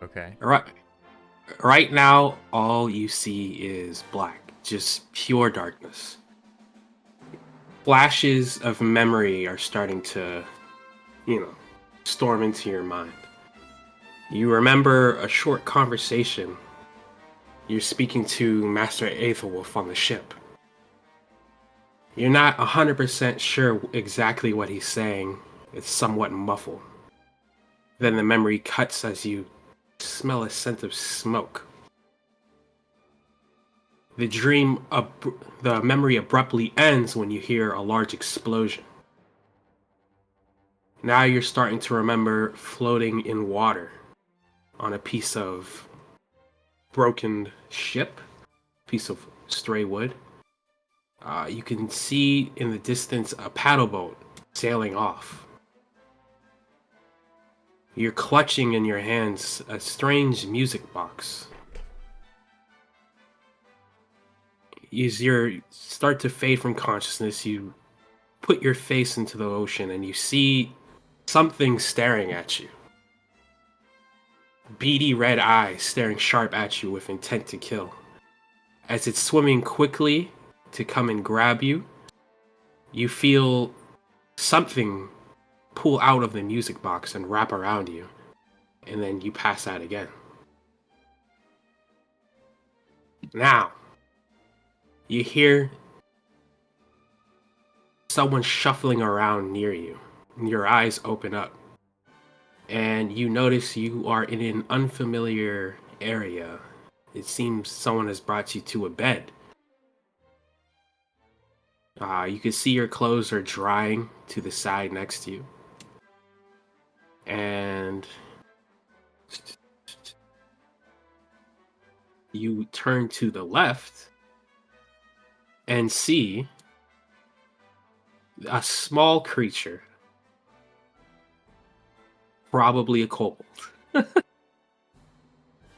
Okay. Right, right now, all you see is black, just pure darkness. Flashes of memory are starting to, you know, storm into your mind. You remember a short conversation. You're speaking to Master Aethelwolf on the ship. You're not 100% sure exactly what he's saying. It's somewhat muffled. Then the memory cuts as you smell a scent of smoke. The memory abruptly ends when you hear a large explosion. Now you're starting to remember floating in water on a piece of broken ship, piece of stray wood. You can see in the distance a paddle boat sailing off. You're clutching in your hands a strange music box. As you start to fade from consciousness, you put your face into the ocean and you see something staring at you. Beady red eyes staring sharp at you with intent to kill. As it's swimming quickly to come and grab you, you feel something pull out of the music box and wrap around you, and then you pass out again. Now, you hear someone shuffling around near you, and your eyes open up, and you notice you are in an unfamiliar area. It seems someone has brought you to a bed. You can see your clothes are drying to the side next to you. And you turn to the left and see a small creature, probably a kobold.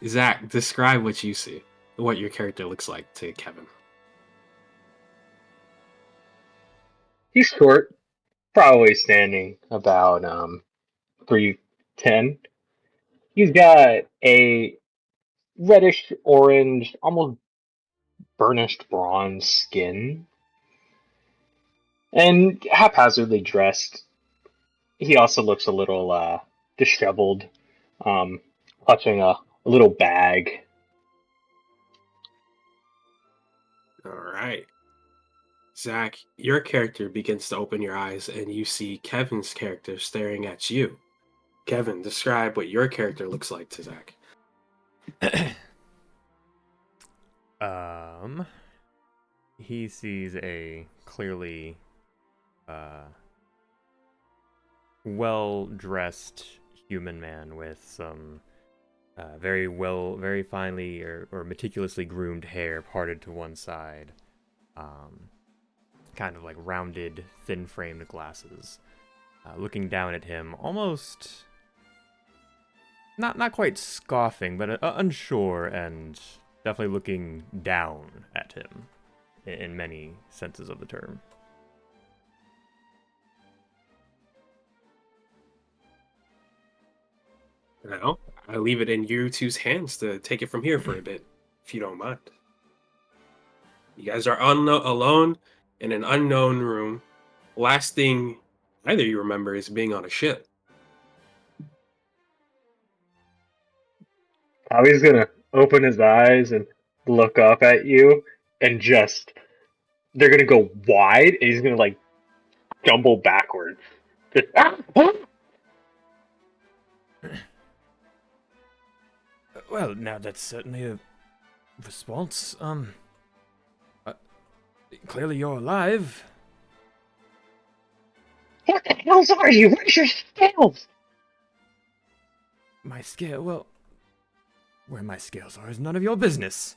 Zach, describe what you see, what your character looks like to Kevin. He's short, probably standing about 3'10". He's got a reddish orange, almost burnished bronze skin, and haphazardly dressed. He also looks a little disheveled, clutching a little bag. All right. Zach, your character begins to open your eyes and you see Kevin's character staring at you. Kevin, describe what your character looks like to Zach. um, he sees a clearly well-dressed human man with some very finely or meticulously groomed hair parted to one side. Um, Kind of like rounded, thin-framed glasses. Looking down at him, almost not quite scoffing, but unsure and definitely looking down at him in many senses of the term. Now, I leave it in you two's hands to take it from here for a bit, if you don't mind. You guys are alone in an unknown room. Last thing either you remember is being on a ship. Howie's gonna open his eyes and look up at you, and just they're gonna go wide, and he's gonna like stumble backwards. Just, Well, now that's certainly a response. Uh, Clearly you're alive. What the hells are you? Where's your scales? My scale, well, where my scales are is none of your business.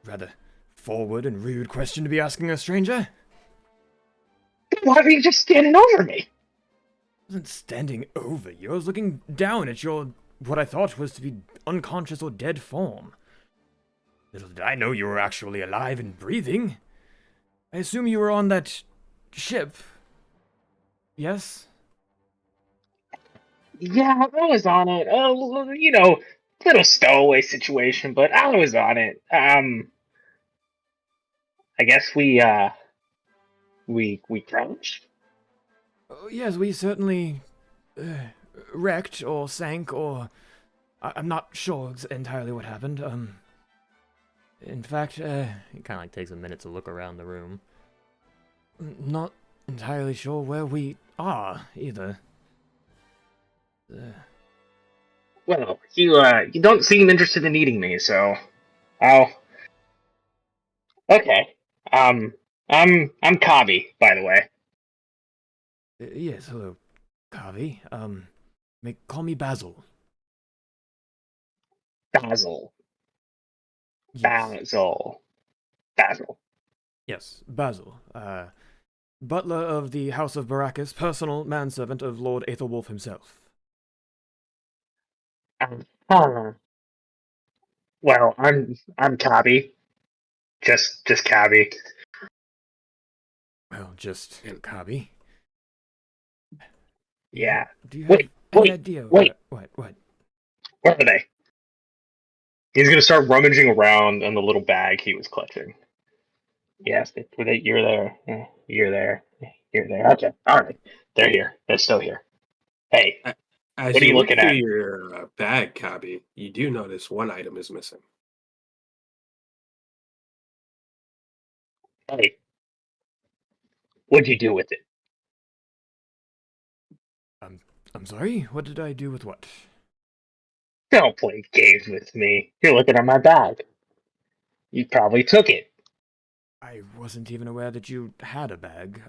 Rather forward and rude question to be asking a stranger. Why are you just standing over me? I wasn't standing over you. I was looking down at your what I thought was to be unconscious or dead form. Little did I know you were actually alive and breathing. I assume you were on that ship. Yes? Yeah, I was on it. Oh, little stowaway situation, but I was on it. I guess we crashed. Oh, yes, we certainly wrecked or sank or I'm not sure entirely what happened. In fact, he kind of like takes a minute to look around the room. Not entirely sure where we are either. Uh, Well, you don't seem interested in eating me, so I'll. Okay. Um, I'm Kavi, by the way. yes, hello, Kavi. Call me Basil. Basil. Yes, Basil. Basil. yes, Basil. Butler of the House of Baracus, personal manservant of Lord Aethelwolf himself. Huh. Well, I'm Kavi. Just Kavi. Well, just And Kavi. Yeah. Do you have Wait, any wait, idea wait. what? Where are they? He's gonna start rummaging around in the little bag he was clutching. Yes, you're there. You're there. You're there. Okay. All right. They're here. They're still here. Hey, as what are you you look looking through at? your bag, Kabi, you do notice one item is missing. Hey, what'd you do with it? I'm sorry. What did I do with what? Don't play games with me. You're looking at my bag. You probably took it. I wasn't even aware that you had a bag.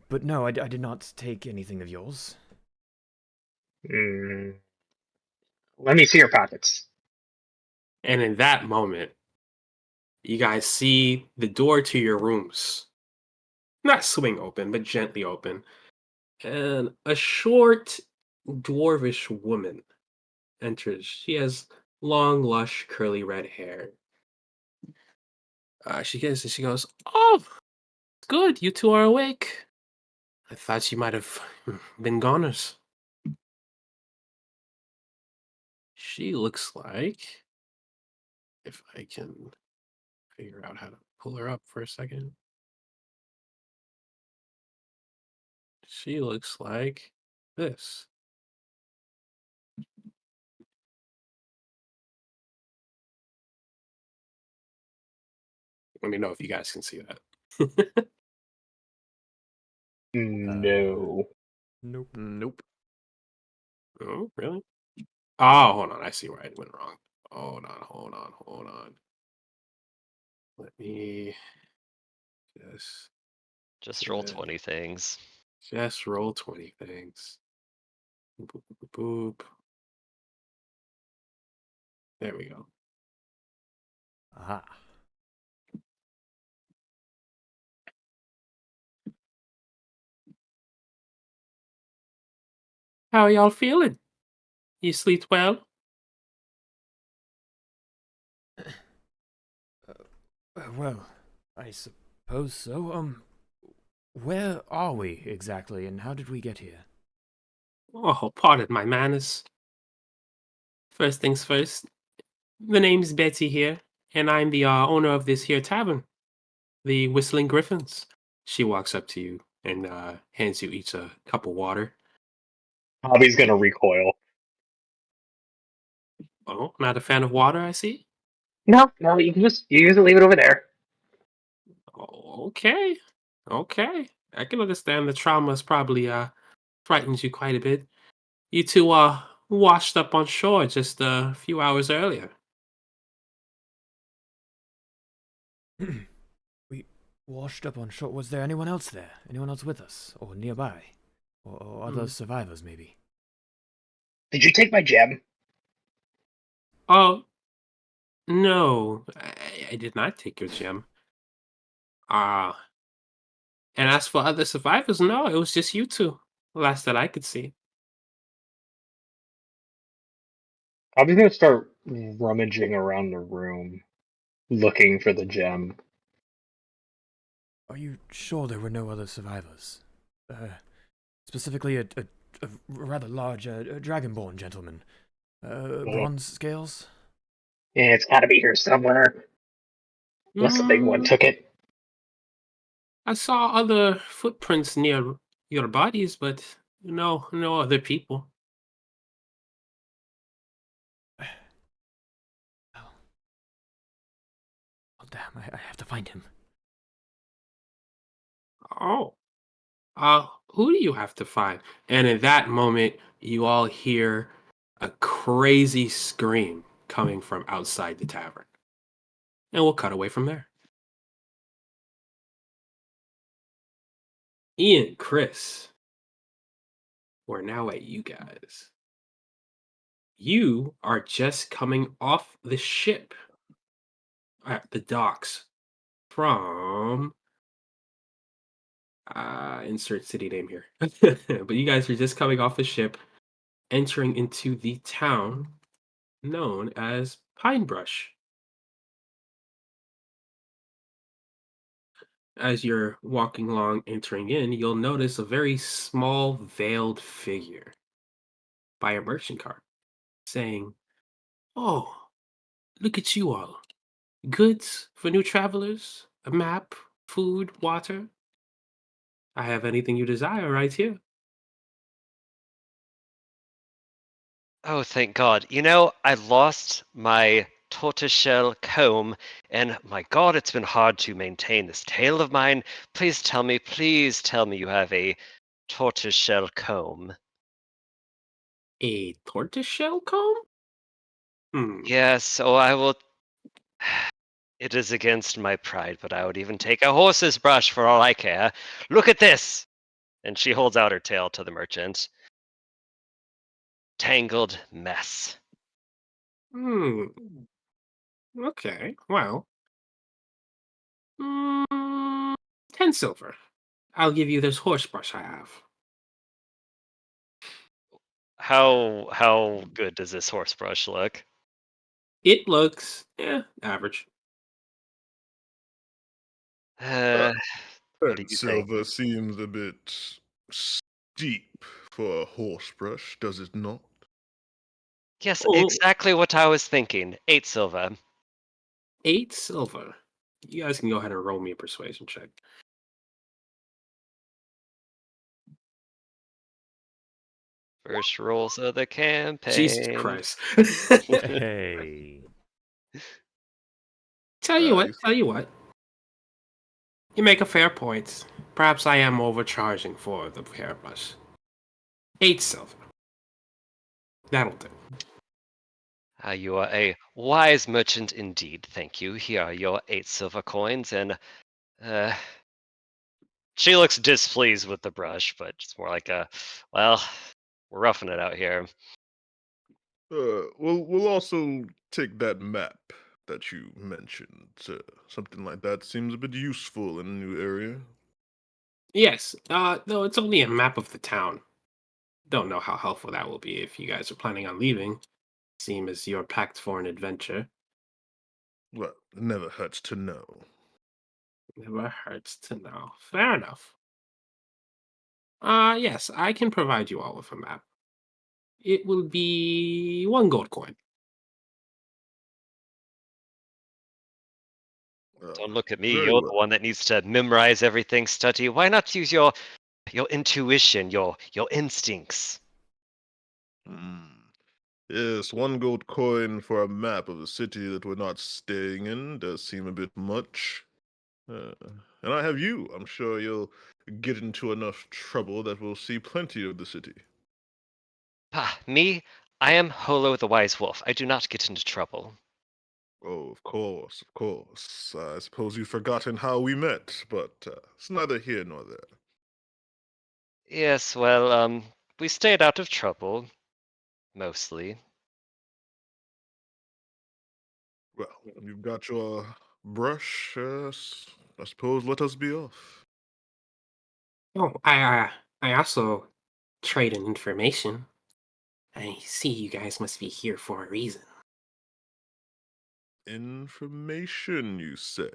But no, I did not take anything of yours. Mm, let me see your pockets. And in that moment, you guys see the door to your rooms not swing open, but gently open. And a short, dwarvish woman enters. She has long, lush, curly red hair. She goes, "Oh, good, you two are awake. I thought you might have been goners." She looks like, if I can figure out how to pull her up for a second, she looks like this. Let me know if you guys can see that. No. Nope. Nope. Oh, really? Oh, hold on. I see where I went wrong. Hold on. Let me just Just roll uh, 20 things. just roll 20 things. Boop, boop, boop, boop, boop. There we go. Aha. How are y'all feeling? You sleep well? Well, I suppose so. Where are we exactly, and how did we get here? Oh, pardon my manners. First things first, the name's Betty here, and I'm the owner of this here tavern, the Whistling Griffins. She walks up to you and hands you each a cup of water. Bobby's gonna recoil. Oh, not a fan of water, I see. No, you can leave it over there. Oh, okay, okay. I can understand the trauma's probably frightened you quite a bit. You two washed up on shore just a few hours earlier. We washed up on shore. Was there anyone else there? Anyone else with us? Or nearby? Or other Mm. survivors, maybe? Did you take my gem? Oh, no, I did not take your gem. And as for other survivors, no, it was just you two. Last that I could see. Bobby's gonna start rummaging around the room, looking for the gem. Are you sure there were no other survivors? specifically a rather large dragonborn gentleman. Yeah, Bronze scales? yeah, it's got to be here somewhere. Unless the big one Mm, took it. I saw other footprints near your bodies, but no other people. Oh, oh damn, I have to find him. Oh, who do you have to find? And in that moment, you all hear a crazy scream coming from outside the tavern. And we'll cut away from there. Ian, Chris, we're now at you guys. You are just coming off the ship at the docks from insert city name here. But you guys are just coming off the ship, entering into the town known as Pinebrush. As you're walking along, entering in, you'll notice a very small, veiled figure by a merchant cart saying, "Oh, look at you all. Goods for new travelers, a map, food, water. I have anything you desire right here." Oh, thank God. You know, I lost my tortoiseshell comb, and my God, it's been hard to maintain this tail of mine. Please tell me you have a tortoiseshell comb. A tortoiseshell comb? Hmm. Yes, so I will. It is against my pride, but I would even take a horse's brush for all I care. Look at this! And she holds out her tail to the merchant. Tangled mess. Hmm. Okay. Well, mm, 10 silver. I'll give you this horse brush I have. How good does this horse brush look? It looks, average. Uh, Uh, what do 10 you think? silver seems a bit steep for a horse brush, does it not? Yes, Oh, exactly what I was thinking. 8 silver. 8 silver. You guys can go ahead and roll me a persuasion check. First rolls of the Jesus campaign. Christ. Hey. Tell you what, You tell you what. You make a fair point. Perhaps I am overcharging for the hairbrush. 8 silver. That'll do. You are a wise merchant indeed, thank you. Here are your 8 silver coins, and uh, she looks displeased with the brush, but it's more like well, we're roughing it out here. we'll also take that map that you mentioned. Something like that seems a bit useful in a new area. Yes, though it's only a map of the town. Don't know how helpful that will be if you guys are planning on leaving. Seem as you're packed for an adventure. Well, it never hurts to know. Never hurts to know. Fair enough. Yes, I can provide you all with a map. It will be 1 gold coin. Don't look at me. Very You're the well. one that needs to memorize everything, study. Why not use your intuition, your instincts? Hmm. Yes, 1 gold coin for a map of a city that we're not staying in does seem a bit much. Uh, and I have you. I'm sure you'll get into enough trouble that we'll see plenty of the city. Me? I am Holo the Wise Wolf. I do not get into trouble. Oh, of course, of course. I suppose you've forgotten how we met, but it's neither here nor there. Yes, well, we stayed out of trouble, mostly. Well, you've got your brush. I suppose let us be off. Oh, I also trade in information. I see you guys must be here for a reason. Information, you say?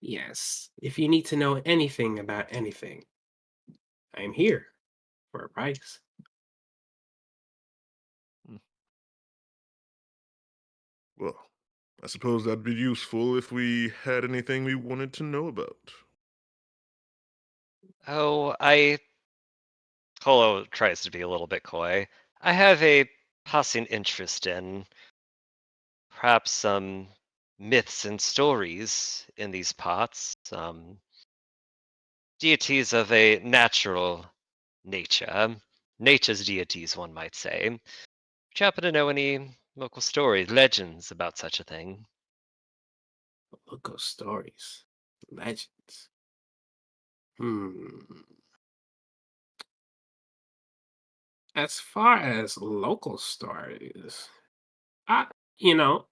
Yes, if you need to know anything about anything, I am here for a price. Well, I suppose that'd be useful if we had anything we wanted to know about. Oh, Holo tries to be a little bit coy. I have a passing interest in perhaps some myths and stories in these parts. Deities of a natural nature. Nature's deities, one might say. Do you happen to know any local stories, legends about such a thing? Local stories, legends. Hmm. As far as local stories, I, you know,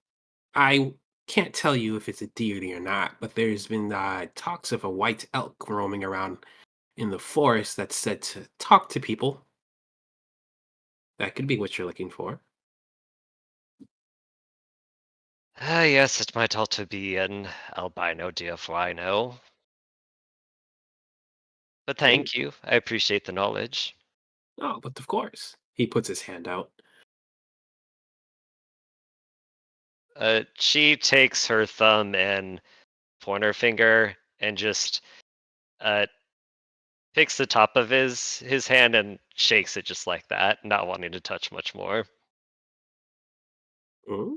I can't tell you if it's a deity or not, but there's been talks of a white elk roaming around in the forest that's said to talk to people. That could be what you're looking for. Ah, yes, it might also be an albino deerfly, but Oh, thank you. I appreciate the knowledge. oh, but of course. He puts his hand out. She takes her thumb and pointer finger and just uh, picks the top of his hand and shakes it just like that, not wanting to touch much more. Mm,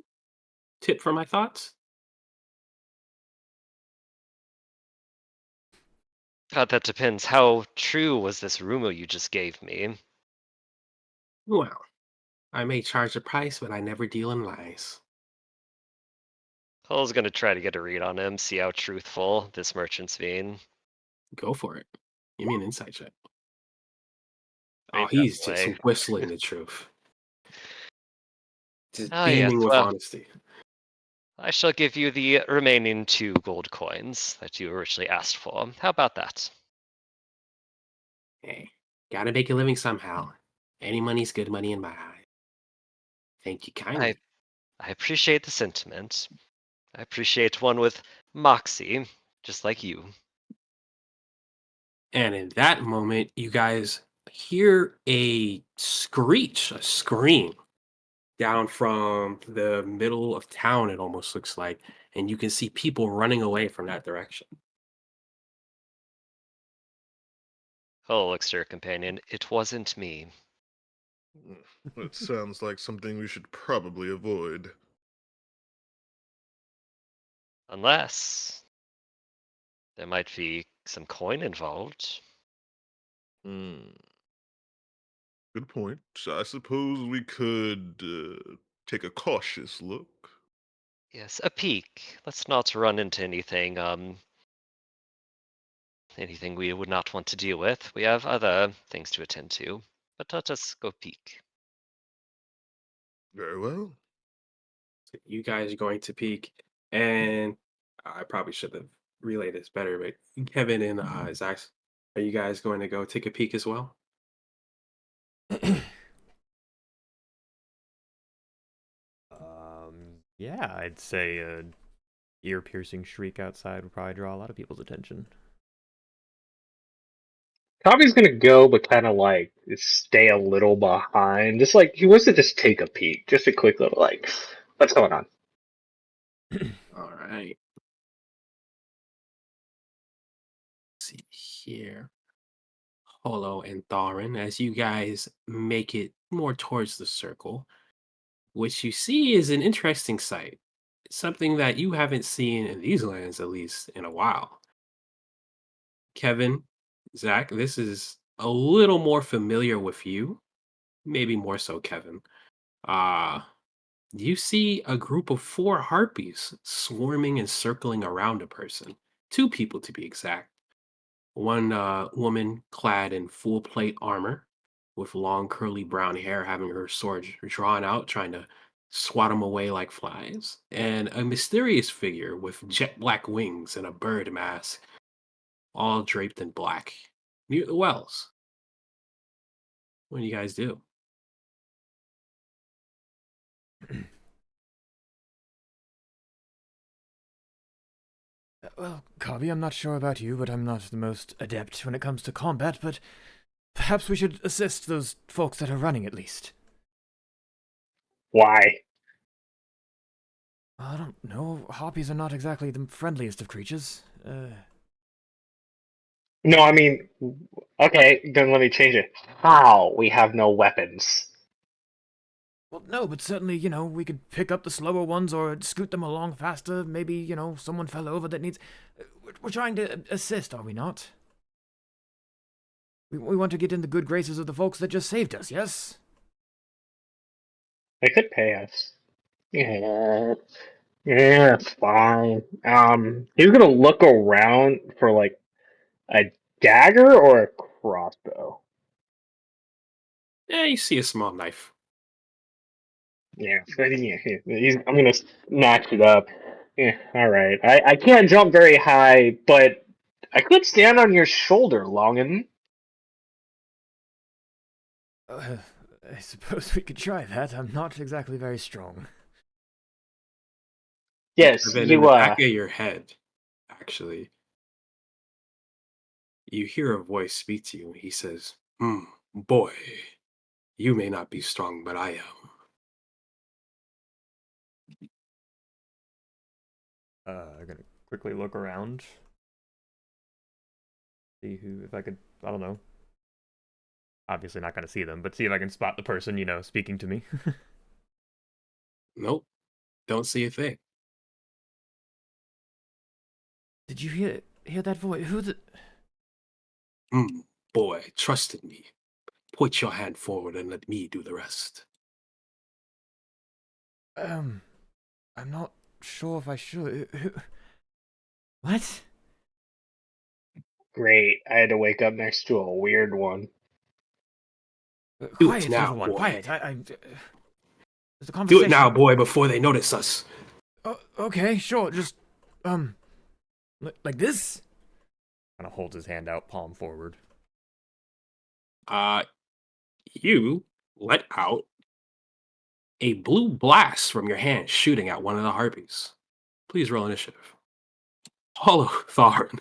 tip for my thoughts? God, that depends. How true was this rumor you just gave me? Well, I may charge a price, but I never deal in lies. Hull's gonna try to get a read on him, see how truthful this merchant's being. Go for it. Give me an insight check. I Oh, mean, he's just definitely. whistling the truth. Just Ah, yes. beaming with Well, honesty. I shall give you the remaining 2 gold coins that you originally asked for. How about that? Hey, gotta make a living somehow. Any money's good money in my eyes. Thank you I kindly. I appreciate the sentiment. I appreciate one with moxie, just like you. And in that moment, you guys hear a screech, a scream down from the middle of town, it almost looks like. And you can see people running away from that direction. Hull looks to her companion. It wasn't me. Mm, It sounds like something we should probably avoid. Unless there might be some coin involved. Hmm. Good point. I suppose we could take a cautious look. Yes, a peek. Let's not run into anything we would not want to deal with. We have other things to attend to. But let us go peek. Very well. You guys are going to peak, and I probably should have relayed this better, but Kevin and Zach, are you guys going to go take a peek as well? Yeah, I'd say a ear-piercing shriek outside would probably draw a lot of people's attention. Tommy's gonna go, but kind of like stay a little behind. Just like he wants to just take a peek, just a quick little like, what's going on? All right. Let's see here. Holo and Tharin, as you guys make it more towards the circle, what you see is an interesting sight. Something that you haven't seen in these lands, at least in a while. Kevin, Zach, this is a little more familiar with you, maybe more so Kevin. Uh, you see a group of 4 harpies swarming and circling around a person. 2 people to be exact. One woman clad in full plate armor with long curly brown hair, having her sword drawn out, trying to swat them away like flies. And a mysterious figure with jet black wings and a bird mask, all draped in black, near the wells. What do you guys do? Well, Kabi, I'm not sure about you, but I'm not the most adept when it comes to combat, but perhaps we should assist those folks that are running at least. Why? I don't know. Harpies are not exactly the friendliest of creatures. No, I mean, okay, then let me change it. How? We have no weapons. Well, no, but certainly, we could pick up the slower ones or scoot them along faster. Maybe, someone fell over that needs. We're trying to assist, are we not? We want to get in the good graces of the folks that just saved us, yes? They could pay us. Yeah, yeah, it's fine. He's gonna look around for like a dagger or a crossbow. Yeah, you see a small knife. Yeah, I'm gonna snatch it up. Yeah, all right. I can't jump very high, but I could stand on your shoulder, Longan. Uh, I suppose we could try that. I'm not exactly very strong. Yes, And then in you the back of your head, actually, you hear a voice speak to you. He says, boy, you may not be strong, but I am. I'm gonna quickly look around. See who, if I could, I don't know. Obviously not gonna see them, but see if I can spot the person, speaking to me. Nope, don't see a thing. Did you hear that voice? Who the... Boy, trust in me. Put your hand forward and let me do the rest. I'm not sure if I should. What? great. I had to wake up next to a weird one. Do it Quiet, now, little one, boy. quiet. There's a Do it now, conversation. boy, before they notice us. Okay, sure. Just, like this? Kind of holds his hand out, palm forward. Uh, you let out a blue blast from your hand shooting at one of the harpies. Please roll initiative. Hollow Tharin.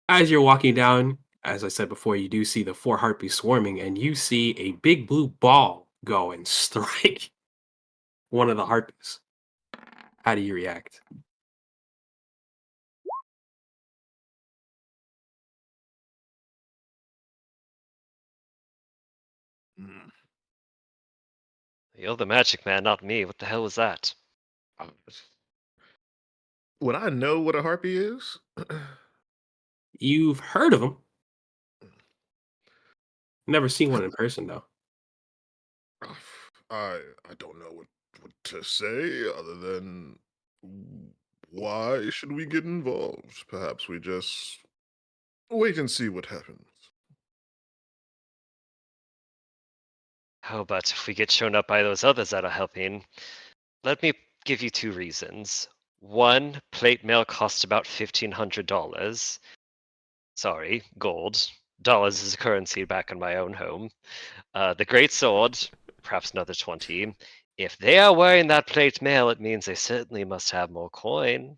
As you're walking down, as I said before, you do see the four harpies swarming, and you see a big blue ball go and strike one of the harpies. How do you react? Mm. You're the magic man, not me. What the hell was that? Uh, Would I know what a harpy is? You've heard of them. Never seen one in person, though. I don't know what to say other than why should we get involved? Perhaps we just wait and see what happens. How about if we get shown up by those others that are helping? Let me give you two reasons. One, plate mail costs about $1,500. Sorry, gold. Dollars is a currency back in my own home. The Great Sword, perhaps another 20. If they are wearing that plate mail, it means they certainly must have more coin.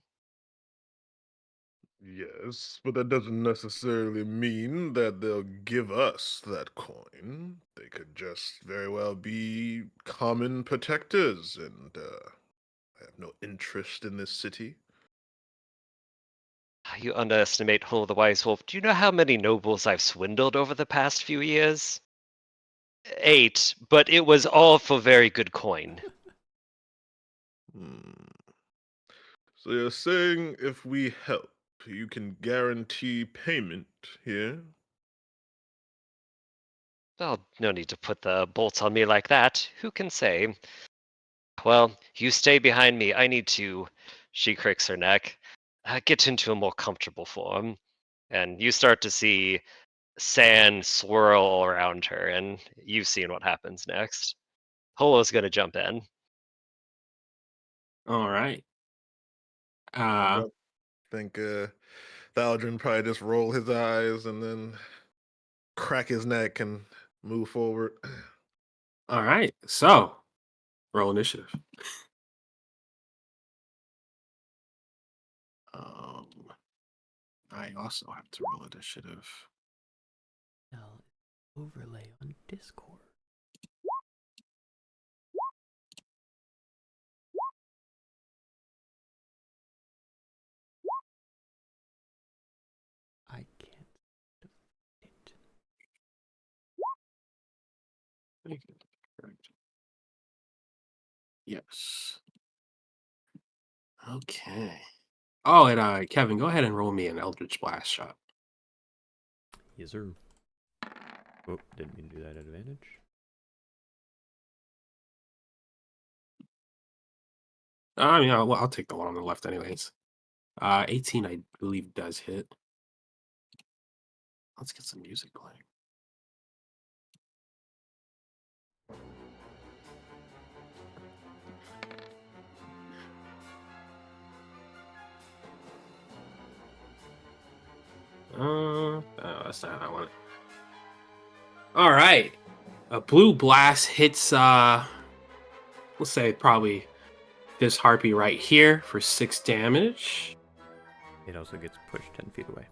Yes, but that doesn't necessarily mean that they'll give us that coin. They could just very well be common protectors and have no interest in this city. You underestimate Hull the Wise Wolf. Do you know how many nobles I've swindled over the past few years? 8, but it was all for very good coin. Hmm. So you're saying if we help, you can guarantee payment here? Well, no need to put the bolts on me like that. Who can say? Well, you stay behind me. I need to, she cricks her neck, get into a more comfortable form. And you start to see sand swirl around her, and you've seen what happens next. Holo's going to jump in. All right. I Uh, don't think Thaldrin probably just roll his eyes and then crack his neck and move forward. all right. So, roll initiative. I also have to roll initiative. Overlay on Discord. I can't it. Correct. Yes. Okay. Oh, and Kevin, go ahead and roll me an Eldritch Blast shot. Yes, sir. Oh, didn't mean to do that at advantage. I mean, I'll take the one on the left anyways. 18, I believe, does hit. Let's get some music playing. Oh, that's not how I want it. All right. A blue blast hits, let's say probably this harpy right here for 6 damage. It also gets pushed 10 feet away.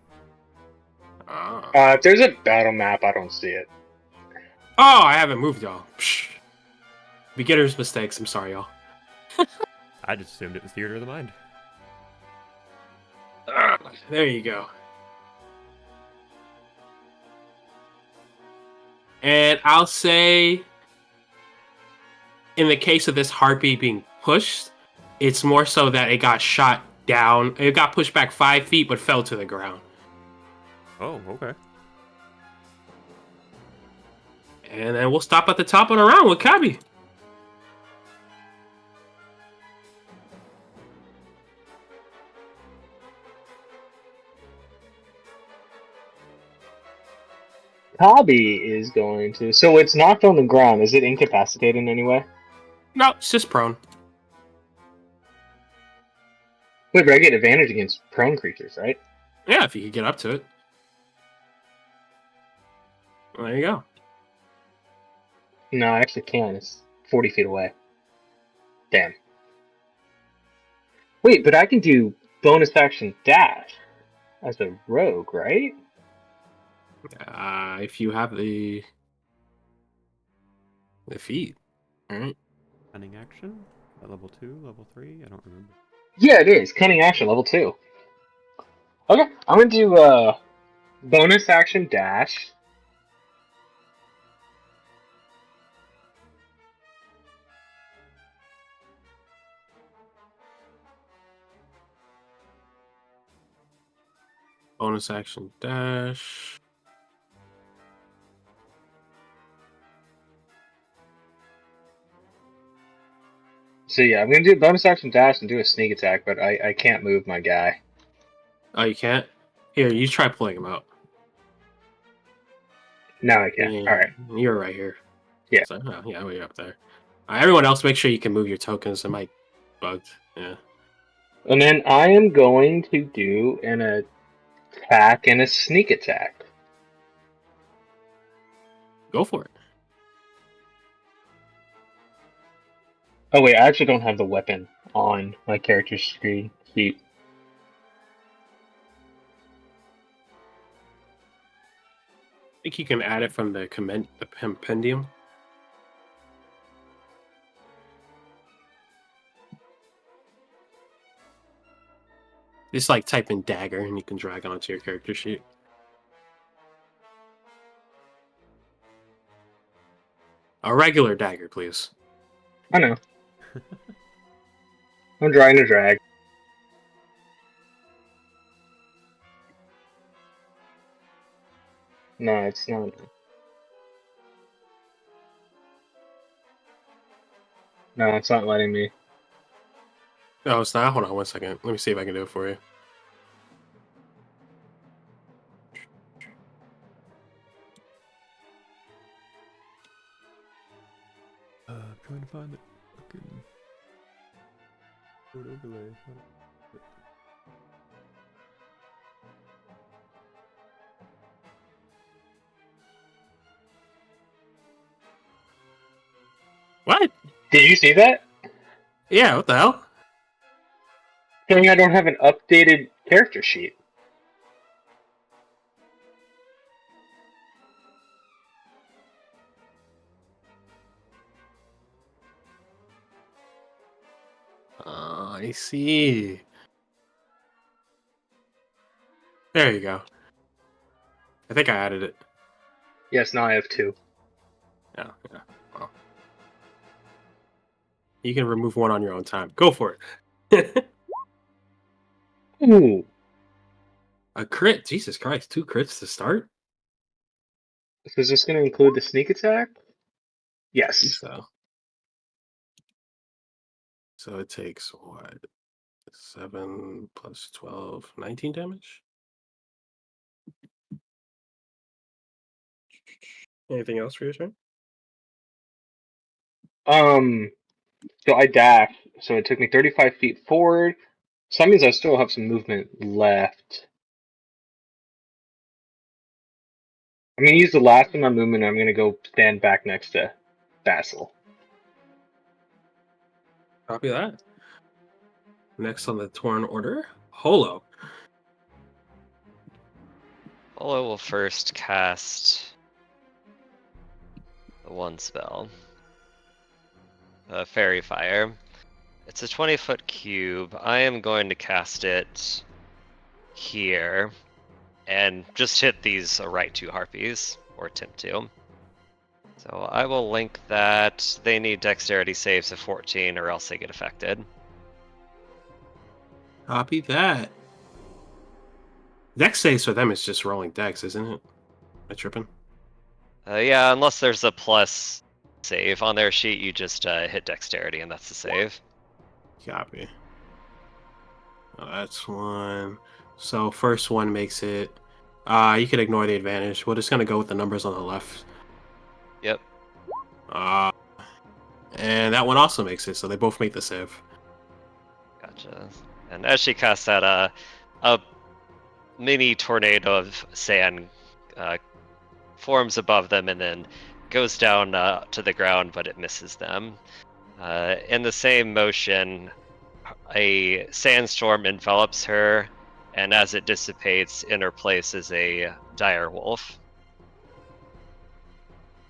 If there's a battle map, I don't see it. Oh, I haven't moved, y'all. Psh. Beginner's mistakes. I'm sorry, y'all. I just assumed it was Theater of the Mind. There you go. And I'll say, in the case of this harpy being pushed, it's more so that it got shot down. It got pushed back 5 feet, but fell to the ground. Oh, okay. And then we'll stop at the top of the round with Kabi. Hobby is going to. So it's knocked on the ground. Is it incapacitated in any way? No, it's just prone. Wait, but I get advantage against prone creatures, right? Yeah, if you could get up to it. Well, there you go. No, I actually can. It's 40 feet away. Damn. Wait, but I can do bonus action dash as a rogue, right? If you have the feat, all right. Cunning action? At level 2, level 3? I don't remember. Yeah, it is. Cunning action, level 2. Okay, I'm gonna do bonus action dash. Bonus action dash. So yeah, I'm gonna do bonus action dash and do a sneak attack, but I can't move my guy. Oh, you can't? Here, you try pulling him out. Now I can. Yeah, Alright. you're right here. Yeah. So, yeah, we're up there. Everyone else, make sure you can move your tokens. It might bugged. Yeah. And then I am going to do an attack and a sneak attack. Go for it. Oh wait, I actually don't have the weapon on my character's screen sheet. I think you can add it from the compendium. Just like type in dagger and you can drag it onto your character sheet. A regular dagger, please. I know. I'm trying to drag. No, it's not. No, it's not letting me. Oh, it's not. Hold on 1 second. Let me see if I can do it for you. I'm trying to find the fucking code overlay. What? Did you see that? Yeah, what the hell? Saying I don't have an updated character sheet. I see. There you go. I think I added it. Yes, now I have 2. Yeah. Well, you can remove one on your own time. Go for it. Ooh. A crit. Jesus Christ. 2 crits to start? So is this going to include the sneak attack? I think Yes. so. So it takes what? 7 plus 12, 19 damage? Anything else for your turn? So I dash. So it took me 35 feet forward. So that means I still have some movement left. I'm going to use the last of my movement. I'm going to go stand back next to Basil. Copy that. Next on the torn order, Holo. Polo will first cast the one spell. Fairy Fire. It's a 20-foot cube. I am going to cast it here and just hit these right 2 harpies, or attempt to. So I will link that. They need dexterity saves of 14 or else they get affected. Copy that. Dex saves for them is just rolling dex, isn't it? Am I tripping? Yeah, unless there's a plus save on their sheet, you just hit dexterity and that's the save. Copy. Oh, that's 1. So first one makes it. You can ignore the advantage. We're just gonna go with the numbers on the left. Yep. And that one also makes it, so they both make the save. Gotcha. And as she casts that, a mini tornado of sand forms above them and then goes down to the ground, but it misses them. In the same motion, a sandstorm envelops her, and as it dissipates, in her place is a dire wolf.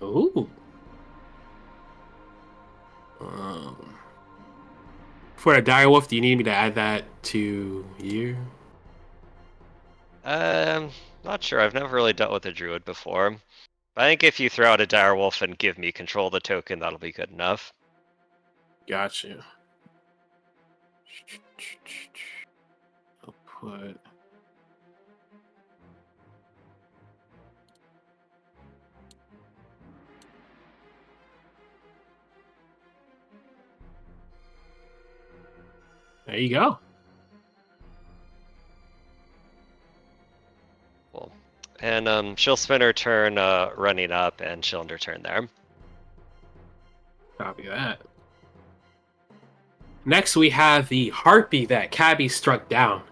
Ooh. For a direwolf, do you need me to add that to you? Not sure. I've never really dealt with a druid before. But I think if you throw out a dire wolf and give me control of the token, that'll be good enough. Gotcha. I'll put. There you go. Cool. And she'll spend her turn running up, and she'll end her turn there. Copy that. Next, we have the harpy that Cabby struck down.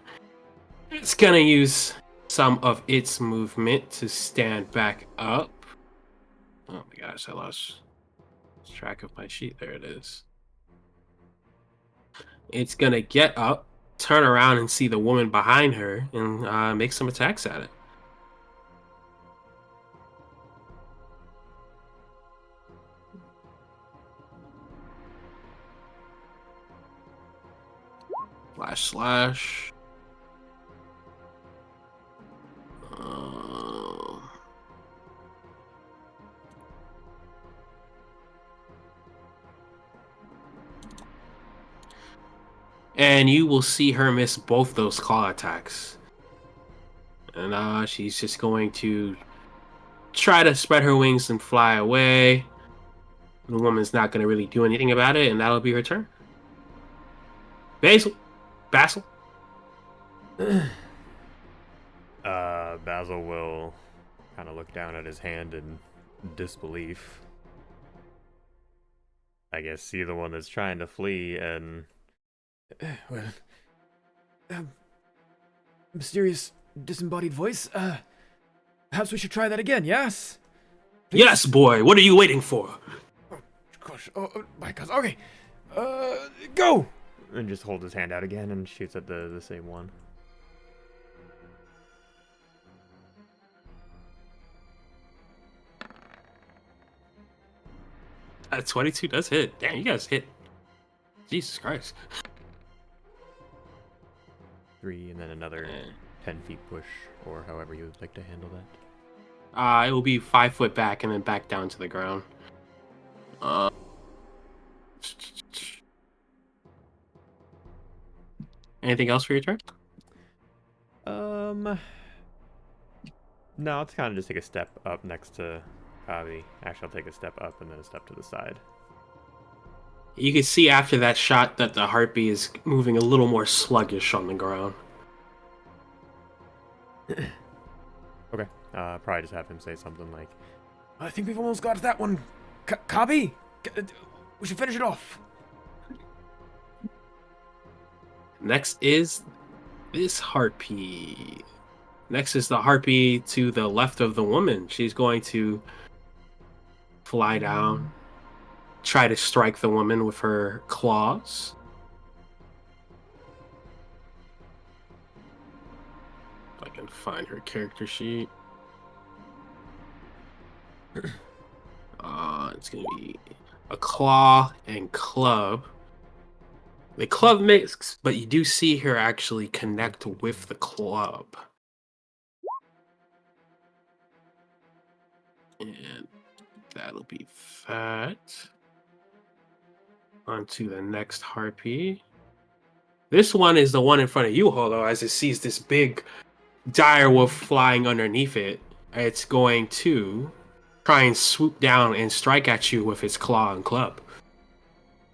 It's gonna use some of its movement to stand back up. Oh my gosh, I lost track of my sheet. There it is. It's gonna get up, turn around, and see the woman behind her, and make some attacks at it. Slash. And you will see her miss both those claw attacks. And she's just going to try to spread her wings and fly away. The woman's not going to really do anything about it, and that'll be her turn. Basil. Basil will kind of look down at his hand in disbelief. I guess see the one that's trying to flee and... Well... mysterious disembodied voice? Perhaps we should try that again, yes? Please? Yes, boy. What are you waiting for? Oh, gosh. Oh, my gosh. Okay. Go! And just holds his hand out again and shoots at the same one. That 22 does hit. Damn, you guys hit. Jesus Christ. 3, and then another 10 feet push, or however you would like to handle that. It will be 5 foot back and then back down to the ground. Anything else for your turn? No, it's kind of just take a step up next to Kavi. Actually, I'll take a step up and then a step to the side. You can see after that shot that the harpy is moving a little more sluggish on the ground. Okay. Probably just have him say something like, "I think we've almost got that one, Kabi. We should finish it off." Next is this harpy. Next is the harpy to the left of the woman. She's going to fly down, try to strike the woman with her claws. If I can find her character sheet. It's going to be a claw and club. The club mixes, but you do see her actually connect with the club. And that'll be that. On to the next harpy. This one is the one in front of you, Holo, as it sees this big dire wolf flying underneath it. It's going to try and swoop down and strike at you with its claw and club,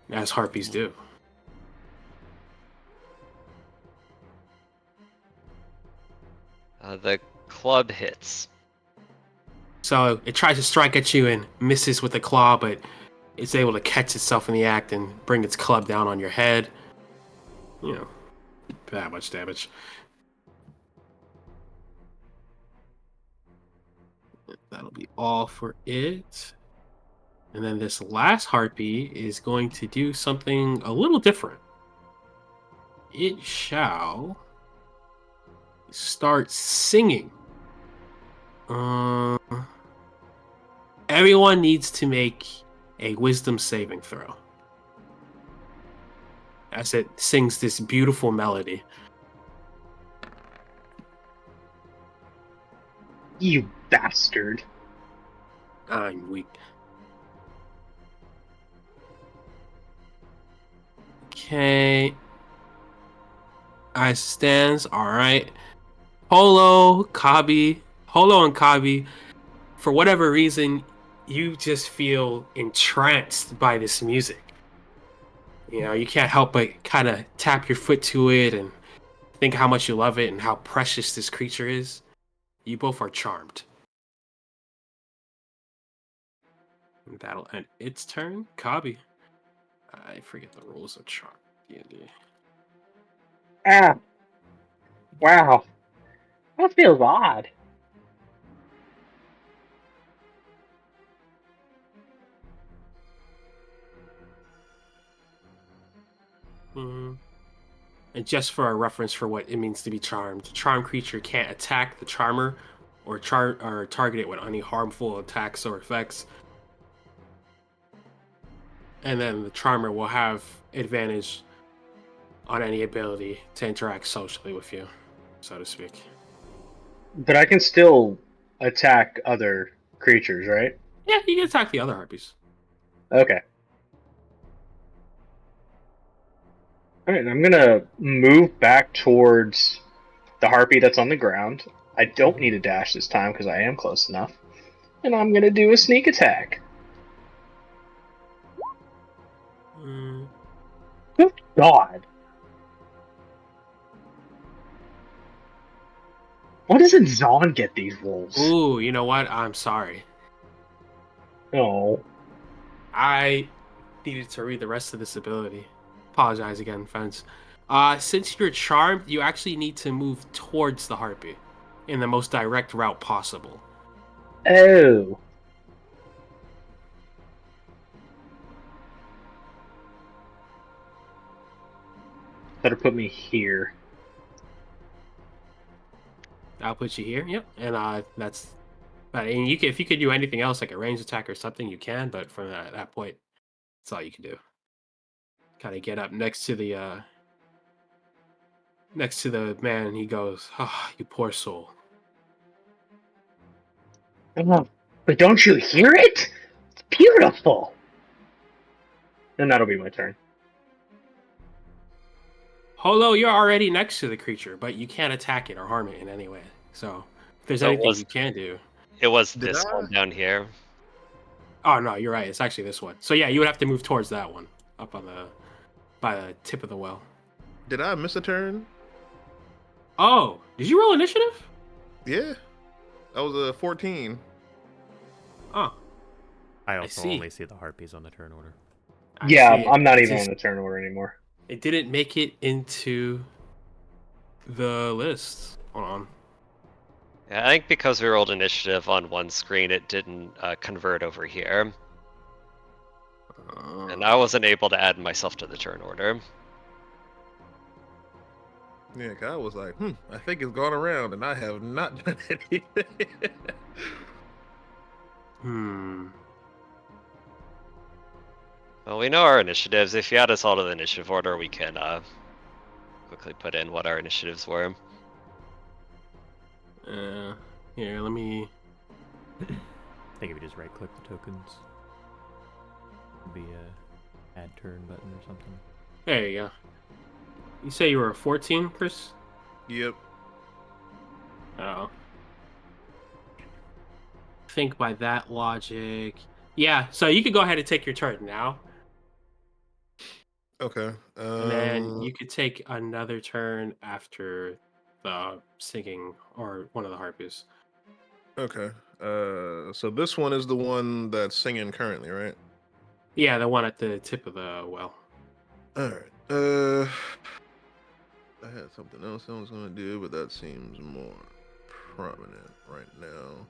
as harpies do. The club hits. So it tries to strike at you and misses with the claw, but it's able to catch itself in the act and bring its club down on your head. You know, that much damage. That'll be all for it. And then this last harpy is going to do something a little different. It shall start singing. Everyone needs to make a wisdom saving throw as it sings this beautiful melody. You bastard. I'm weak. Okay. As stands, alright. Holo and Kabi, for whatever reason, you just feel entranced by this music. You know, you can't help but kind of tap your foot to it and think how much you love it and how precious this creature is. You both are charmed. And that'll end its turn. Kabi. I forget the rules of charm. D&D. Ah. Wow. That feels odd. And just for a reference for what it means to be charmed, charmed creature can't attack the charmer or target it with any harmful attacks or effects. And then the charmer will have advantage on any ability to interact socially with you, so to speak. But I can still attack other creatures, right? Yeah, you can attack the other harpies. Okay. Alright, I'm gonna move back towards the harpy that's on the ground. I don't need a dash this time because I am close enough. And I'm gonna do a sneak attack. Good God. Why doesn't Zon get these rolls? Ooh, you know what? I'm sorry. No. I needed to read the rest of this ability. Apologize again, friends. Since you're charmed, you actually need to move towards the harpy in the most direct route possible. Oh. That'll put me here. I'll put you here. Yep. And that's. And you can, if you could do anything else like a ranged attack or something, you can. But from that point, that's all you can do. Kind of get up next to the man, and he goes, "Ah, you poor soul." Oh, but don't you hear it? It's beautiful. And that'll be my turn. Holo, you're already next to the creature, but you can't attack it or harm it in any way. So, if there's So it anything was you can do. it was Did this I? one down here. Oh no, you're right. It's actually this one. So yeah, you would have to move towards that one, up on by the tip of the well. Did I miss a turn? Oh, did you roll initiative? Yeah. I was a 14. Oh, I also see. only see the harpies on the turn order. I Yeah, see. I'm not It even just- on the turn order anymore. It didn't make it into the list. Hold on. Yeah, I think because we rolled initiative on one screen, it didn't convert over here, and I wasn't able to add myself to the turn order. Yeah, 'cause I was like, I think it's gone around, and I have not done anything. Hmm. Well, we know our initiatives. If you add us all to the initiative order, we can quickly put in what our initiatives were. Here, let me. I think if you just right-click the tokens, it'd be a add turn button or something. There you go. You say you were a 14, Chris? Yep. Oh. Think by that logic. Yeah, so you could go ahead and take your turn now, Okay. and then you could take another turn after the singing or one of the harpies. Okay. So this one is the one that's singing currently, right? Yeah, the one at the tip of the well. All right. I had something else I was gonna do, but that seems more prominent right now.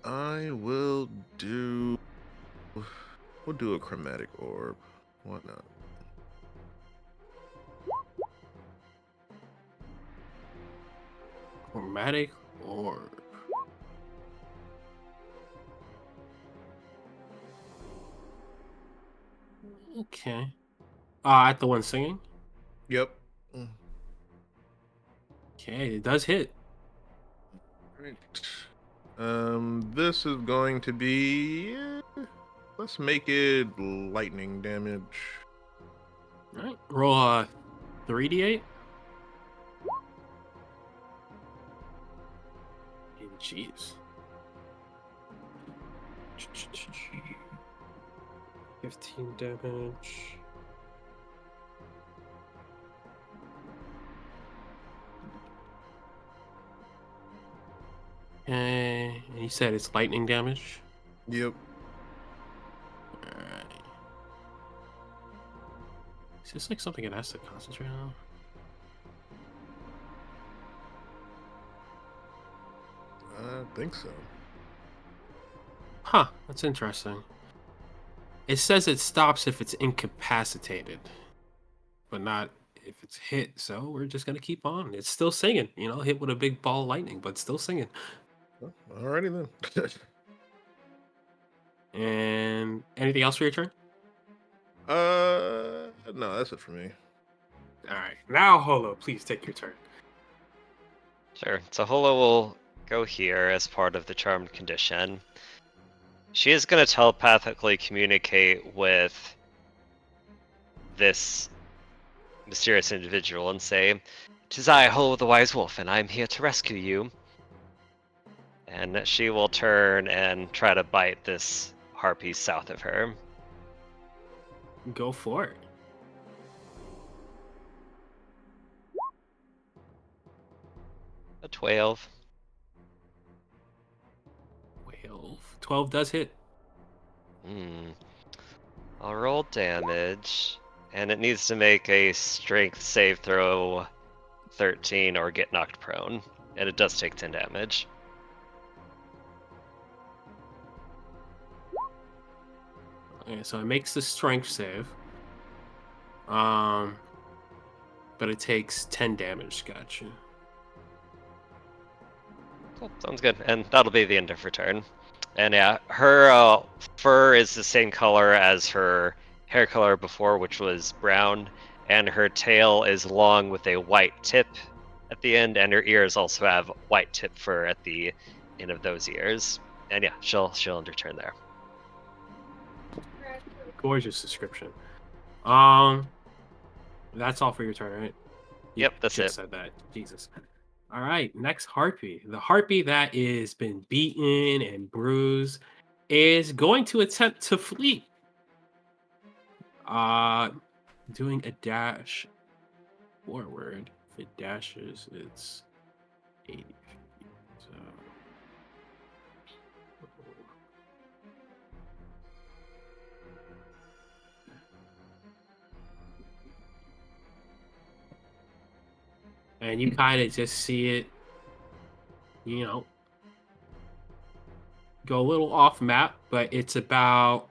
I will do. We'll do a chromatic orb. Why not? Chromatic orb. Okay. At the one singing? Yep. Okay, it does hit. Right. This is going to be. Let's make it lightning damage. Alright. Roll a 3d8. Jeez. 15 damage. And you said it's lightning damage? Yep. Alright. Is this like something it has to concentrate on? I think so. Huh, that's interesting. It says it stops if it's incapacitated, but not if it's hit. So we're just gonna keep on. It's still singing, hit with a big ball of lightning, but still singing. Well, alrighty then. And anything else for your turn? No, that's it for me. All right, now Holo, please take your turn. Sure. So Holo will go here as part of the charmed condition. She is going to telepathically communicate with this mysterious individual and say, "'Tis I, Holo the Wise Wolf, and I'm here to rescue you." And she will turn and try to bite this harpy south of her. Go for it. A 12. 12 does hit. I'll roll damage, and it needs to make a strength save throw 13 or get knocked prone. And it does take 10 damage. Okay, so it makes the strength save. But it takes 10 damage. Gotcha. Cool, sounds good. And that'll be the end of her turn. And yeah, her fur is the same color as her hair color before, which was brown, and her tail is long with a white tip at the end, and her ears also have white tip fur at the end of those ears. And yeah, she'll end her turn there. Gorgeous description. That's all for your turn, right? You Yep, that's just it. said that. Jesus. All right, next harpy. The harpy that is been beaten and bruised is going to attempt to flee. Doing a dash forward. If it dashes, it's 80 feet. So and you kind of just see it, you know, go a little off map, but it's about,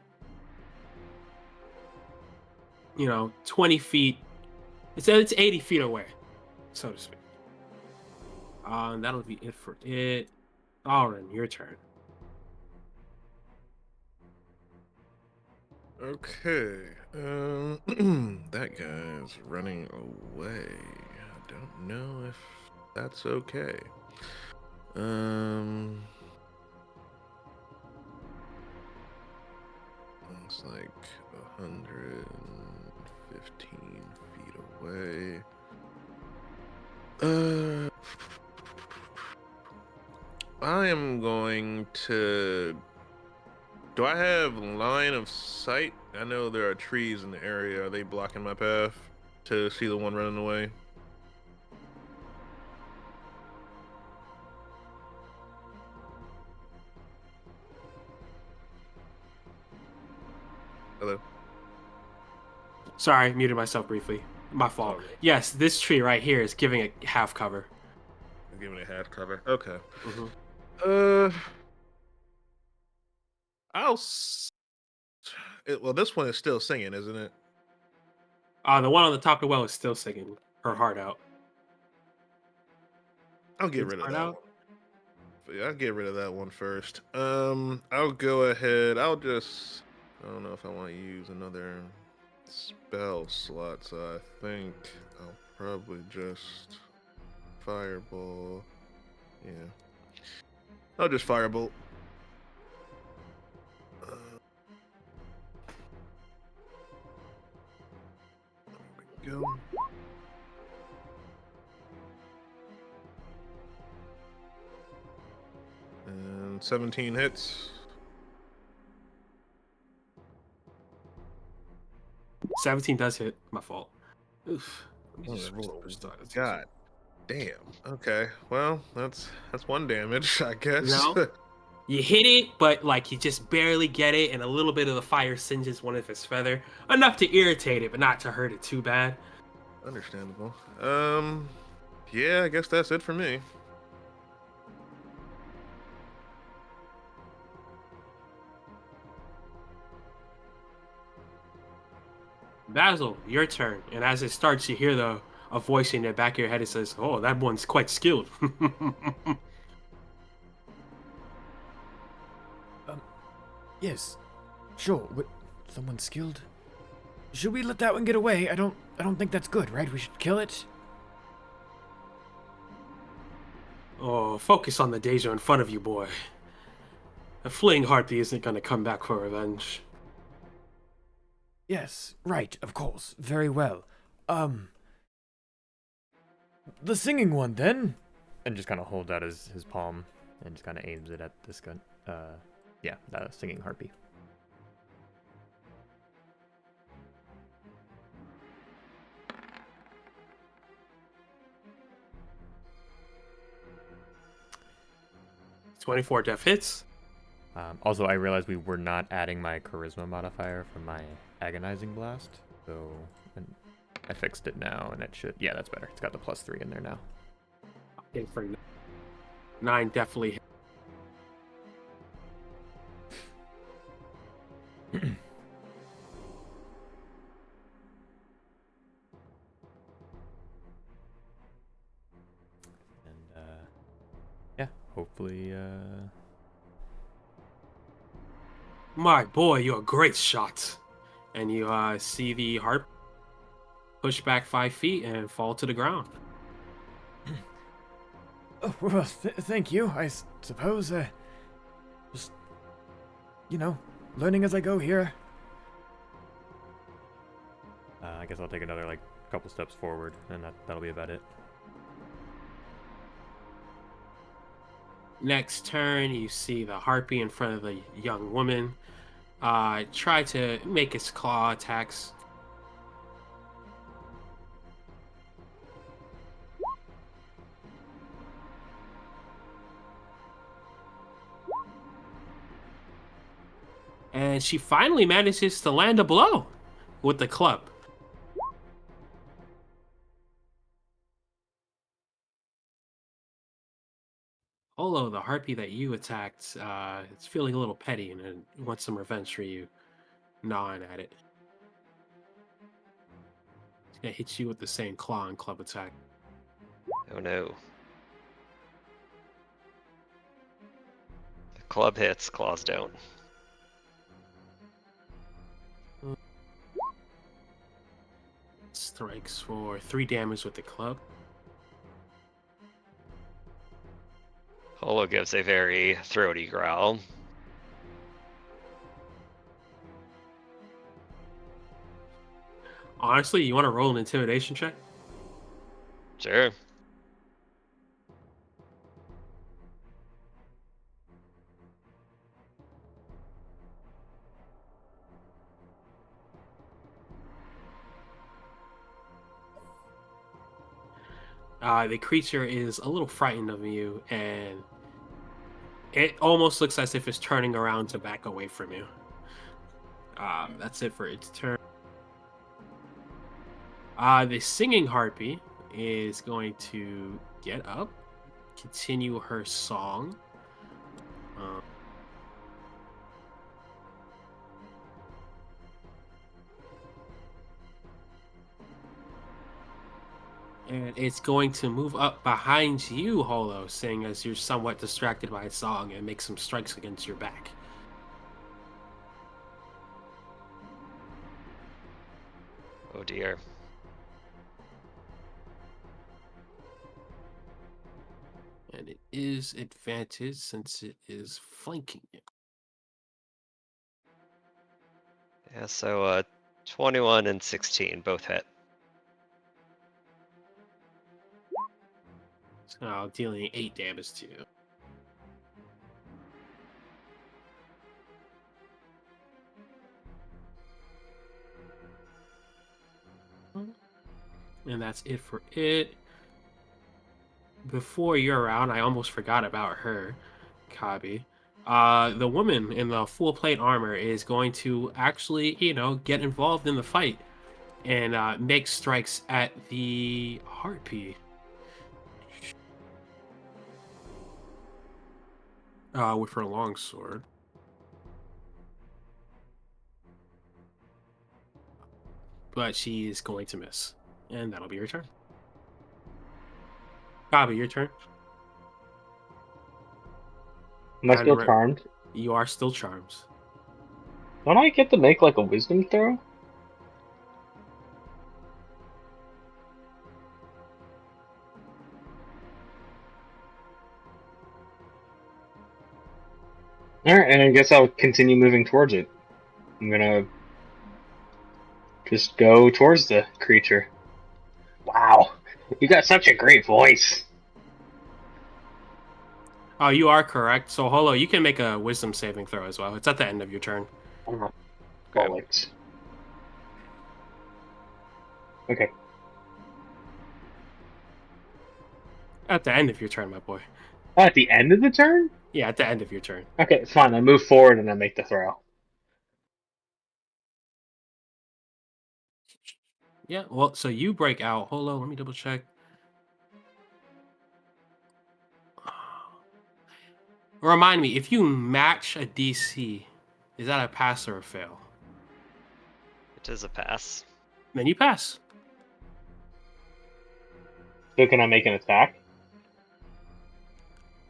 20 feet. It's 80 feet away, so to speak. That'll be it for it. Alrin, your turn. Okay. That guy is running away. I don't know if that's okay. It's like 115 feet away. I am going to. Do I have line of sight? I know there are trees in the area. Are they blocking my path to see the one running away? Hello? Sorry, muted myself briefly. My fault. Okay. Yes, this tree right here is giving it half cover. I'm giving it half cover. Okay. Mm-hmm. Well, this one is still singing, isn't it? The one on the top of the well is still singing her heart out. I'll get It's rid of heart that out? one. Yeah, I'll get rid of that one first. I'll go ahead. I don't know if I want to use another spell slot, so I think I'll probably just fireball. Yeah. I'll just firebolt. There we go. And 17 hits. 17 does hit. My fault. Oof. Let me Oh, just I switch rolled those a- stats. God damn. Okay. Well, that's one damage, I guess. You hit it, but like you just barely get it, and a little bit of the fire singes one of his feather, enough to irritate it, but not to hurt it too bad. Understandable. Yeah, I guess that's it for me. Basil, your turn. And as it starts, you hear a voice in the back of your head. It says, "Oh, that one's quite skilled." Yes, sure. Someone skilled? Should we let that one get away? I don't think that's good, right? We should kill it. Oh, focus on the danger in front of you, boy. A fleeing harpy isn't going to come back for revenge. Yes, right, of course. Very well. The singing one then? And just kind of holds out his palm and just kind of aims it at this gun. Yeah, that singing harpy. "24 def hits." Also, I realized we were not adding my charisma modifier from my agonizing blast, so I fixed it now, and it should. Yeah, that's better. It's got the +3 in there now. Okay, for 9 definitely hit. hopefully, My boy, you're a great shot. And you see the harp push back 5 feet and fall to the ground. Oh, well, thank you. I suppose, just, learning as I go here. I guess I'll take another like couple steps forward, and that'll be about it. Next turn, you see the harpy in front of the young woman. Try to make its claw attacks. And she finally manages to land a blow with the club. Olo, the harpy that you attacked, it's feeling a little petty and it wants some revenge for you, gnawing at it. It's gonna hit you with the same claw and club attack. Oh no. The club hits, claws don't. Strikes for 3 damage with the club. Holo gives a very throaty growl. Honestly, you want to roll an intimidation check? Sure. The creature is a little frightened of you, and it almost looks as if it's turning around to back away from you. That's it for its turn. The singing harpy is going to get up, continue her song. And it's going to move up behind you, Holo, seeing as you're somewhat distracted by its song, and make some strikes against your back. Oh dear. And it is advantage since it is flanking you. Yeah, so 21 and 16 both hit. So dealing 8 damage to you. And that's it for it. Before you're around, I almost forgot about her, Kabi. The woman in the full plate armor is going to actually, get involved in the fight and make strikes at the harpy. With her longsword. But she is going to miss. And that'll be your turn. Kabi, your turn. Am I And still charmed? You are still charmed. Don't I get to make like a wisdom throw? Alright, and I guess I'll continue moving towards it. I'm gonna just go towards the creature. Wow, you got such a great voice. Oh, you are correct. So, Holo, you can make a wisdom saving throw as well. It's at the end of your turn. Oh, Okay. bollocks. Okay. At the end of your turn, my boy. Oh, at the end of the turn? Yeah, at the end of your turn. Okay, fine. I move forward and I make the throw. Yeah, well, so you break out. Hold on, let me double check. Remind me, if you match a DC, is that a pass or a fail? It is a pass. Then you pass. So can I make an attack?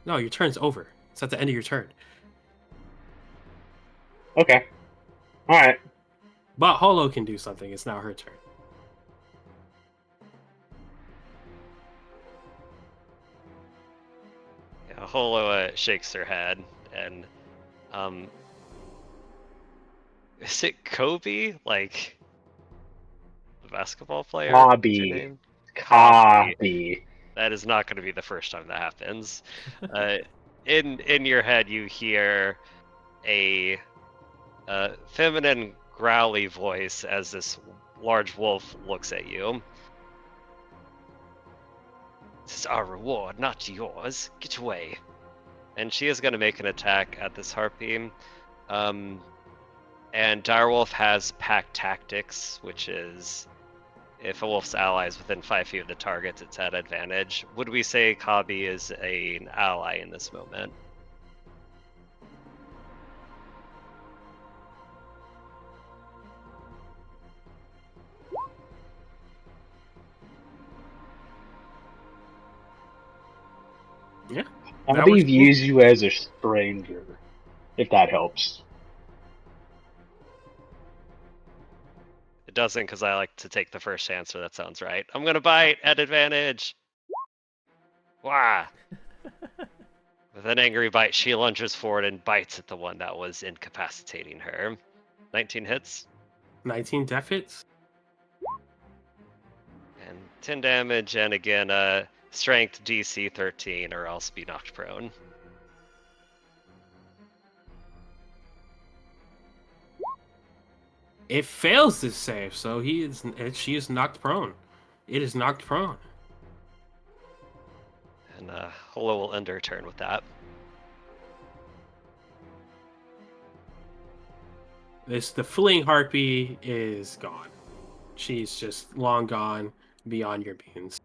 No, your turn's over. It's at the end of your turn. Okay. All right. But Holo can do something. It's now her turn. Yeah, Holo shakes her head and is it Kobe? Like the basketball player? What's your Hobby. name? Copy. That is not going to be the first time that happens. In your head, you hear a feminine growly voice as this large wolf looks at you. This is our reward, not yours. Get away. And she is going to make an attack at this harpy. And Direwolf has pack tactics, which is if a wolf's ally is within 5 feet of the target, it's at advantage. Would we say Kabi is an ally in this moment? Yeah. Hobby views you as a stranger, if that helps. It doesn't, because I like to take the first answer that sounds right. I'm going to bite at advantage. Wah! With an angry bite, she lunges forward and bites at the one that was incapacitating her. 19 hits. 19 def hits. And 10 damage, and again, strength DC 13, or else be knocked prone. It fails this save, so she is knocked prone. It is knocked prone. And Holo will end her turn with that. The fleeing harpy is gone. She's just long gone beyond your beams.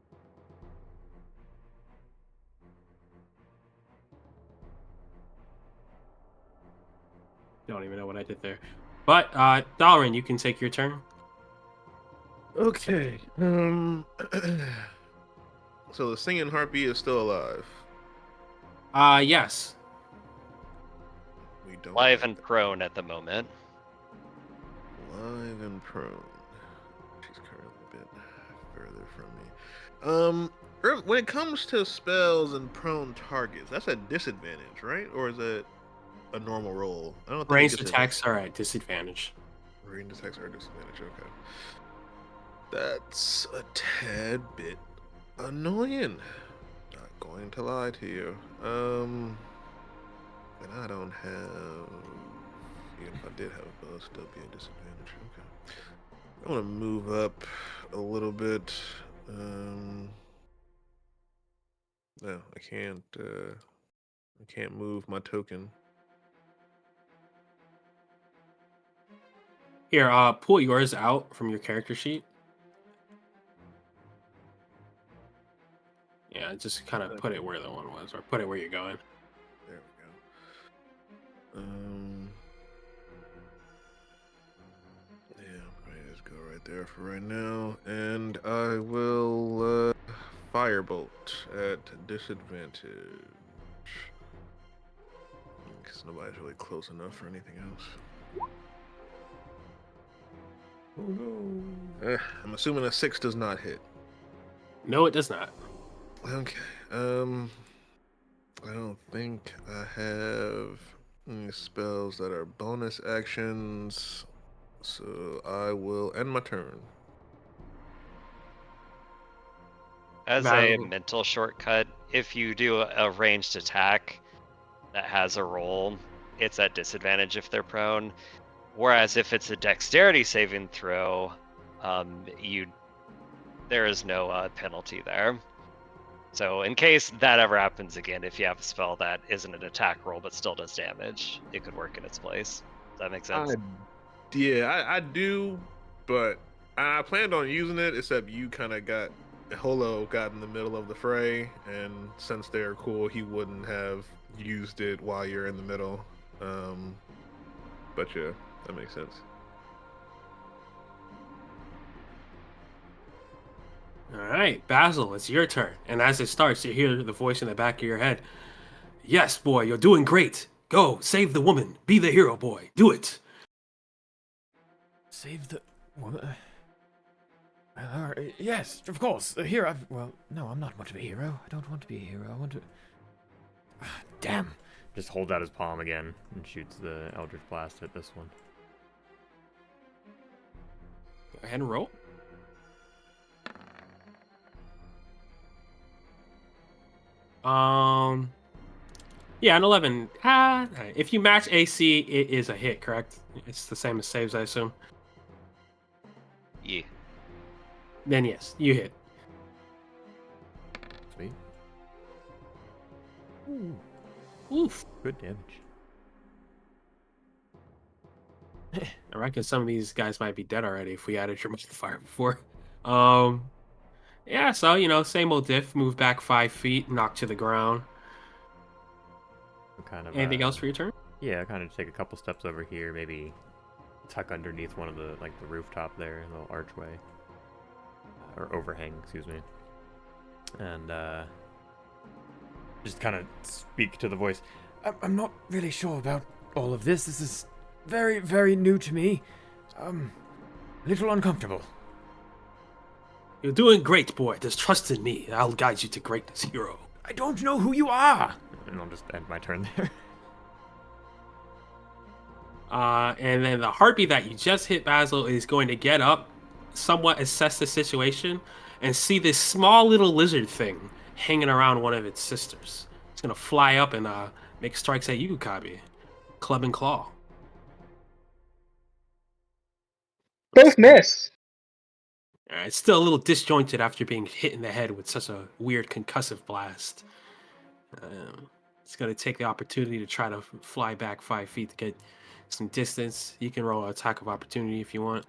Don't even know what I did there. But Dalrin, you can take your turn. Okay. So the singing harpy is still alive. Yes. We don't Live have and prone at the moment. live and prone. She's currently a bit further from me. When it comes to spells and prone targets, that's a disadvantage, right? Or is it a normal roll? I don't think Ranged it gets attacks are at disadvantage. Ranged attacks are a disadvantage. Okay. That's a tad bit annoying. Not going to lie to you. And I don't have. Even if I did have a bow, it'd still be a disadvantage. Okay. I want to move up a little bit. No, I can't. I can't move my token. Here, pull yours out from your character sheet. Yeah, just kind of put it where the one was, or put it where you're going. There we go. Yeah, I'm just go right there for right now, and I will firebolt at disadvantage because nobody's really close enough for anything else. Oh no. I'm assuming a 6 does not hit. No, it does not. Okay. I don't think I have any spells that are bonus actions, so I will end my turn. As a Battle. mental shortcut, if you do a ranged attack that has a roll, it's at disadvantage if they're prone. Whereas if it's a dexterity saving throw, there is no penalty there. So in case that ever happens again, if you have a spell that isn't an attack roll but still does damage, it could work in its place. Does that make sense? I do, but I planned on using it, except you kind of Holo got in the middle of the fray, and since they're cool, he wouldn't have used it while you're in the middle. But yeah, that makes sense. All right, Basil, it's your turn. And as it starts, you hear the voice in the back of your head. Yes, boy, you're doing great. Go, save the woman. Be the hero, boy. Do it. Save the woman. Yes, of course. A hero. Well, no, I'm not much of a hero. I don't want to be a hero. I want to. Damn. Just holds out his palm again and shoots the Eldritch Blast at this one. Go ahead and roll. Yeah, an 11. If you match AC, it is a hit, correct? It's the same as saves, I assume. Yeah. Then yes, you hit. Sweet. Oof. Good damage. I reckon some of these guys might be dead already if we added your modifier before. Yeah, so, same old diff. Move back 5 feet, knock to the ground. Kind of. Anything else for your turn? Yeah, kind of take a couple steps over here, maybe tuck underneath one of the rooftop there, a little archway. Or overhang, excuse me. And just kind of speak to the voice. I'm not really sure about all of this. This is very, very new to me. A little uncomfortable. You're doing great, boy. Just trust in me. I'll guide you to greatness, hero. I don't know who you are. And I'll just end my turn there. And then the harpy that you just hit, Basil, is going to get up, somewhat assess the situation, and see this small little lizard thing hanging around one of its sisters. It's going to fly up and make strikes at you, Kabi. Club and claw. Both miss. It's still a little disjointed after being hit in the head with such a weird concussive blast. It's going to take the opportunity to try to fly back 5 feet to get some distance. You can roll an attack of opportunity if you want.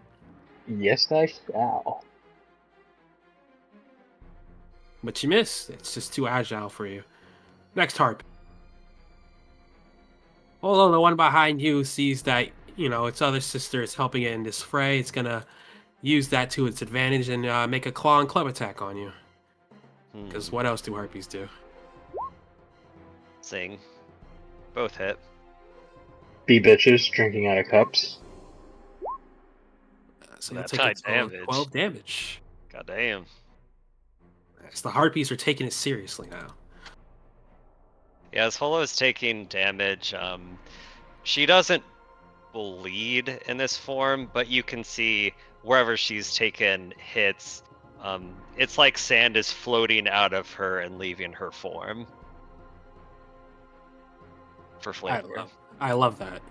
Yes, I shall. But you miss. It's just too agile for you. Next harp. Although the one behind you sees that, its other sister is helping it in this fray, it's going to use that to its advantage and make a claw and club attack on you. Because what else do harpies do? Zing. Both hit. Be bitches drinking out of cups. So you That's take high a total of damage. 12 damage. God damn. So the harpies are taking it seriously now. Yeah, as Holo's taking damage, she doesn't bleed in this form, but you can see wherever she's taken hits, it's like sand is floating out of her and leaving her form. For flavor. I love that.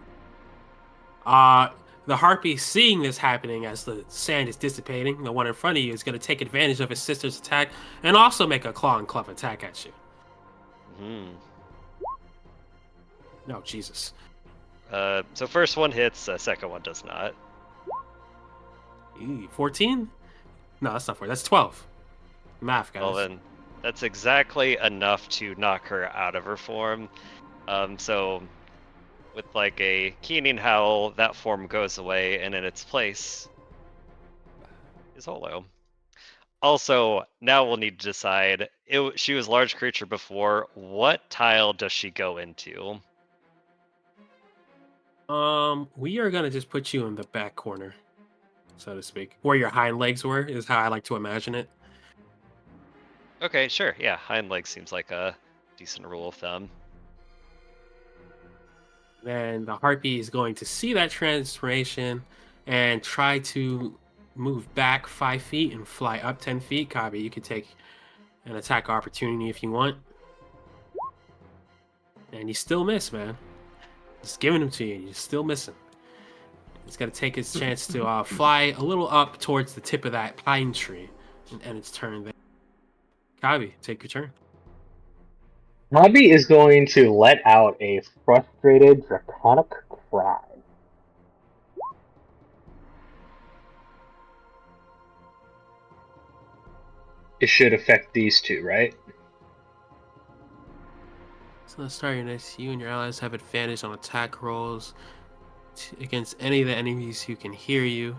The harpy, seeing this happening as the sand is dissipating, the one in front of you is going to take advantage of his sister's attack and also make a claw and club attack at you. No, Jesus. So first one hits, second one does not. 14? No, that's not 4. That's 12. Math, guys. Well then, that's exactly enough to knock her out of her form. So with like a keening howl, that form goes away, and in its place is Holo. Also, now we'll need to decide. She was large creature before. What tile does she go into? We are gonna just put you in the back corner, so to speak, where your hind legs were. Is how I like to imagine it. Okay, sure. Yeah, hind leg seems like a decent rule of thumb. Then the harpy is going to see that transformation and try to move back 5 feet and fly up 10 feet. Kabi, you could take an attack opportunity if you want. And you still miss, man. Just giving them to you. You're still missing. It's going to take its chance to fly a little up towards the tip of that pine tree and end its turn there. Kabi, take your turn. Kabi is going to let out a frustrated draconic cry. It should affect these two, right? So let's start your next. You and your allies have advantage on attack rolls against any of the enemies who can hear you.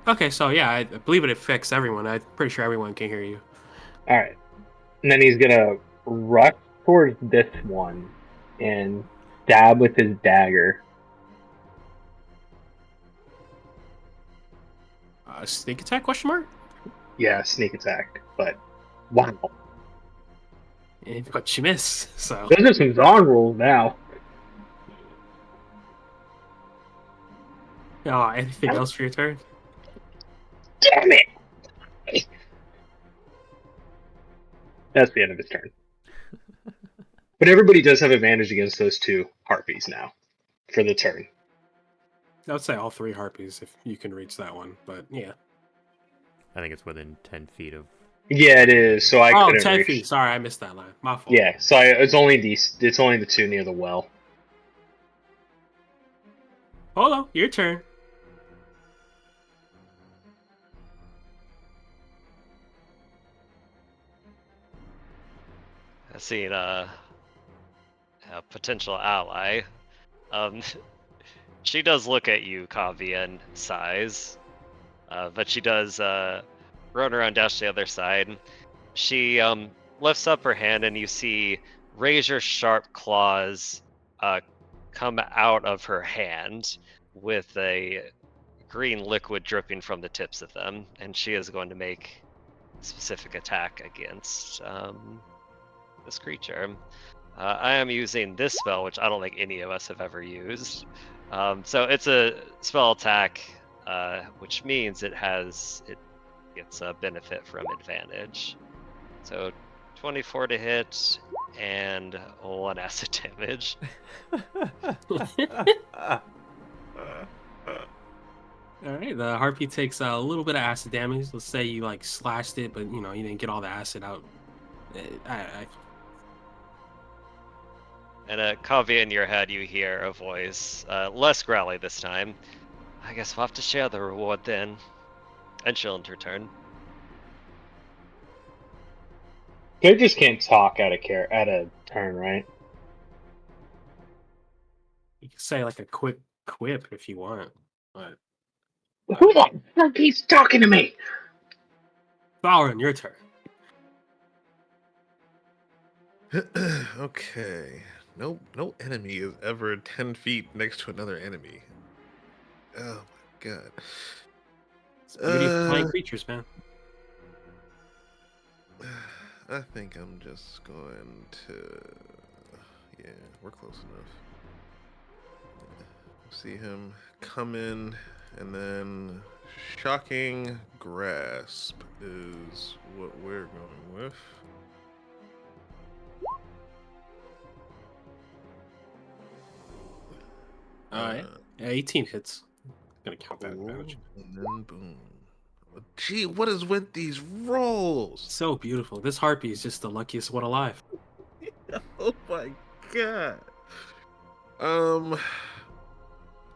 Okay, so yeah, I believe it affects everyone. I'm pretty sure everyone can hear you. Alright. And then he's gonna rush towards this one and stab with his dagger. Sneak attack question mark? Yeah, sneak attack. But wow, But you miss. So those are some Zon rolls now. anything else for your turn? Damn it! That's the end of his turn. But everybody does have advantage against those two harpies now for the turn. I would say all 3 harpies if you can reach that one. But yeah. I think it's within 10 feet of. Yeah, it is. So I Oh, couldn't 10 reach. feet. Sorry, I missed that line. My fault. Yeah, so it's only the two near the well. Polo, your turn. I seen a potential ally. Um, she does look at you, Kavia, and sighs, but she does run around dash to the other side. She lifts up her hand, and you see razor sharp claws come out of her hand with a green liquid dripping from the tips of them, and she is going to make a specific attack against this creature. I am using this spell, which I don't think any of us have ever used. So it's a spell attack, which means it gets a benefit from advantage. So 24 to hit and 1 acid damage. All right, the harpy takes a little bit of acid damage. Let's say you like slashed it, but you didn't get all the acid out. And Kavia, in your head, you hear a voice, less growly this time. I guess we'll have to share the reward then. And she'll end her turn. They just can't talk out of turn, right? You can say like a quick quip if you want, but Who the fuck keeps talking to me? Valorant, your turn. Okay. No enemy is ever 10 feet next to another enemy. Oh my god. It's the beauty of flying creatures, man. I think I'm just going to. Yeah, we're close enough. See him come in, and then Shocking Grasp is what we're going with. Yeah, 18 hits. Gonna count that advantage. And then boom. Gee, what is with these rolls? So beautiful. This harpy is just the luckiest one alive. Oh my god.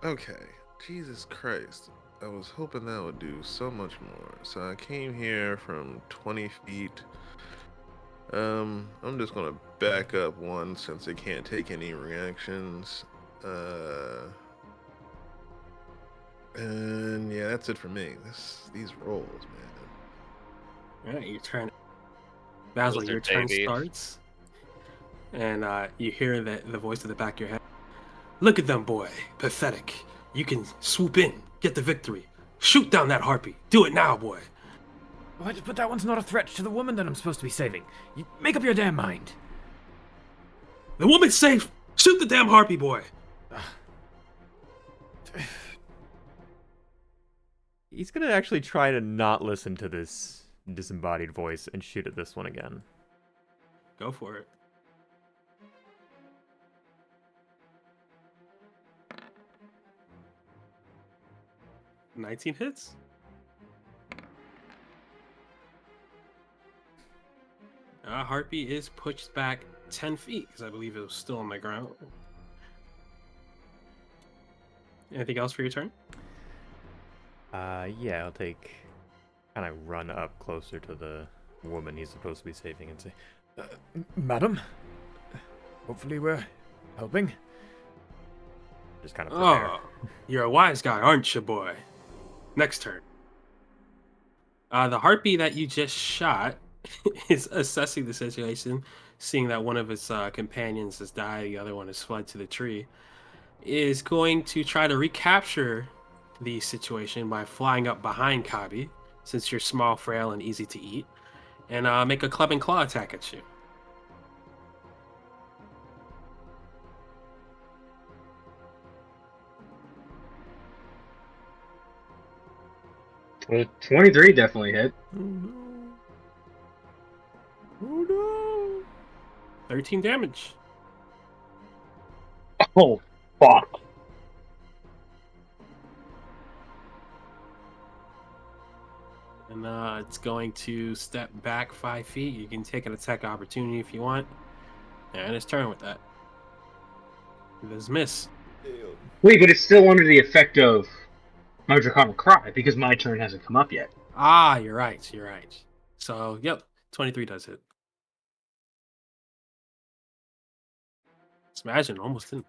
Okay. Jesus Christ. I was hoping that would do so much more. So I came here from 20 feet. I'm just gonna back up one since it can't take any reactions. And yeah, that's it for me. These rolls, man. All right, your turn. Basil, your turn starts. And you hear the voice at the back of your head. Look at them, boy. Pathetic. You can swoop in, get the victory. Shoot down that harpy. Do it now, boy. But that one's not a threat to the woman that I'm supposed to be saving. You make up your damn mind. The woman's safe. Shoot the damn harpy, boy. He's gonna actually try to not listen to this disembodied voice and shoot at this one again. Go for it. $19 hits. Harpy is pushed back 10 feet because I believe it was still on the ground. Anything else for your turn? Yeah, I'll kind of run up closer to the woman he's supposed to be saving and say, Madam, hopefully we're helping. Just kind of prepare. Oh, you're a wise guy, aren't you, boy? Next turn. The harpy that you just shot is assessing the situation, seeing that one of his companions has died, the other one has fled to the tree, is going to try to recapture the situation by flying up behind Kabi, since you're small, frail, and easy to eat, and make a club and claw attack at you. Well, 23 definitely hit. Oh no. Oh no. 13 damage. Oh, fuck. And it's going to step back 5 feet. You can take an attack opportunity if you want. And it's turn with that. It does miss. Wait, but it's still under the effect of my Draconic Cry because my turn hasn't come up yet. Ah, you're right. You're right. So, yep, 23 does hit. Smashing, almost didn't.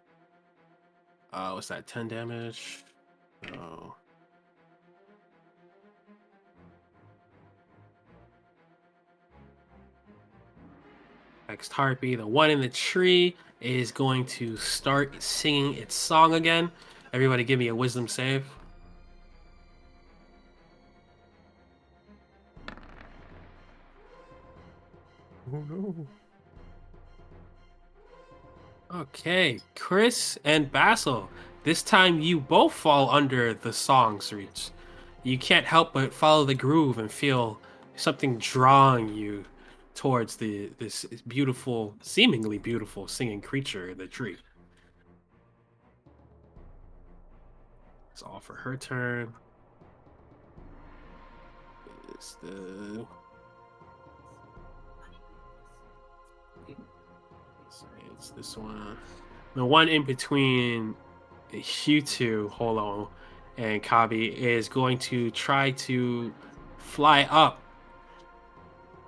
What's that? 10 damage. Oh. Next harpy, the one in the tree, is going to start singing its song again. Everybody, give me a wisdom save. Oh no. Okay, Chris and Basil. This time you both fall under the song's reach. You can't help but follow the groove and feel something drawing you towards this beautiful, seemingly beautiful singing creature in the tree. It's all for her turn. It's this one. The one in between Hutu, Holo, and Kabi is going to try to fly up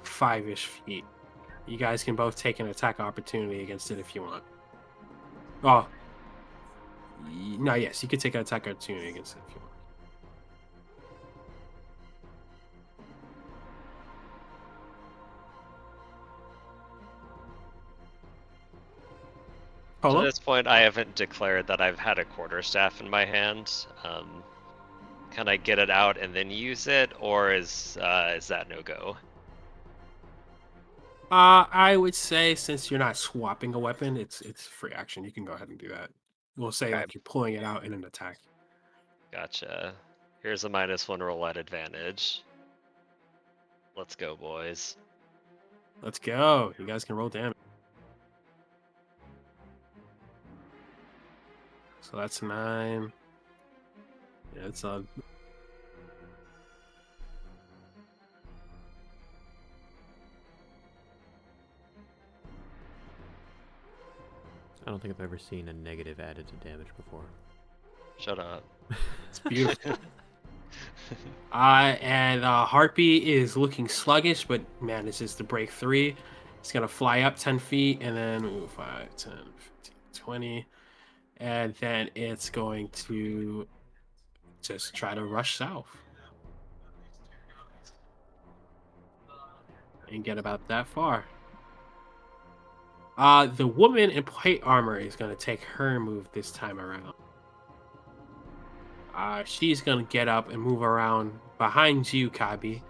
5-ish feet. You guys can both take an attack opportunity against it if you want. Oh. No, yes, you can take an attack opportunity against it if you want. To Holo? this point, I haven't declared that I've had a quarterstaff in my hand. Can I get it out and then use it, or is that no go? I would say since you're not swapping a weapon, it's free action. You can go ahead and do that. We'll say Okay. like you're pulling it out in an attack. Gotcha. Here's a -1 roll at advantage. Let's go, boys. Let's go. You guys can roll damage. So that's 9. Yeah, it's a. I don't think I've ever seen a negative added to damage before. Shut up. It's beautiful. And Harpy is looking sluggish, but manages to break 3. It's gonna fly up 10 feet and then 5, 10, 15, 20. And then it's going to just try to rush south. And get about that far. The woman in plate armor is gonna take her move this time around. She's gonna get up and move around behind you, Kabi.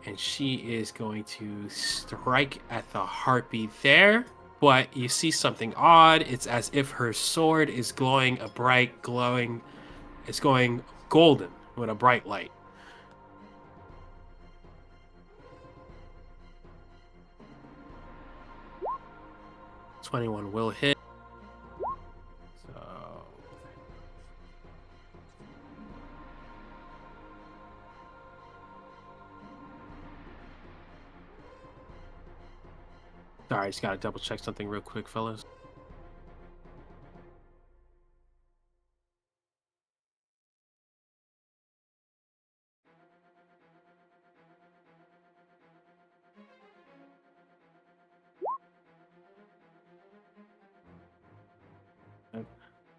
And she is going to strike at the harpy there. But you see something odd. It's as if her sword is glowing a bright glowing. It's going golden with a bright light. .21 will hit. So sorry, I just gotta double check something real quick, fellas.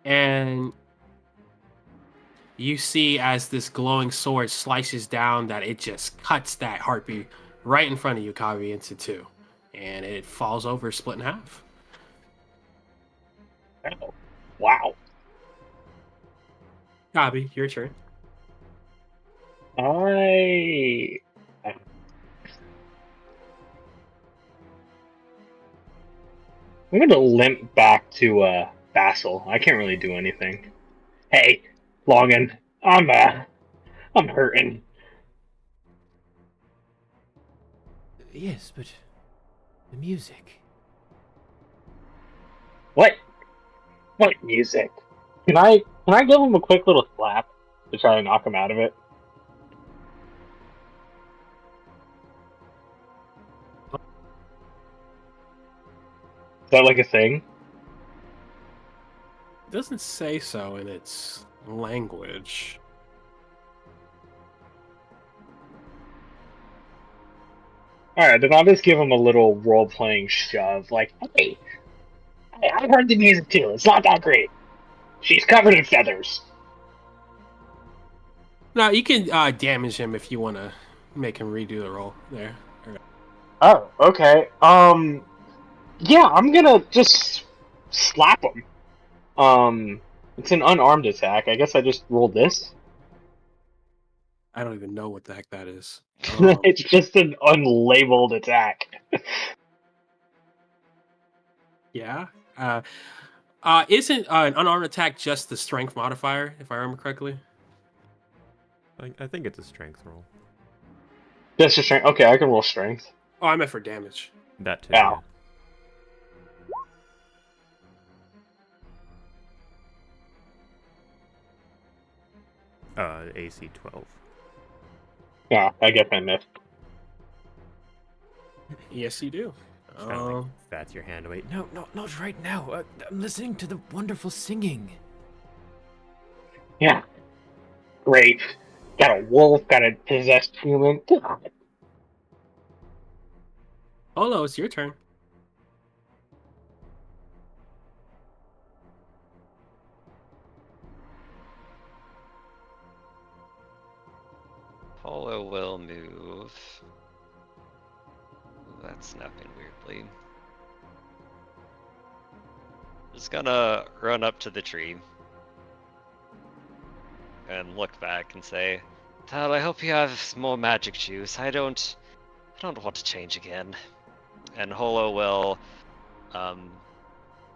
And you see as this glowing sword slices down that it just cuts that harpy right in front of you, Kabi, into two. And it falls over, split in half. Oh, wow. Kabi, your turn. I. I'm gonna limp back to Basil. I can't really do anything. Hey, Longin, I'm hurting. Yes, but the music. What? What music? Can I give him a quick little slap to try to knock him out of it? Is that like a thing? It doesn't say so in its language. Alright, then I'll just give him a little role-playing shove. Like, hey, I heard the music too. It's not that great. She's covered in feathers. No, you can damage him if you want to make him redo the roll there. Oh, okay. Yeah, I'm gonna just slap him. It's an unarmed attack. I guess I just rolled this. I don't even know what the heck that is. It's just an unlabeled attack. Yeah. Isn't an unarmed attack just the strength modifier, if I remember correctly? I think it's a strength roll. That's just strength. Okay, I can roll strength. Oh, I meant for damage. That too. Ow. Yeah. AC 12. Yeah, I guess I missed. Yes, you do. Kind of like that's your hand weight. No, not right now. I'm listening to the wonderful singing. Yeah. Great. Got a wolf, got a possessed human. God. Olo, it's your turn. Polo will move. That's snapping weirdly. Just gonna run up to the tree and look back and say, Tal, I hope you have more magic juice. I don't want to change again. And Holo will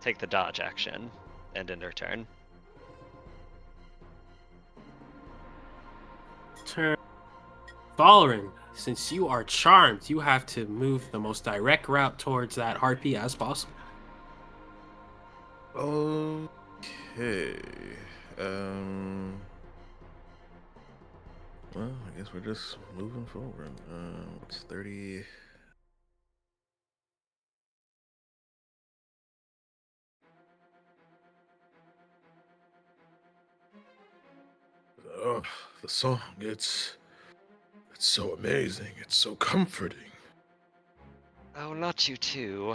take the dodge action and end her turn. Turn. Valrin, since you are charmed, you have to move the most direct route towards that harpy as possible. Okay. Well, I guess we're just moving forward. What's 30? Oh, the song. It's so amazing. It's so comforting. Oh, not you too.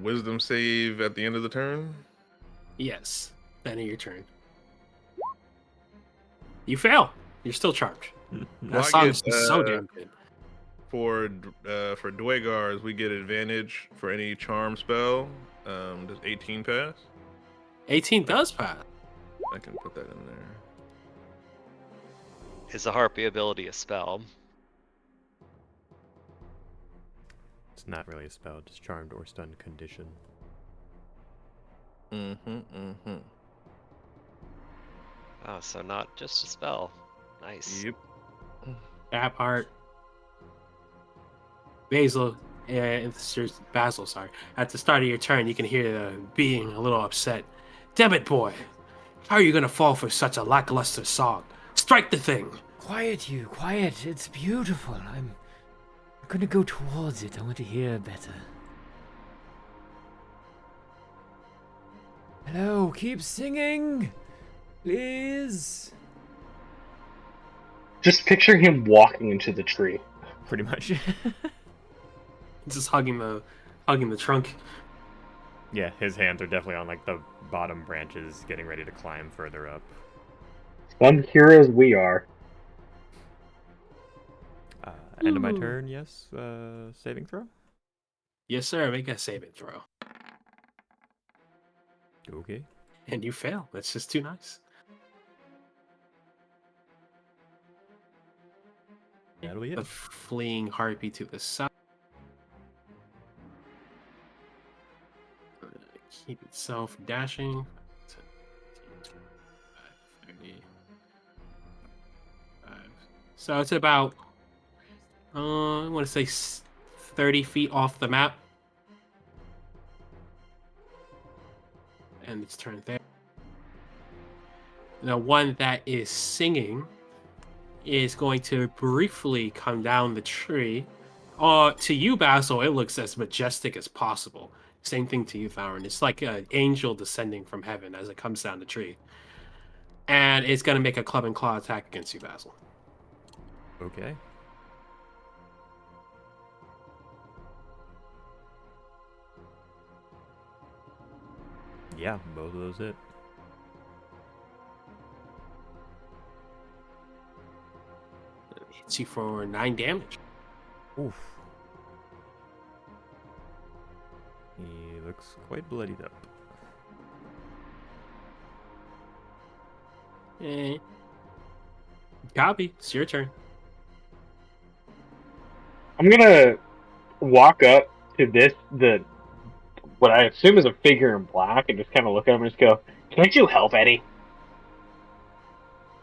Wisdom save at the end of the turn? Yes. Then your turn. You fail. You're still charmed. That Well, I song get, is so damn good. For Dwagars, we get advantage for any charm spell. Does 18 pass? 18 does pass. I can put that in there. Is a harpy ability a spell? It's not really a spell, just charmed or stunned condition. Oh, so not just a spell. Nice. Yep. That part. Basil, sorry. At the start of your turn, you can hear the being a little upset. Damn it, boy. How are you going to fall for such a lackluster song? Strike the thing. Quiet, you, quiet. It's beautiful. I'm gonna go towards it. I want to hear better. Hello, keep singing, please. Just picture him walking into the tree. Pretty much. Just hugging the trunk. Yeah, his hands are definitely on like the bottom branches, getting ready to climb further up. Some heroes we are. End of my Ooh. turn, yes. Saving throw? Yes, sir. Make a saving throw. Okay. And you fail. That's just too nice. That'll be The it. fleeing harpy to the side. Keep itself dashing. 30. So it's about, I want to say 30 feet off the map. And it's turned there. The one that is singing is going to briefly come down the tree. To you, Basil, it looks as majestic as possible. Same thing to you, Thauron. It's like an angel descending from heaven as it comes down the tree. And it's going to make a club and claw attack against you, Basil. Okay. Yeah, both of those hit. It hits you for 9 damage. Oof. He looks quite bloodied up. Copy. It's your turn. I'm gonna walk up to what I assume is a figure in black and just kind of look at him and just go, "Can't you help, Eddie?"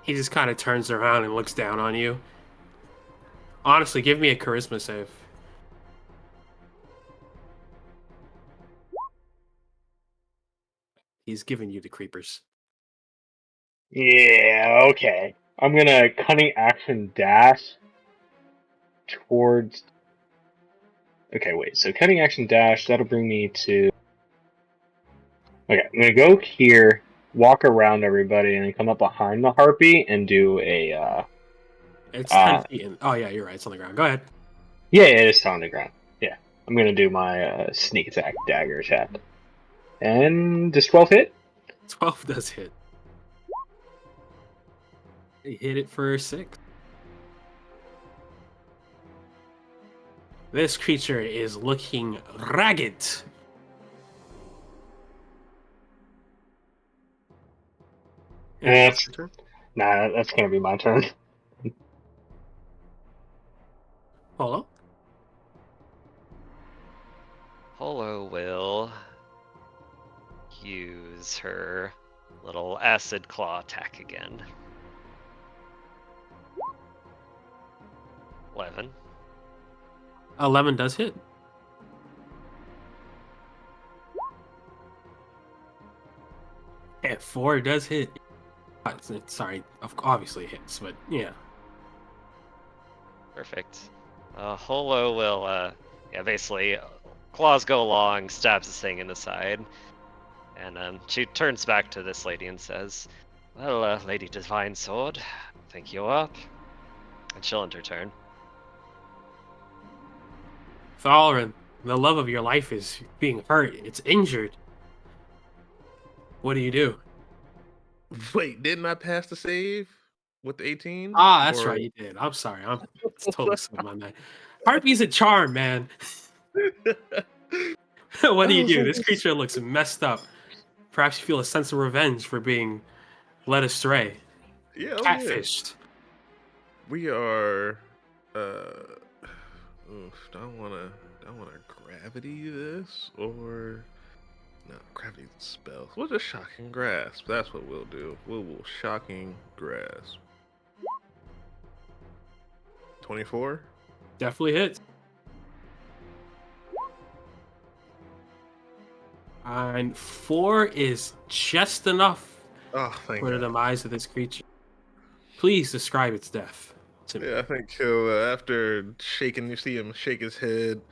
He just kind of turns around and looks down on you. Honestly, give me a charisma save. He's giving you the creepers. Yeah, okay. I'm gonna cunning action dash towards. Okay, wait. So cutting action dash, that'll bring me to. Okay, I'm gonna go here, walk around everybody, and then come up behind the harpy and do a. It's 10 feet in. Oh, yeah, you're right. It's on the ground. Go ahead. Yeah, it's on the ground. Yeah, I'm gonna do my sneak attack dagger attack, and does 12 hit? 12 does hit. He hit it for 6. This creature is looking ragged. Anything else That's for your turn? nah. That's gonna be my turn. Polo? Polo will use her little acid claw attack again. 11. 11 does hit. And 4 does hit. Sorry, obviously it hits, but yeah. Perfect. Holo will, basically, claws go along, stabs this thing in the side, and she turns back to this lady and says, "Well, Lady Divine Sword, I think you're up." And she'll end her turn. Thalarin, the love of your life is being hurt. It's injured. What do you do? Wait, didn't I pass the save with the 18? Ah, that's Or right, you did. I'm sorry. It's totally slipped my mind. Harpy's a charm, man. What do I you was do? like, This creature looks messed up. Perhaps you feel a sense of revenge for being led astray, yeah, oh yeah. catfished. We are oof, don't wanna gravity this or no, gravity's a spell. We'll just shocking grasp. That's what we'll do. We will shocking grasp. 24? Definitely hits. And 4 is just enough Oh, thank for the God. demise of this creature. Please describe its death to me. Yeah, I think he'll after shaking you see him shake his head,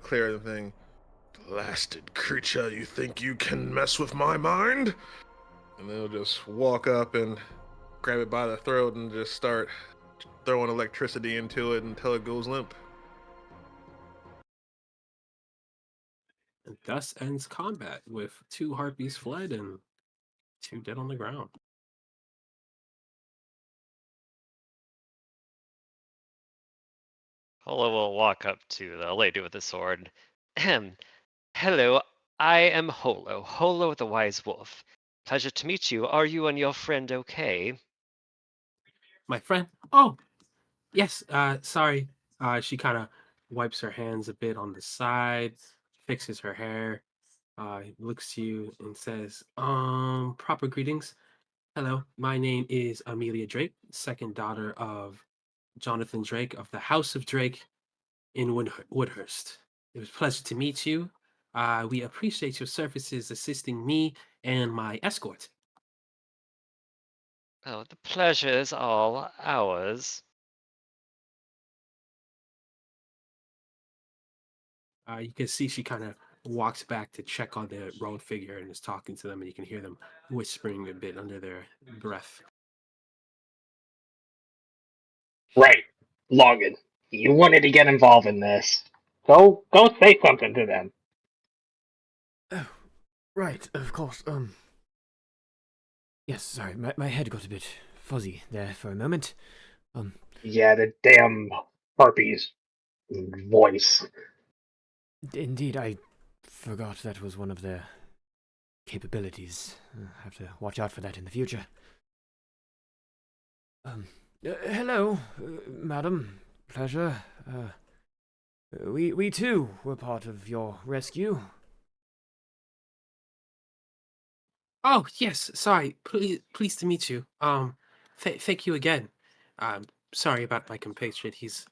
clear the thing. Blasted creature, you think you can mess with my mind? And then he'll just walk up and grab it by the throat and just start throwing electricity into it until it goes limp. And thus ends combat with 2 harpies fled and 2 dead on the ground. Holo will walk up to the lady with the sword. Ahem. Hello, I am Holo, Holo the Wise Wolf. Pleasure to meet you. Are you and your friend okay? My friend. Oh, yes. Sorry. She kind of wipes her hands a bit on the side, fixes her hair, looks to you and says, proper greetings. Hello, my name is Amelia Drake, second daughter of Jonathan Drake of the House of Drake in Woodhurst. It was a pleasure to meet you. We appreciate your services assisting me and my escort. Oh, the pleasure is all ours. You can see she kind of walks back to check on the road figure and is talking to them, and you can hear them whispering a bit under their breath. Right. Logan, you wanted to get involved in this. Go say something to them. Oh, right, of course. Yes, sorry, my head got a bit fuzzy there for a moment. Yeah, the damn harpies voice. Indeed, I forgot that was one of their capabilities. Have to watch out for that in the future. Hello, madam. Pleasure. We too were part of your rescue. Oh yes, sorry. Pleased to meet you. Thank you again. Sorry about my compatriot. He's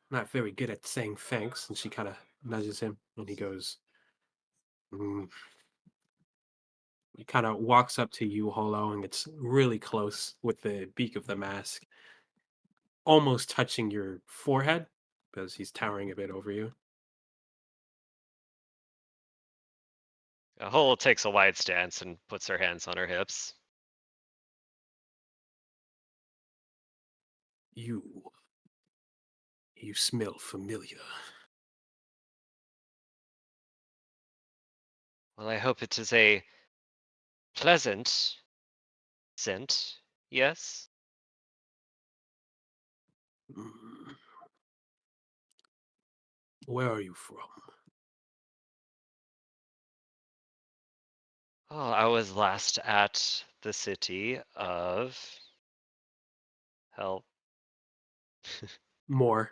not very good at saying thanks, and she kind of nudges him, and he goes, mm. He kind of walks up to you, Holo, and gets really close with the beak of the mask, almost touching your forehead because he's towering a bit over you. Holo takes a wide stance and puts her hands on her hips. You smell familiar. Well, I hope it is a pleasant scent, yes? Mm. Where are you from? Oh, I was last at the city of help. More.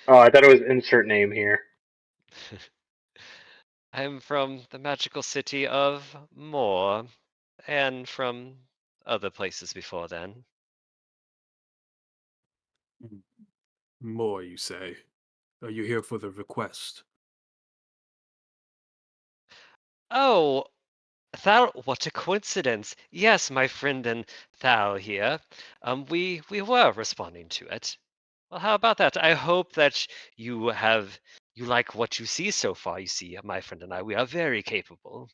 Oh, I thought it was insert name here. I'm from the magical city of Moor, and from other places before then. More, you say? Are you here for the request? Oh, Thal, what a coincidence. Yes, my friend and Thal here. We were responding to it. Well, how about that? I hope that you like what you see so far. You see, my friend and I, we are very capable.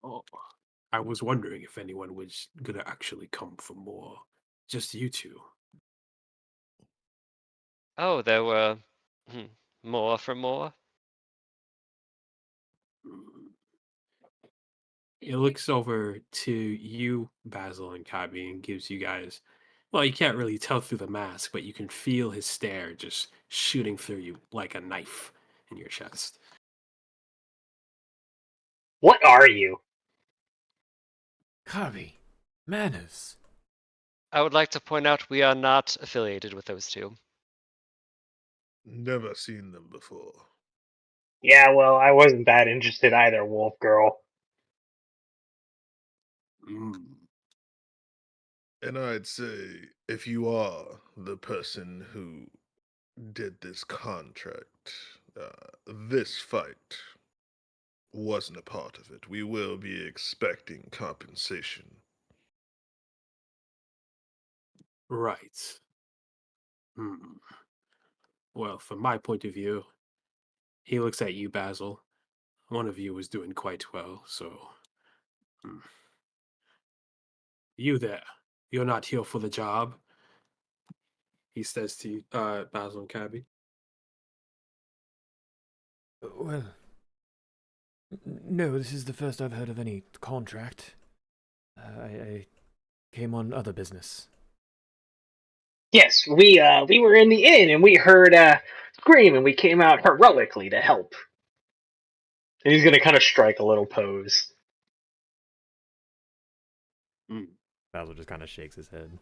Oh, I was wondering if anyone was gonna actually come for more. Just you two. Oh, there were more for more. Mm. It looks over to you, Basil and Kabi, and gives you guys. Well, you can't really tell through the mask, but you can feel his stare just shooting through you like a knife in your chest. What are you? Kabi, manners. I would like to point out we are not affiliated with those two. Never seen them before. Yeah, well, I wasn't that interested either, Wolf Girl. Mm. And I'd say if you are the person who did this contract, this fight wasn't a part of it. We will be expecting compensation. Right. Hmm. Well, from my point of view, he looks at you, Basil. One of you was doing quite well, so. Hmm. You there. You're not here for the job, he says to you, Basil and Cabby. Well, no, this is the first I've heard of any contract. I came on other business. Yes, we were in the inn and we heard scream and we came out heroically to help. And he's gonna kind of strike a little pose. Basil just kind of shakes his head.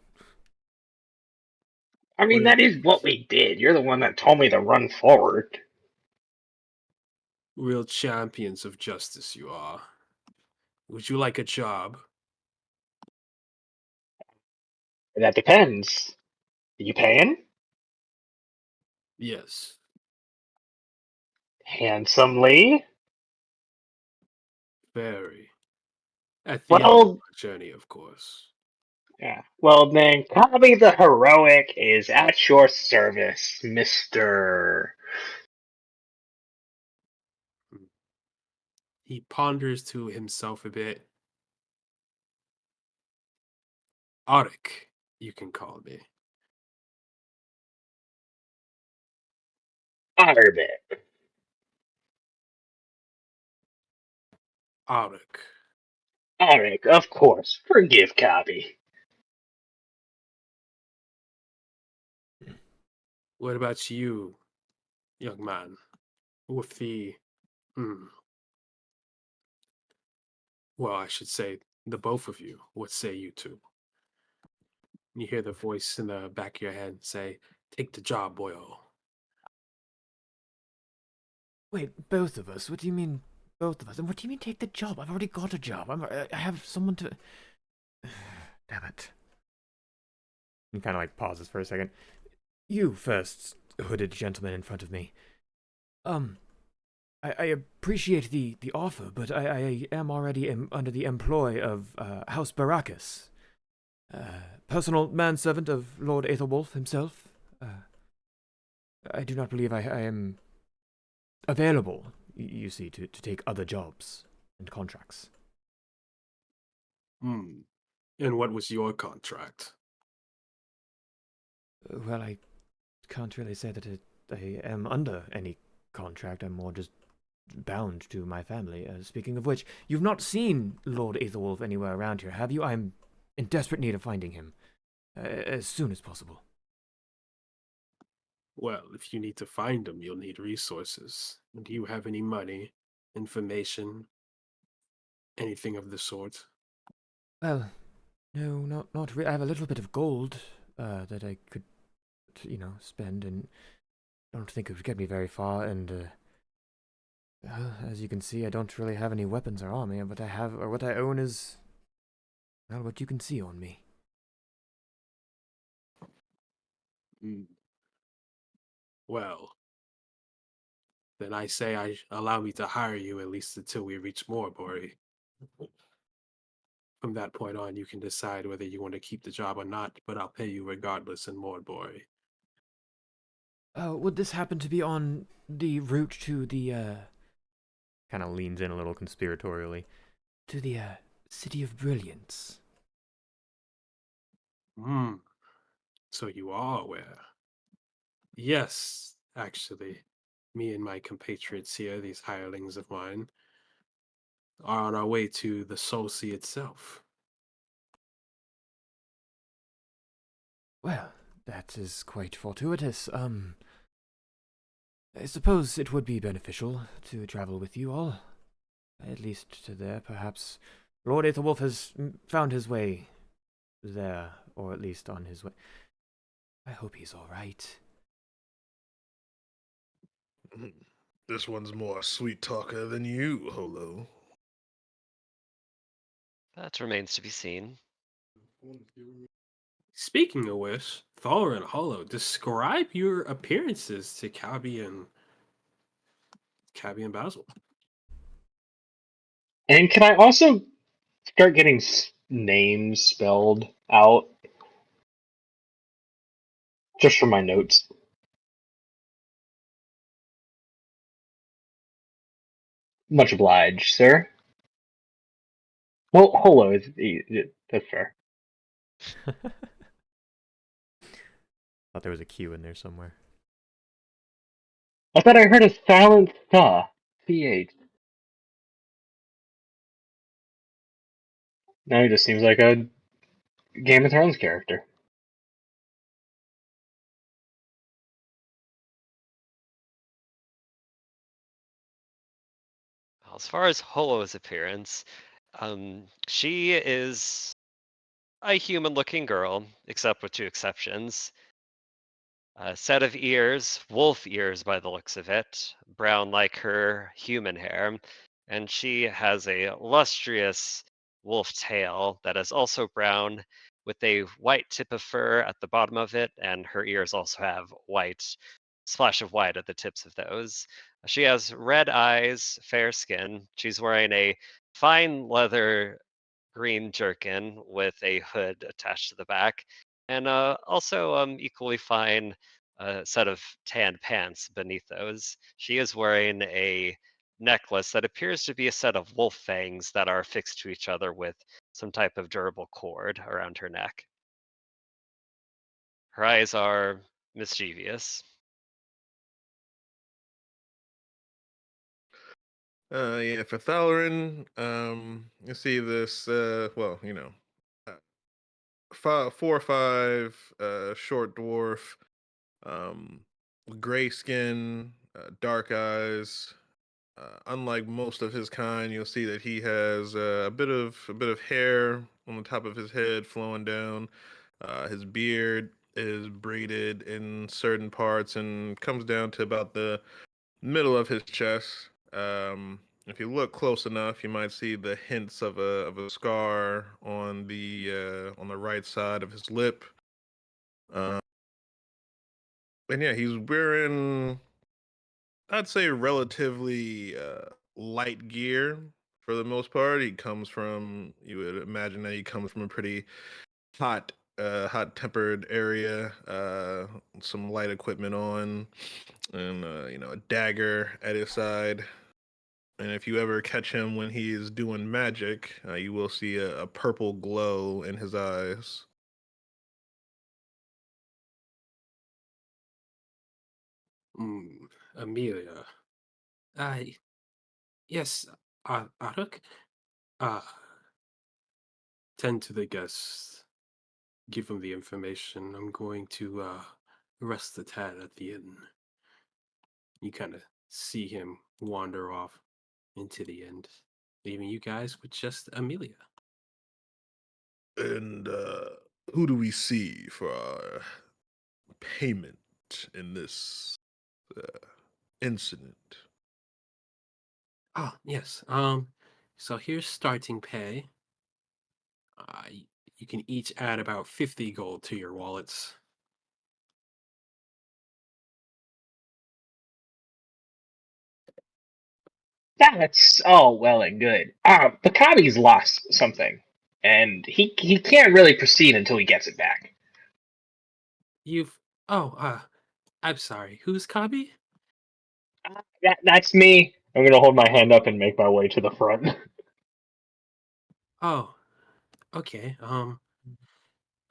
I mean, that is what we did. You're the one that told me to run forward. Real champions of justice you are. Would you like a job? That depends. Are you paying? Yes. Handsomely? Very. At the end of Well, our journey, of course. yeah. Well, then, Kabi the Heroic is at your service, Mr. He ponders to himself a bit. Auric, you can call me. Arbit. Auric. Auric, of course. Forgive Kabi. What about you, young man? With the well, I should say the both of you. What say you two? You hear the voice in the back of your head say, "Take the job, boyo." Wait, both of us? What do you mean, both of us? And what do you mean take the job? I've already got a job. I have someone to... Damn it. He kind of like pauses for a second. You first, hooded gentleman in front of me. I appreciate the offer, but I am already under the employ of House Baracus, personal manservant of Lord Aethelwolf himself. I do not believe I am available, you see, to take other jobs and contracts. And what was your contract? Well, I can't really say that I am under any contract. I'm more just bound to my family. Speaking of which, you've not seen Lord Aethelwolf anywhere around here, have you? I'm in desperate need of finding him as soon as possible. Well, if you need to find him, you'll need resources. Do you have any money, information, anything of the sort? Well, no, not really. I have a little bit of gold that I could, spend, and I don't think it would get me very far. And as you can see, I don't really have any weapons or armor. What I have, or what I own, is well, what you can see on me. Well, then I say allow me to hire you at least until we reach Morbori. From that point on, you can decide whether you want to keep the job or not, but I'll pay you regardless in Morbori. Would this happen to be on the route to the Kind of leans in a little conspiratorially. to the City of Brilliance? So you are aware. Yes, actually. Me and my compatriots here, these hirelings of mine, are on our way to the Soul Sea itself. Well, that is quite fortuitous. I suppose it would be beneficial to travel with you all. At least to there, perhaps. Lord Aethelwolf has found his way there, or at least on his way. I hope he's all right. This one's more sweet talker than you, Holo. That remains to be seen. Speaking of which, Thor and Hollow, describe your appearances to Cabby and Basil. And can I also start getting names spelled out? Just for my notes. Much obliged, sir. Well, Holo that's fair. Thought there was a Q in there somewhere. I thought I heard a silent thaw. CH. Now he just seems like a Game of Thrones character. As far as Holo's appearance, she is a human-looking girl, except with two exceptions. A set of ears, wolf ears by the looks of it, brown like her human hair, and she has a lustrous wolf tail that is also brown with a white tip of fur at the bottom of it, and her ears also have white splash of white at the tips of those. She has red eyes, fair skin. She's wearing a fine leather green jerkin with a hood attached to the back, and also equally fine set of tan pants beneath those. She is wearing a necklace that appears to be a set of wolf fangs that are fixed to each other with some type of durable cord around her neck. Her eyes are mischievous. Yeah, for Thalarin, you see this, well, uh, 4 or 5, short dwarf, um, gray skin, dark eyes. Unlike most of his kind, you'll see that he has a bit of hair on the top of his head flowing down. His beard is braided in certain parts and comes down to about the middle of his chest. If you look close enough, you might see the hints of a scar on the right side of his lip. Uh, and yeah, he's wearing, I'd say, relatively light gear for the most part. You would imagine that he comes from a pretty hot tempered area. Some light equipment on, and a dagger at his side. And if you ever catch him when he is doing magic, you will see a purple glow in his eyes. Mm, Amelia. I yes, Aruk. Uh, tend to the guests. Give them the information. I'm going to rest the tad at the inn. You kind of see him wander off into the end, leaving you guys with just Amelia. And who do we see for our payment in this uh, incident? Ah, yes. So here's starting pay. You can each add about 50 gold to your wallets. That's all well and good. Bakabi's lost something, and he can't really proceed until he gets it back. You've oh, I'm sorry. Who's Kabi? That's me. I'm gonna hold my hand up and make my way to the front. Oh, okay.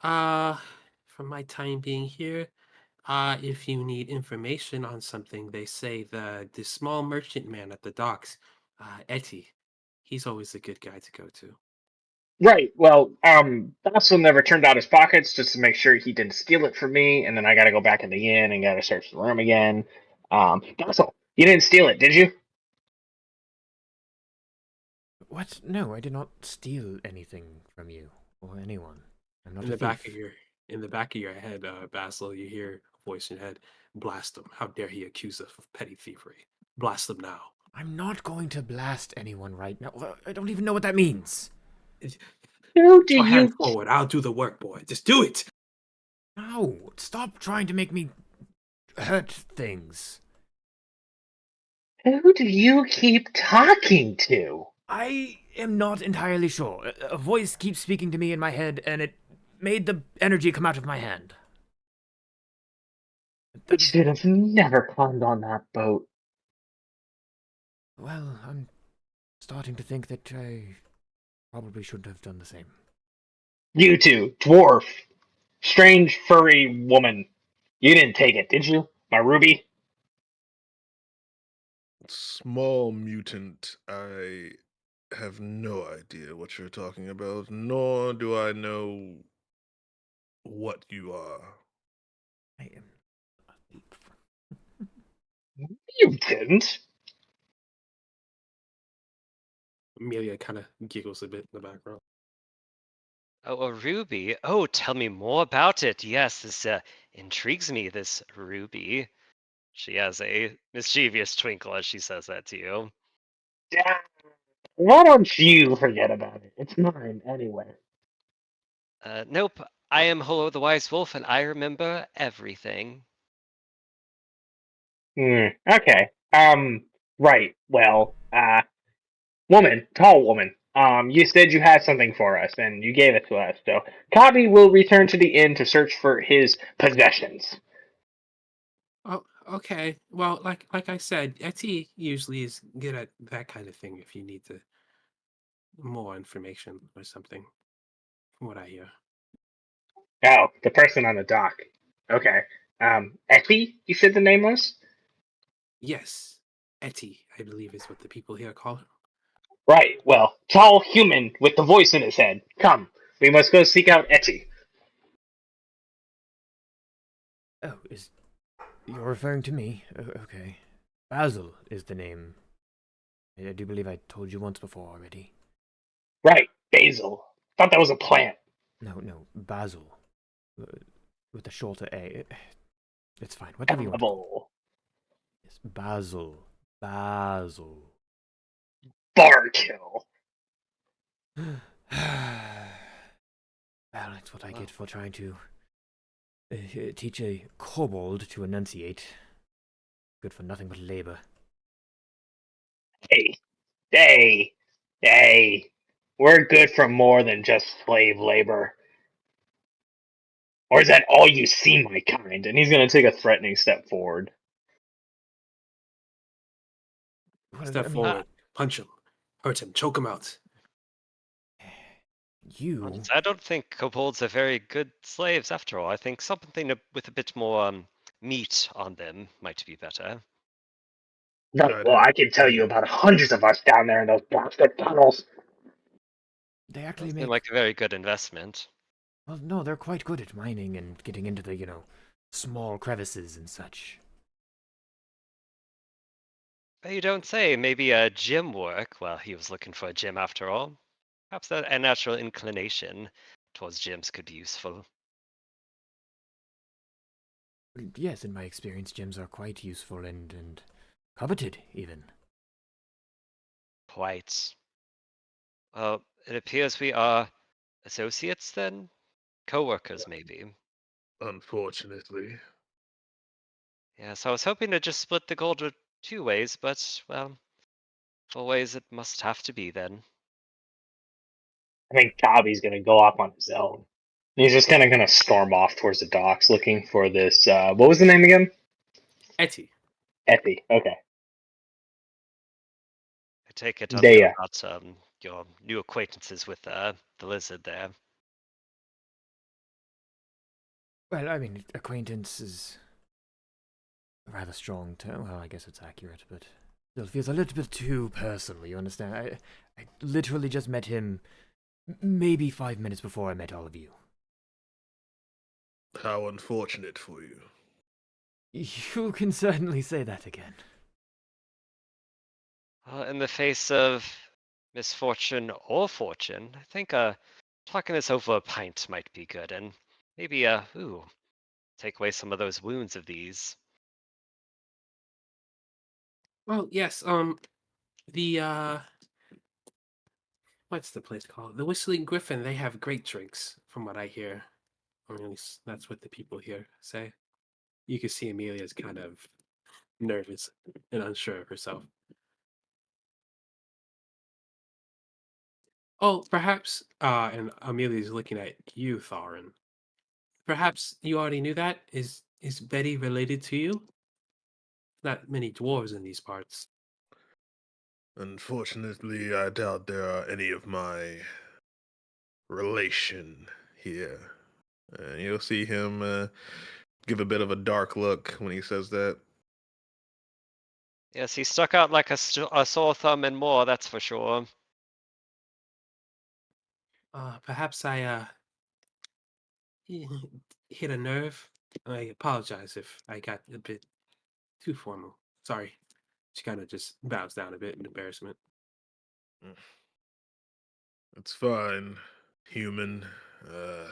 Uh, from my time being here, if you need information on something, they say the small merchant man at the docks, Etty, he's always a good guy to go to. Right. Well, Basil never turned out his pockets just to make sure he didn't steal it from me, and then I got to go back in the inn and got to search the room again. Basil, you didn't steal it, did you? What? No, I did not steal anything from you or anyone. I'm not In a the back thief. of your in the back of your head, Basil, you hear a voice in your head, blast him. How dare he accuse us of petty thievery? Blast him now. I'm not going to blast anyone right now. I don't even know what that means. Who Put do your hand you forward. I'll do the work, boy. Just do it. No, stop trying to make me hurt things. who do you keep talking to? I am not entirely sure. A voice keeps speaking to me in my head, and it made the energy come out of my hand. We That is, should have never climbed on that boat. well, I'm starting to think that I probably shouldn't have done the same. You two, dwarf, strange furry woman. You didn't take it, did you? My ruby? Small mutant, I have no idea what you're talking about, nor do I know what you are. I am a thief. You didn't. Amelia kind of giggles a bit in the background. Oh, a ruby. Oh, tell me more about it. Yes, this intrigues me, this ruby. She has a mischievous twinkle as she says that to you. Yeah. Why don't you forget about it? It's mine anyway. Nope. I am Holo the Wise Wolf, and I remember everything. Okay. Right. Well, woman, tall woman. You said you had something for us, and you gave it to us. So, Kabi will return to the inn to search for his possessions. Oh, okay. Well, like I said, Etty usually is good at that kind of thing. If you need more information or something, from what I hear. Oh, the person on the dock. Okay. Effie, you said the name was? Yes, Etty, I believe is what the people here call her. Right. Well, tall human with the voice in his head. Come, we must go seek out Etty. Oh, you're referring to me? Okay. Basil is the name. I do believe I told you once before already. Right. Basil. Thought that was a plant. No, Basil. With a shorter A. It's fine. Whatever you want to call Babble. it. Yes, Basil. Basil. Barkill. Well, it's what I get for trying to teach a kobold to enunciate. Good for nothing but labor. Hey, hey, hey. We're good for more than just slave labor. Or is that all you see, my kind? And he's gonna take a threatening step forward. Well, Step I mean, forward, punch him, hurt him, choke him out. you. Honestly, I don't think kobolds are very good slaves after all. I think something with a bit more meat on them might be better. Right, I well, didn't I can tell you say about hundreds of us down there in those bastard tunnels. They actually Does seem make. like a very good investment. Well, no, they're quite good at mining and getting into the, small crevices and such. But you don't say. Maybe gym work. Well, he was looking for a gym after all. Perhaps a natural inclination towards gyms could be useful. Yes, in my experience, gems are quite useful and coveted, even. Quite. Well, it appears we are associates then? Co-workers, maybe. unfortunately. Yeah, so I was hoping to just split the gold two ways, but, well, 4 ways it must have to be then. I think Kabi's gonna go off on his own. He's just kind of gonna storm off towards the docks looking for this. What was the name again? Etty. Effie. Okay. I take it Dea. about your new acquaintances with the lizard there. Well, I mean, acquaintance is a rather strong term. Well, I guess it's accurate, but still feels a little bit too personal, you understand? I literally just met him maybe 5 minutes before I met all of you. How unfortunate for you. You can certainly say that again. In the face of misfortune or fortune, I think talking this over a pint might be good, and maybe take away some of those wounds of these. Well, yes. The what's the place called? The Whistling Griffin. They have great drinks, from what I hear. Or at least that's what the people here say. You can see Amelia's kind of nervous and unsure of herself. Oh, perhaps, and Amelia's looking at you, Thorin. Perhaps you already knew that. Is Betty related to you? Not many dwarves in these parts. Unfortunately, I doubt there are any of my relation here. You'll see him give a bit of a dark look when he says that. Yes, he stuck out like a sore thumb and more, that's for sure. Perhaps hit a nerve. I apologize if I got a bit too formal. Sorry. She kind of just bows down a bit in embarrassment. It's fine, human. Uh,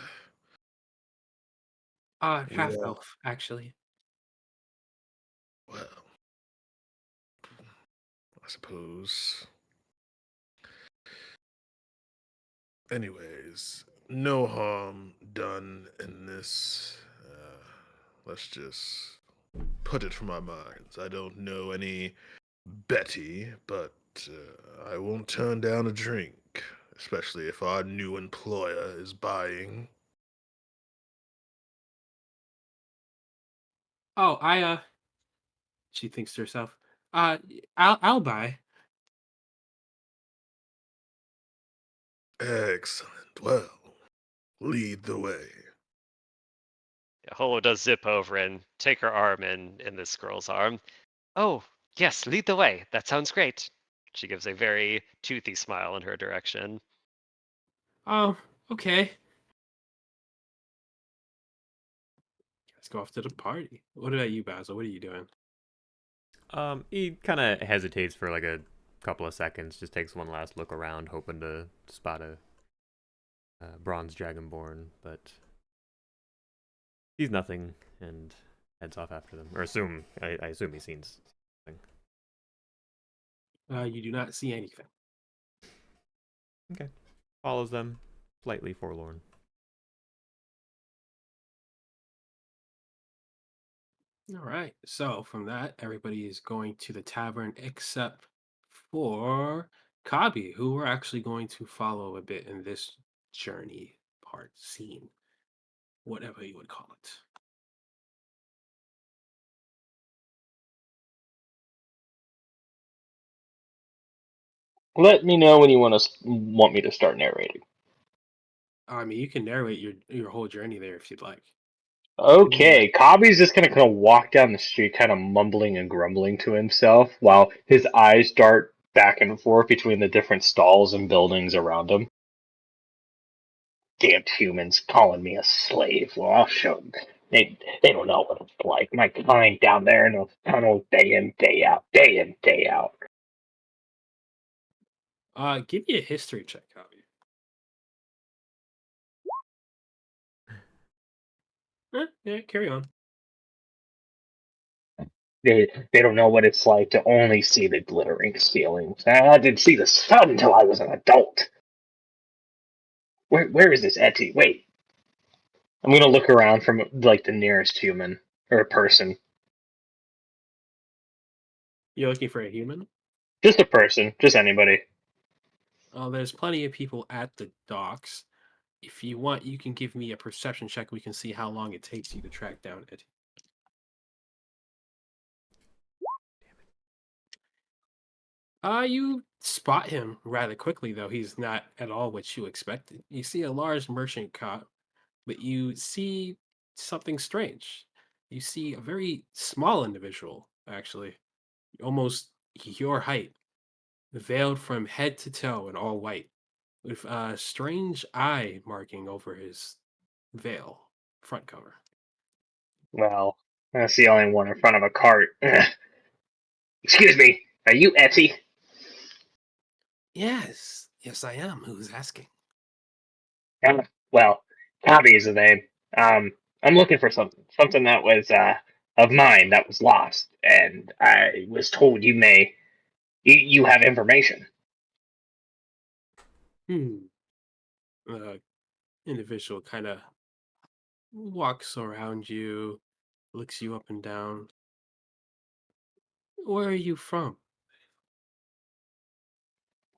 Half well, elf, actually. well, I suppose. Anyways, no harm done in this. Let's just put it from our minds. I don't know any Betty, but I won't turn down a drink, especially if our new employer is buying. Oh, she thinks to herself, I'll buy. Excellent. Well, lead the way. Yeah, Holo does zip over and take her arm in this girl's arm. Oh, yes, lead the way. That sounds great. She gives a very toothy smile in her direction. Oh, okay. Let's go off to the party. What about you, Basil? What are you doing? He kind of hesitates for like a couple of seconds, just takes one last look around, hoping to spot a bronze dragonborn, but sees nothing and heads off after them. Or I assume he sees something. You do not see anything. Okay, follows them, slightly forlorn. All right. So from that, everybody is going to the tavern except for Kabi, who we're actually going to follow a bit in this journey part scene, whatever you would call it. Let me know when you want me to start narrating. I mean, you can narrate your whole journey there if you'd like. Okay, Kabi's just gonna kind of walk down the street, kind of mumbling and grumbling to himself, while his eyes dart back and forth between the different stalls and buildings around him. Damned humans calling me a slave. Well, I'll show them. They don't know what it's like. My kind down there in those tunnels, day in, day out, day in, day out. Give me a history check, Kabi. Yeah, carry on. They don't know what it's like to only see the glittering ceilings. I didn't see the sun until I was an adult. Where is this Etty? Wait, I'm gonna look around from like the nearest human or person. You're looking for a human? Just a person, just anybody. There's plenty of people at the docks. If you want, you can give me a perception check. We can see how long it takes you to track down it. You spot him rather quickly, though. He's not at all what you expected. You see a large merchant cop, but you see something strange. You see a very small individual, actually, almost your height, veiled from head to toe in all white, with a strange eye marking over his veil front cover. Well, that's the only one in front of a cart. Excuse me, are you Etty? Yes, I am. Who's asking? Well, Tabby is the name. I'm looking for something that was of mine that was lost, and I was told you have information. Hmm. Uh, Individual kind of walks around you, looks you up and down. Where are you from?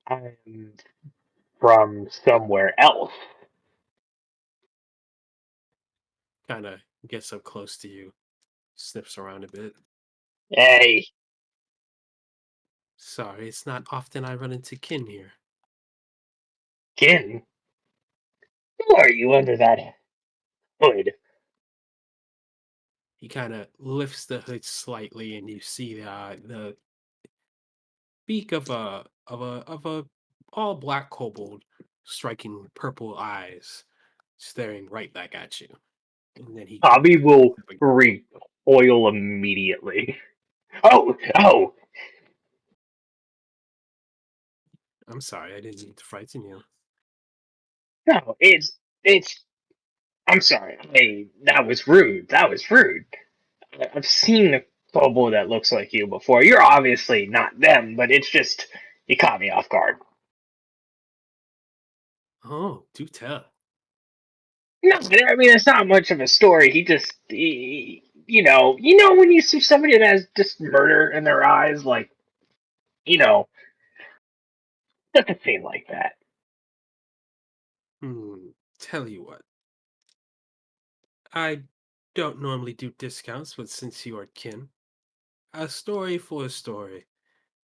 I'm from somewhere else. Kind of gets up close to you, sniffs around a bit. Hey, Sorry, it's not often I run into kin here. Kin, who are you under that hood? He kind of lifts the hood slightly, and you see the beak of a all black kobold, striking purple eyes, staring right back at you. And then he Bobby will up again. recoil immediately. Oh! I'm sorry, I didn't mean to frighten you. No, it's. I'm sorry. Hey, that was rude. That was rude. I've seen a kobold that looks like you before. You're obviously not them, but it's just you caught me off guard. Oh, do tell. No, I mean it's not much of a story. You know when you see somebody that has just murder in their eyes, like you know, doesn't seem like that. Tell you what. I don't normally do discounts, but since you are kin, a story for a story.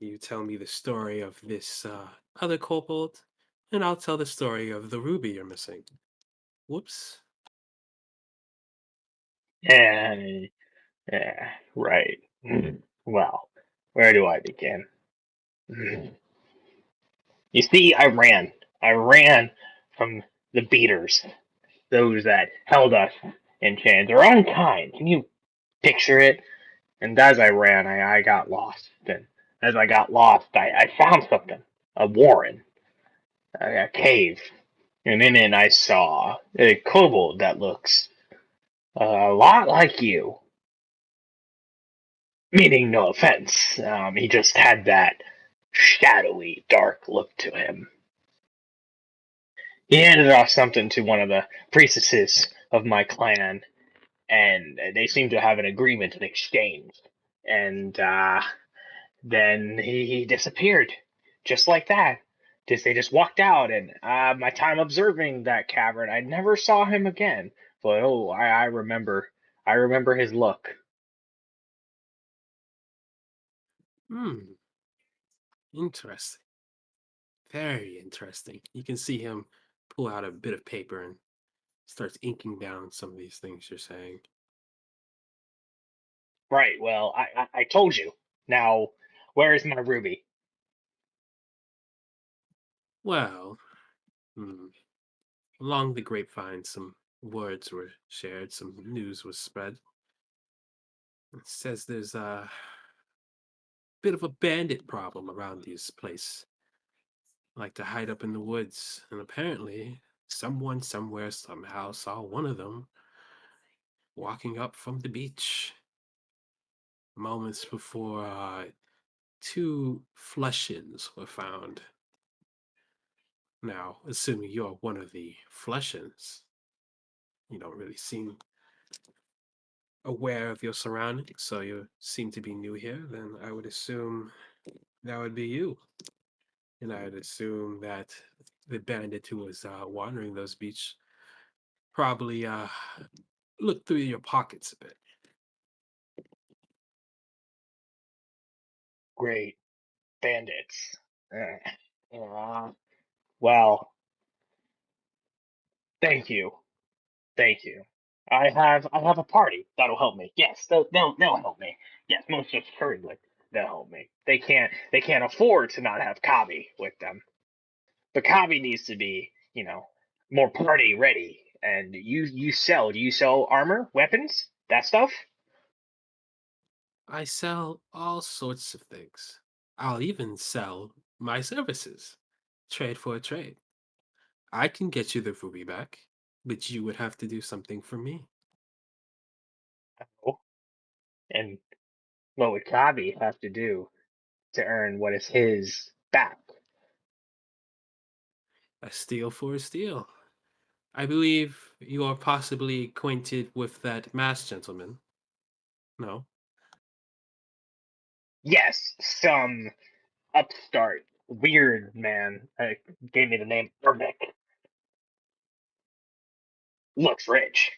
You tell me the story of this other kobold, and I'll tell the story of the ruby you're missing. Whoops. Yeah, yeah, right. Well, where do I begin? You see, I ran. I ran from the beaters, those that held us in chains. They're unkind. Can you picture it? And as I ran, I got lost. And as I got lost, I found something. A warren, a cave. And in it, I saw a kobold that looks a lot like you. Meaning, no offense. He just had that shadowy, dark look to him. He handed off something to one of the priestesses of my clan, and they seemed to have an agreement in exchange. And then he disappeared, just like that. They just walked out, and my time observing that cavern, I never saw him again. But oh, I remember his look. Hmm. Interesting. Very interesting. You can see him pull out a bit of paper and starts inking down some of these things you're saying. Right. Well, I told you. Now, where is my ruby? Well, hmm. Along the grapevine, some words were shared, some news was spread. It says there's a bit of a bandit problem around this place. Like to hide up in the woods, and apparently someone somewhere somehow saw one of them walking up from the beach moments before two fleshins were found. Now, assuming you're one of the fleshins, you don't really seem aware of your surroundings, so you seem to be new here, then I would assume that would be you. And I would assume that the bandit who was wandering those beach probably looked through your pockets a bit. Great bandits. Uh, well, thank you. Thank you. I have a party that'll help me. Yes, they'll help me. Yes, most assuredly they'll help me. They can't afford to not have Kabi with them. But Kabi needs to be, more party ready. And do you sell armor, weapons, that stuff? I sell all sorts of things. I'll even sell my services. Trade for a trade. I can get you the ruby back, but you would have to do something for me. Oh, and what would Kabi have to do to earn what is his back? A steal for a steal. I believe you are possibly acquainted with that masked gentleman. No? Yes, some upstart weird man gave me the name Urbic. Looks rich.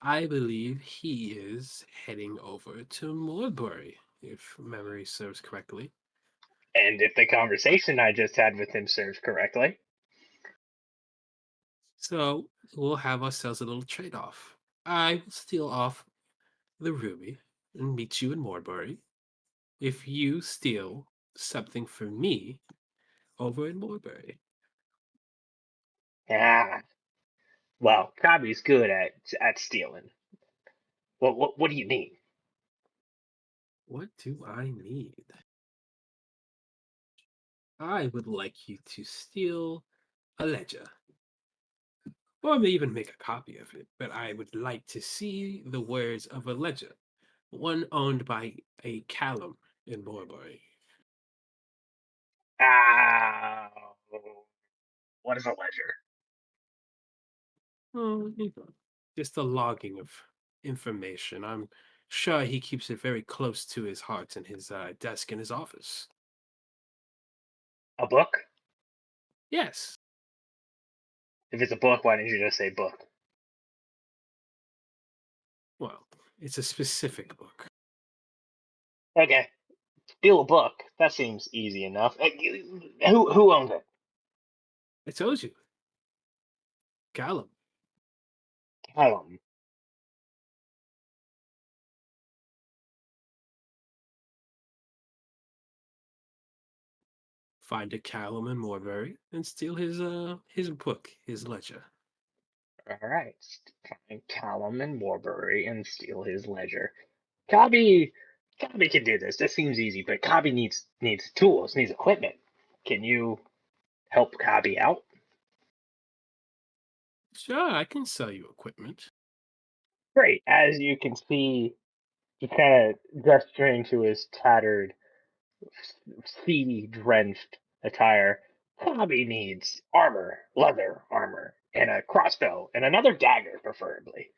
I believe he is heading over to Moorbury, if memory serves correctly. And if the conversation I just had with him serves correctly, So we'll have ourselves a little trade off. I will steal off the ruby and meet you in Moorbury if you steal something for me over in Moorbury. ah, Well, Kabi's good at stealing. What do you need? What do I need? I would like you to steal a ledger. Or maybe even make a copy of it, but I would like to see the words of a ledger. One owned by a Callum in Morbury. Ah, what is a ledger? Oh, just a logging of information. I'm sure he keeps it very close to his heart in his desk in his office. A book? Yes. If it's a book, why didn't you just say book? Well, it's a specific book. Okay, steal a book. That seems easy enough. Who owns it? I told you. Callum. Callum. Find a Callum in Morbury and steal his book, his ledger. All right, find Callum and Warbury and steal his ledger. Kabi, Kabi can do this. This seems easy, but Kabi needs tools, needs equipment. Can you help Kabi out? Sure, I can sell you equipment. Great. As you can see, he kind of gesturing to his tattered, sea-drenched attire. Kabi needs armor, leather armor, and a crossbow, and another dagger, preferably,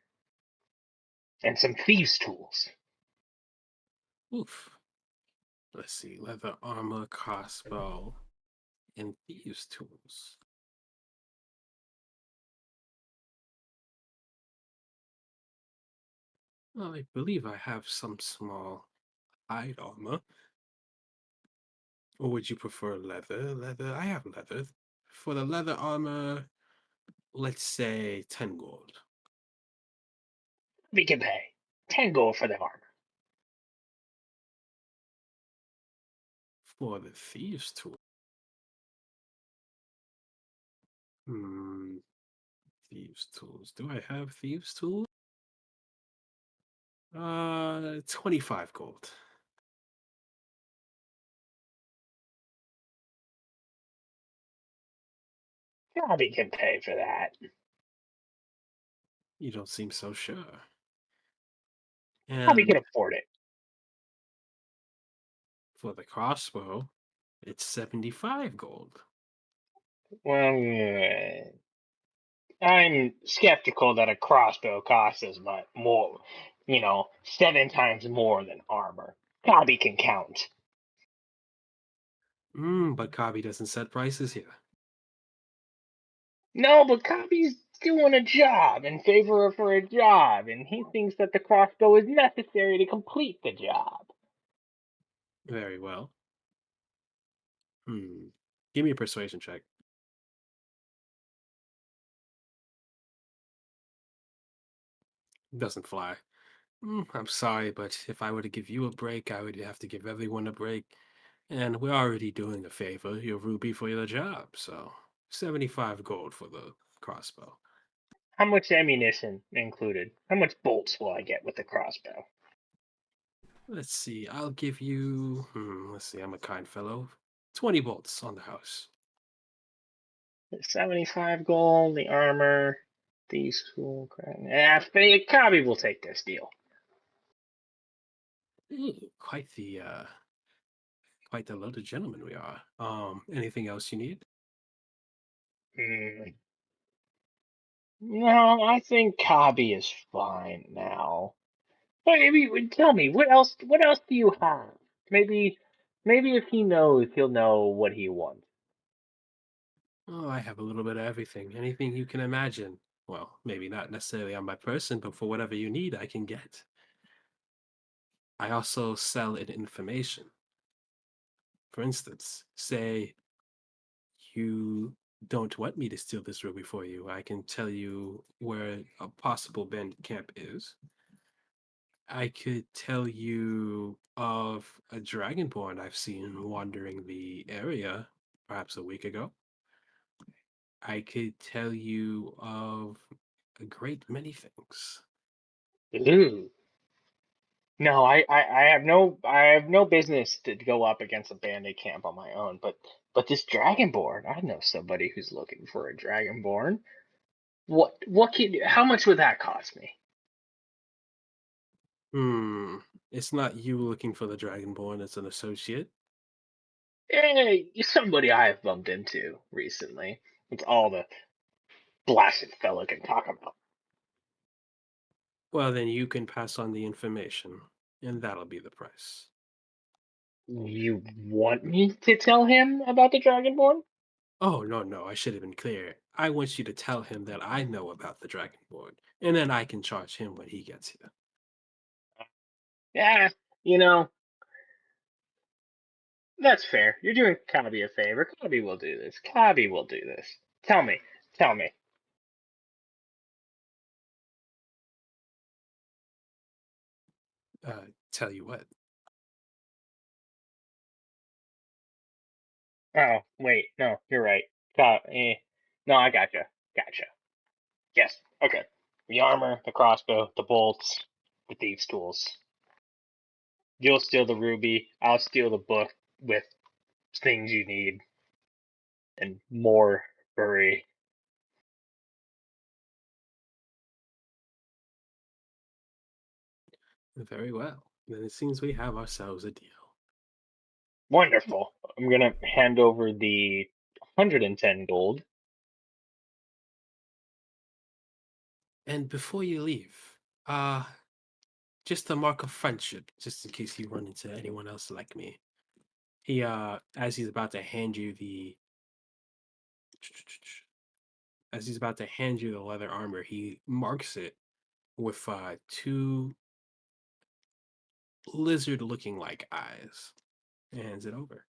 and some thieves' tools. Oof. Let's see, leather armor, crossbow, and thieves' tools. Well, I believe I have some small hide armor. Or would you prefer leather? Leather, I have leather. For the leather armor, let's say 10 gold. We can pay 10 gold for the armor. For the thieves' tool. Hmm, thieves' tools. Do I have thieves' tools? 25 gold. Kabi can pay for that. You don't seem so sure. Kabi can And afford it. for the crossbow, it's 75 gold. Well, I'm skeptical that a crossbow costs as much more, 7 times more than armor. Kabi can count. But Kabi doesn't set prices here. No, but Kabi's doing a job in favor for a job, and he thinks that the crossbow is necessary to complete the job. Very well. Give me a persuasion check. Doesn't fly. I'm sorry, but if I were to give you a break, I would have to give everyone a break. And we're already doing a favor. You're Ruby for the job, so 75 gold for the crossbow. How much ammunition included? How much bolts will I get with the crossbow? Let's see. I'll give you. Let's see. I'm a kind fellow. 20 bolts on the house. 75 gold, the armor, these cool crap. Kabi will take this deal. Quite the loaded gentleman we are. Anything else you need? Hmm. No, I think Kabi is fine now. But maybe tell me what else? What else do you have? Maybe if he knows, he'll know what he wants. Oh, I have a little bit of everything. Anything you can imagine. Well, maybe not necessarily on my person, but for whatever you need, I can get. I also sell in information. For instance, say you don't want me to steal this ruby for you. I can tell you where a possible bandit camp is. I could tell you of a dragonborn I've seen wandering the area perhaps a week ago. I could tell you of a great many things. Ooh. No, I have no business to go up against a bandit camp on my own, but this dragonborn, I know somebody who's looking for a dragonborn. How much would that cost me? It's not you looking for the Dragonborn as an associate. Hey, somebody I have bumped into recently. It's all the blasted fella can talk about. Well, then you can pass on the information, and that'll be the price. You want me to tell him about the dragonborn? Oh, no, I should have been clear. I want you to tell him that I know about the Dragonborn, and then I can charge him when he gets here. Yeah, you know, that's fair. You're doing Kabi a favor. Kabi will do this. Kabi will do this. Tell me. Tell me. Tell you what. Oh, wait. No, you're right. No, I gotcha. Gotcha. Yes. Okay. The armor, the crossbow, the bolts, the thieves' tools. You'll steal the ruby. I'll steal the book with things you need and more furry. Very well. Then it seems we have ourselves a deal. Wonderful. I'm gonna hand over the 110 gold. And before you leave, just a mark of friendship, just in case you run into anyone else like me. He, as he's about to hand you the leather armor, he marks it with two lizard looking like eyes. And hands it over.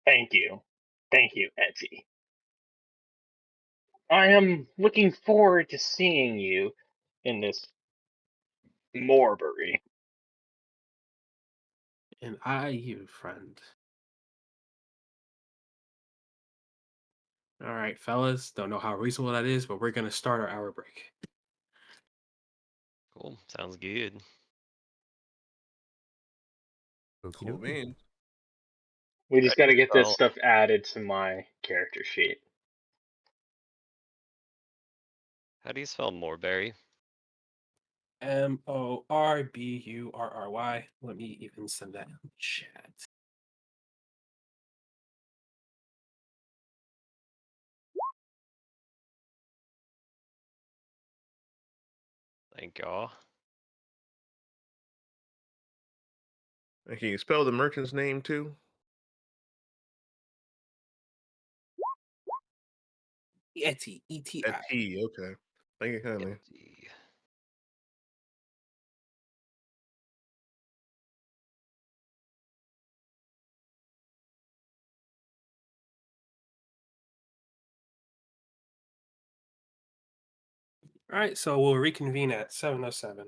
Thank you. Thank you, Etsy. I am looking forward to seeing you in this Morbury. And I, you, friend. All right, fellas. Don't know how reasonable that is, but we're gonna start our hour break. Cool. Sounds good. Okie Cool dokie. beans. We just got to get this Well, stuff added to my character sheet. how do you spell Morberry? Morburry. Let me even send that in the chat. Thank y'all. And can you spell the merchant's name too? Etsy, ETI. At T. Okay. Thank you kindly. Etsy. All right, so we'll reconvene at 7:07.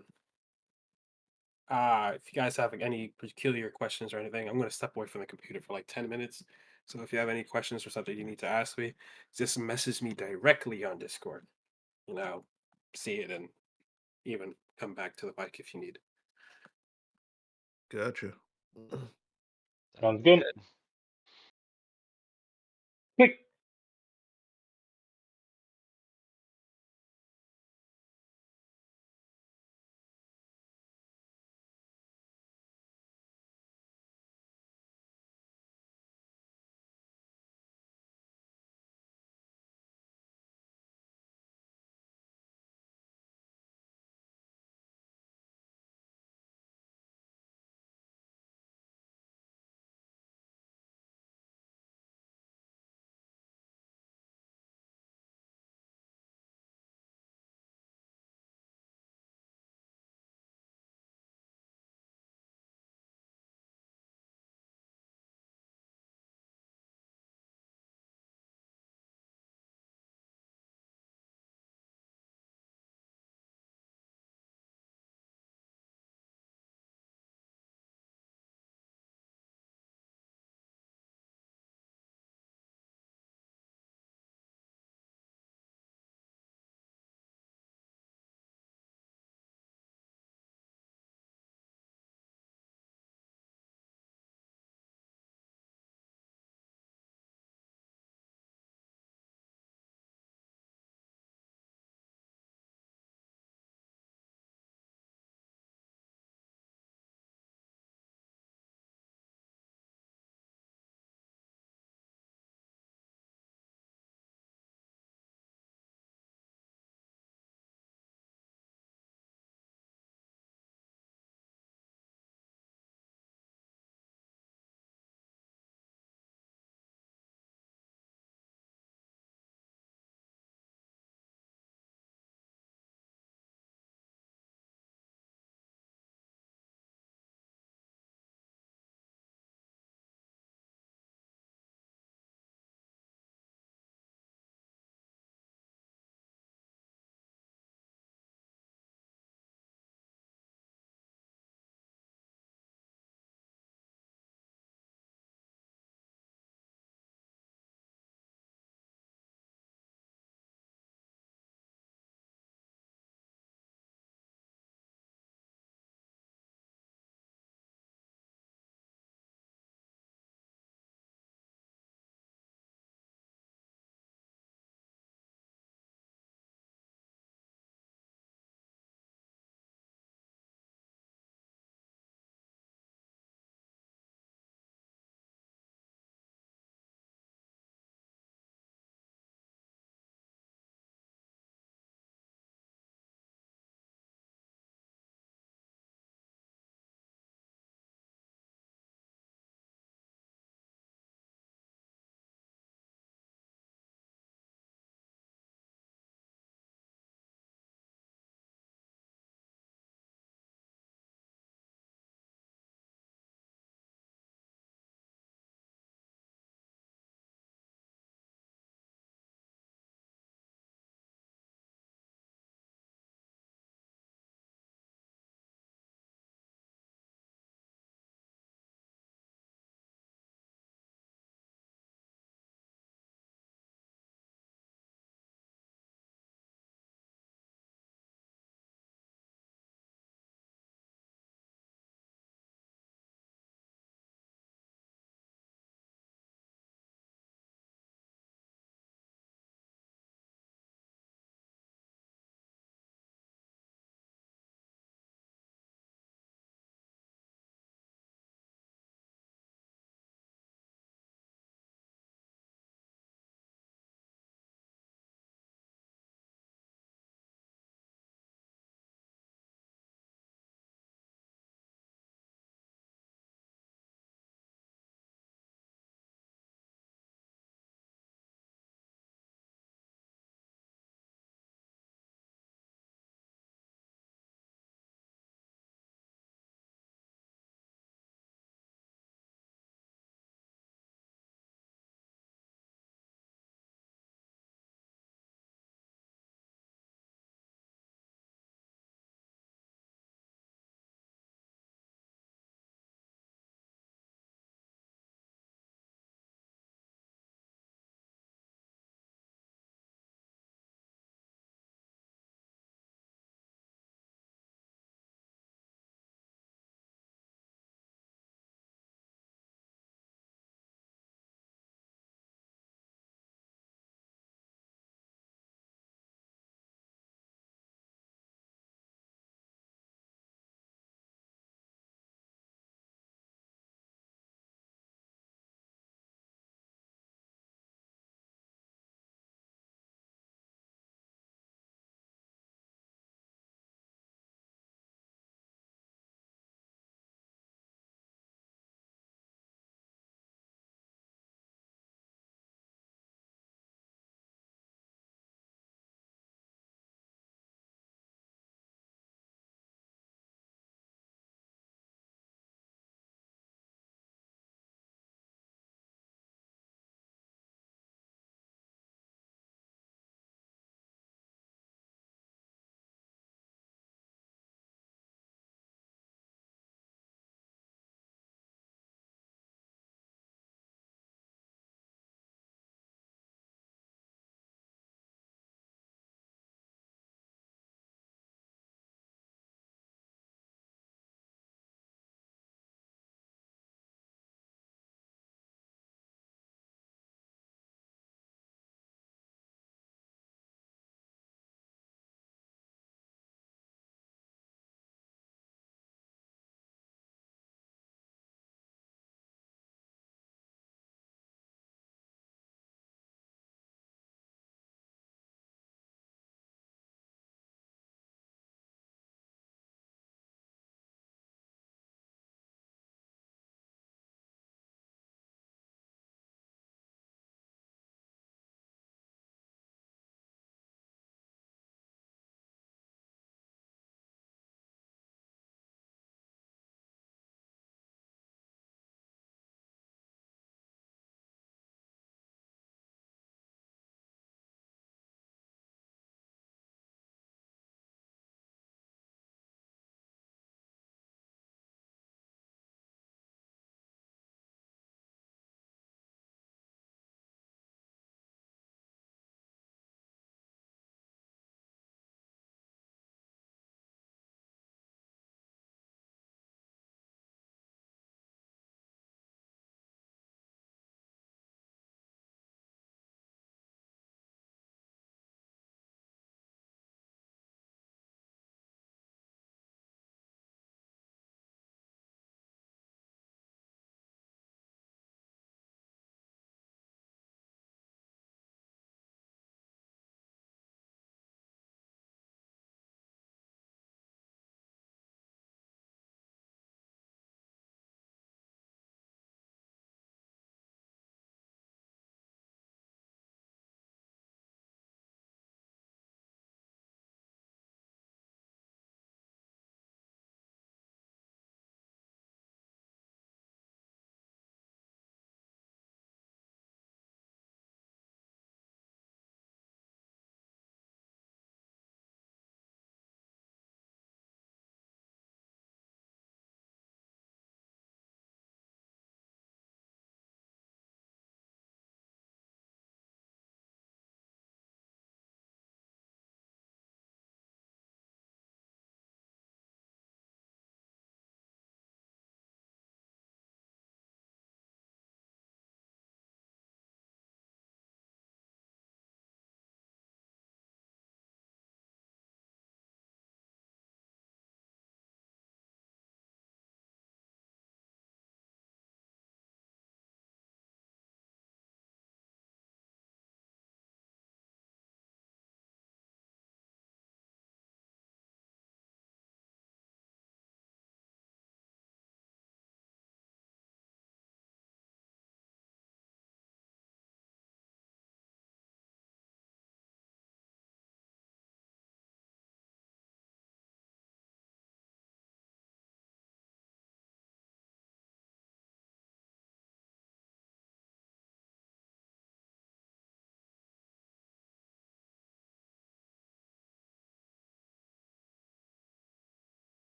If you guys have any peculiar questions or anything, I'm going to step away from the computer for like 10 minutes. So if you have any questions or something you need to ask me, just message me directly on Discord. See it and even come back to the mic if you need. Gotcha. Sounds good. Good. Quick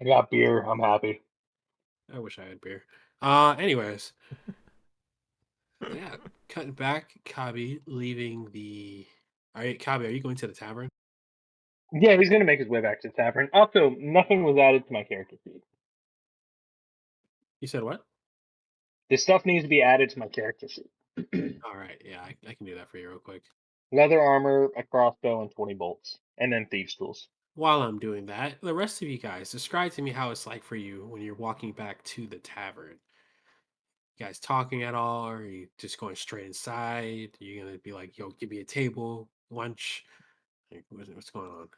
I got beer. I'm happy. I wish I had beer. Anyways, yeah, cutting back, Kabi leaving the. All right, Kabi, are you going to the tavern? Yeah, he's gonna make his way back to the tavern. Also, nothing was added to my character sheet. You said what? This stuff needs to be added to my character sheet. All right, yeah, I can do that for you real quick. Leather armor, a crossbow, and 20 bolts, and then thieves' tools. While I'm doing that, the rest of you guys, describe to me how it's like for you when you're walking back to the tavern. You guys talking at all, or are you just going straight inside? Are you gonna be like, "Yo, give me a table, lunch"? Like, what's going on?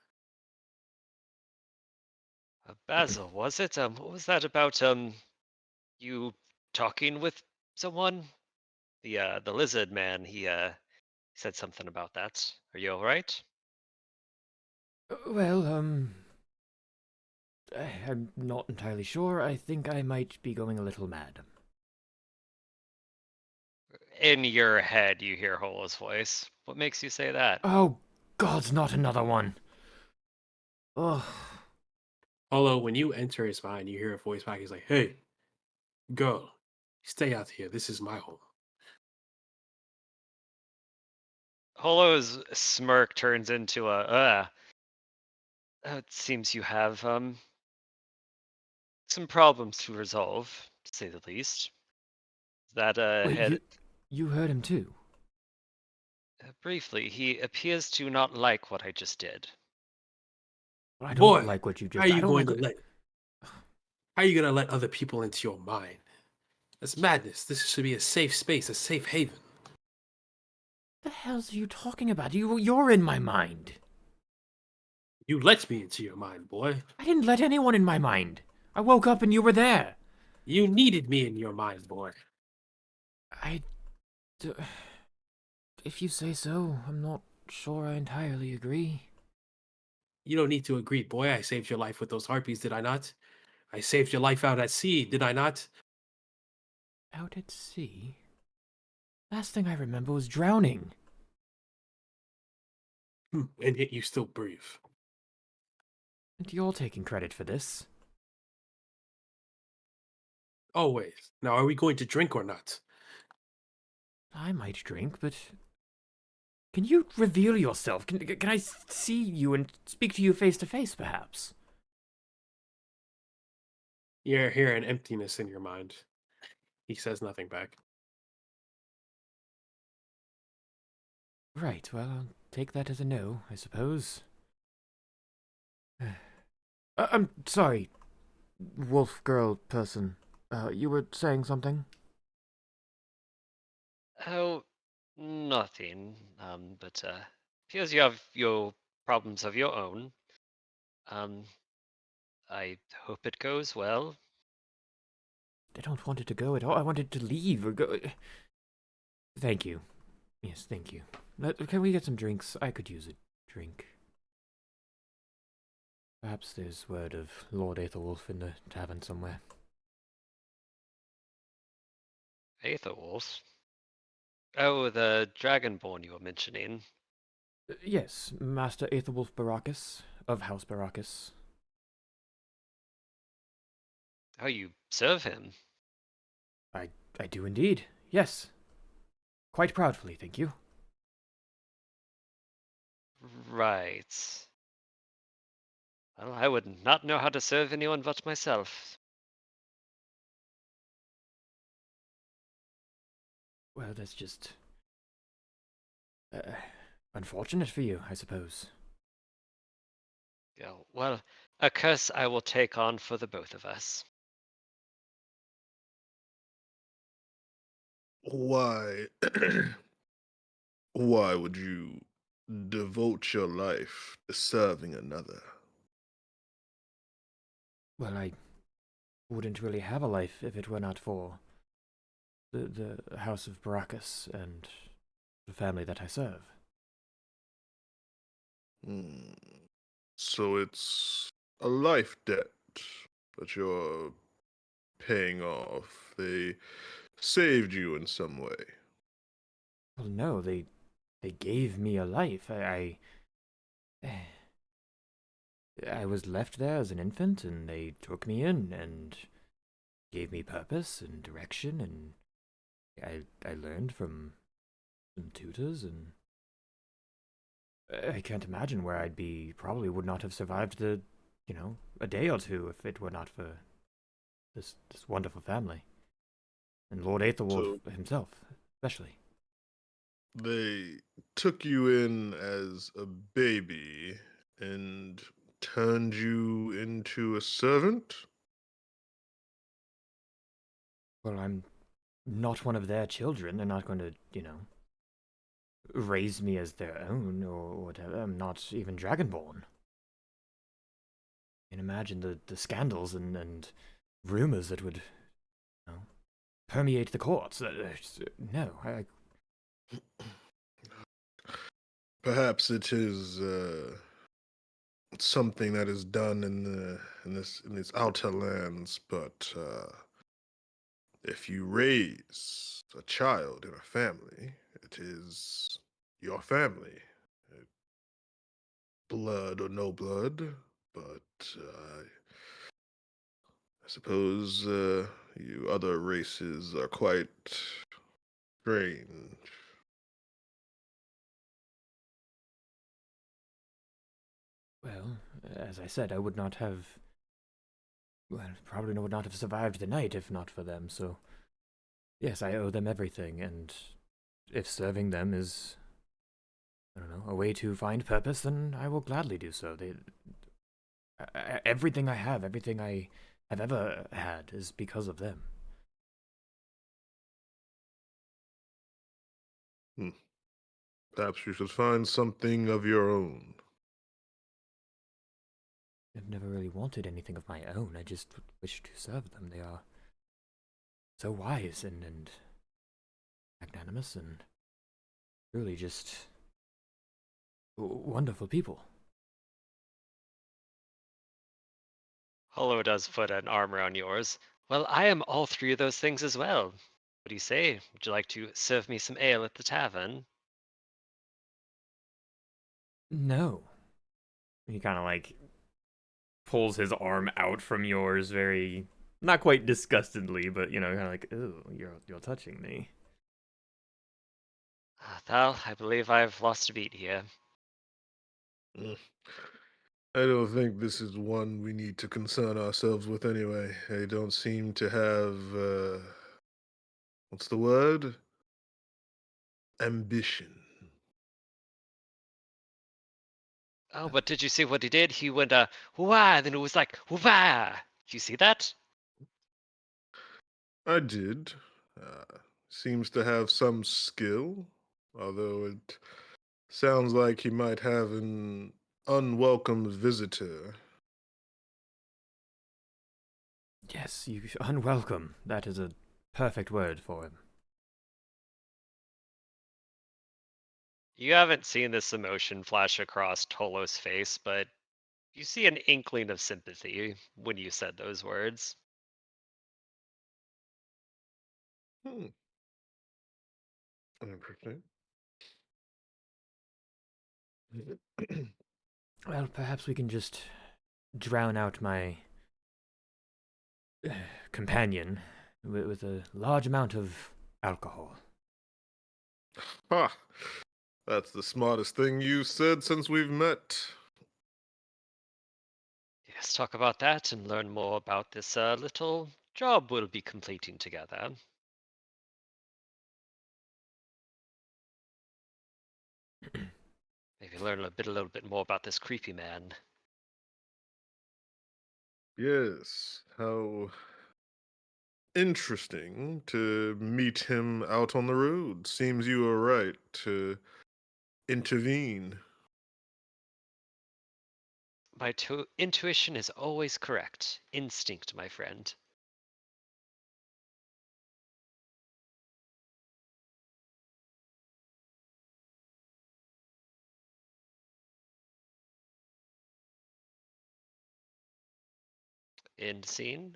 Basil, was it? What was that about? You talking with someone? The lizard man. He said something about that. Are you all right? Well, I'm not entirely sure. I think I might be going a little mad. In your head, you hear Holo's voice. What makes you say that? Oh, God, not another one. Ugh. Although when you enter his mind, you hear a voice back. He's like, "Hey, girl, stay out here. This is my home." Holo's smirk turns into a. It seems you have some problems to resolve, to say the least. That Wait, head you heard him too? briefly. He appears to not like what I just did. I don't Boy, like what you how are just. I you don't going like. to let? How are you gonna let other people into your mind? That's madness. This should be a safe space, a safe haven. What the hell are you talking about? You're in my mind. You let me into your mind, boy. I didn't let anyone in my mind. I woke up and you were there. You needed me in your mind, boy. I. d- If you say so, I'm not sure I entirely agree. You don't need to agree, boy. I saved your life with those harpies, did I not? I saved your life out at sea, did I not? Out at sea? Last thing I remember was drowning. And yet you still breathe. And you're taking credit for this. Always. Now, are we going to drink or not? I might drink, but. Can you reveal yourself? Can I see you and speak to you face to face, perhaps? You're hearing emptiness in your mind. He says nothing back. Right, well, I'll take that as a no, I suppose. I'm sorry, wolf girl person. You were saying something? Oh, nothing. But appears you have your problems of your own. Um, I hope it goes well. I don't want it to go at all. I wanted to leave or go. Thank you. Yes, thank you. Can we get some drinks? I could use a drink. Perhaps there's word of Lord Aethelwolf in the tavern somewhere. Aethelwolf? Oh, the Dragonborn you were mentioning. Yes, Master Aethelwolf Baracus, of House Baracus. Oh, you serve him. I do indeed, yes. Quite proudly, thank you. Right. Well, I would not know how to serve anyone but myself. Well, that's just uh, unfortunate for you, I suppose. Yeah, well, a curse I will take on for the both of us. Why? Why would you devote your life to serving another? Well, I wouldn't really have a life if it were not for the House of Baracus and the family that I serve. Hmm. So it's a life debt that you're paying off. They saved you in some way. Well, no, they gave me a life. I was left there as an infant, and they took me in and gave me purpose and direction, and I learned from some tutors, and I can't imagine where I'd be. Probably would not have survived a day or two if it were not for this wonderful family. And Lord Aethelwolf So himself, especially. they took you in as a baby and turned you into a servant? Well, I'm not one of their children. They're not going to, raise me as their own or whatever. I'm not even Dragonborn. You can imagine the scandals and rumors that would, permeate the courts. No, Perhaps it is something that is done in these outer lands, but if you raise a child in a family, it is your family, blood or no blood. But I suppose you other races are quite strange. well, as I said, I would not have. Well, probably would not have survived the night if not for them. So, yes, I owe them everything, and if serving them is, I don't know, a way to find purpose, then I will gladly do so. Everything I have, everything I have ever had, is because of them. Hmm. Perhaps you should find something of your own. I've never really wanted anything of my own. I just wish to serve them. They are so wise and magnanimous and truly just wonderful people. Hollow does put an arm around yours. Well, I am all three of those things as well. What do you say? Would you like to serve me some ale at the tavern? No. He kind of like pulls his arm out from yours, very not quite disgustedly, but kind of like, "Oh, you're touching me." Thal, I believe I've lost a beat here. Mm. I don't think this is one we need to concern ourselves with anyway. They don't seem to have, what's the word? Ambition. Oh, but did you see what he did? He went, wah, then it was like, wah. Did you see that? I did. Seems to have some skill, although it sounds like he might have an unwelcome visitor. Yes, you unwelcome. That is a perfect word for him. You haven't seen this emotion flash across Tolo's face, but you see an inkling of sympathy when you said those words. Hmm. Interesting. Well, perhaps we can just drown out my companion with a large amount of alcohol. Ha! That's the smartest thing you said since we've met. Yes, talk about that and learn more about this little job we'll be completing together. Maybe learn a little bit more about this creepy man. Yes, how interesting to meet him out on the road. Seems you were right to intervene. My intuition is always correct. Instinct, my friend. End scene.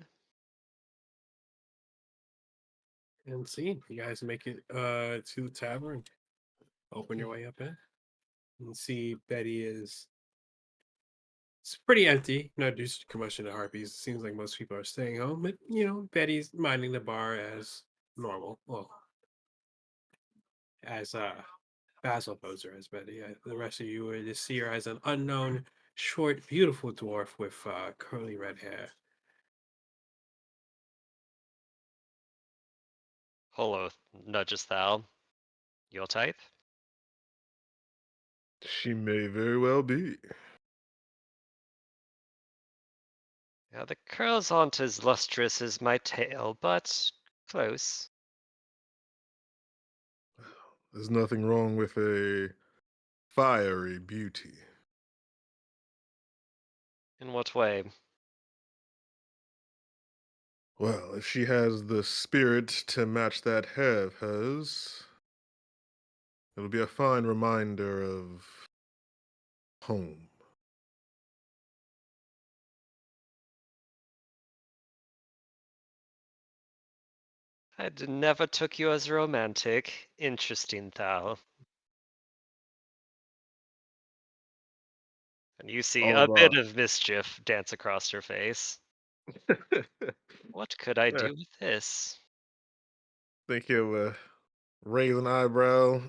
And see, you guys make it to the tavern. Open your way up in and see Betty is It's pretty empty. No commotion to harpies. It seems like most people are staying home, but Betty's minding the bar as normal. Well, as Basil knows her as Betty. The rest of you would just see her as an unknown, short, beautiful dwarf with curly red hair. Holo nudges Thal. Your type? She may very well be. Yeah, the curls aren't as lustrous as my tail, but close. There's nothing wrong with a fiery beauty. In what way? Well, if she has the spirit to match that hair of hers, it'll be a fine reminder of home. Never took you as romantic. Interesting, Thal. And you see All a of bit of mischief dance across her face. What could I Yeah, do with this? think he'll raise an eyebrow.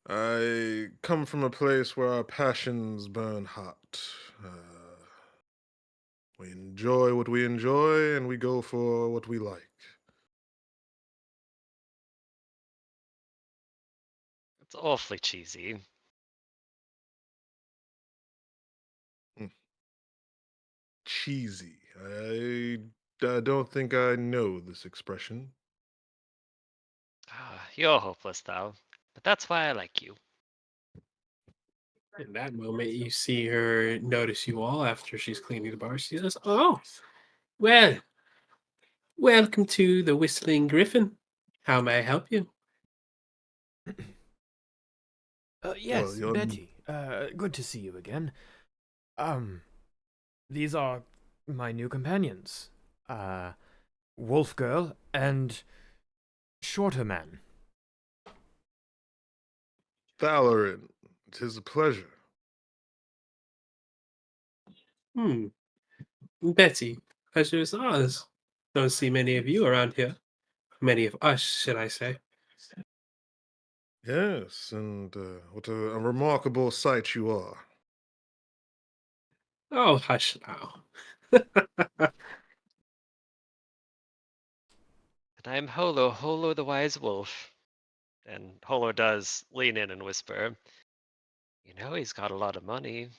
I come from a place where our passions burn hot. We enjoy what we enjoy, and we go for what we like. It's awfully cheesy. Mm, cheesy. I don't think I know this expression. You're hopeless, Thal. But that's why I like you. In that moment, you see her notice you all after she's cleaning the bar. She says, "Oh, well, welcome to the Whistling Griffin. How may I help you?" Well, Yes, you're Betty. Good to see you again. Um, these are my new companions. Wolf Girl and Shorter Man. Thalarin. 'Tis a pleasure. Hmm. Betty, pleasure is ours. Don't see many of you around here. Many of us, should I say. Yes, and what a remarkable sight you are. Oh, hush now. And I'm Holo, Holo the Wise Wolf. And Holo does lean in and whisper, You know he's got a lot of money.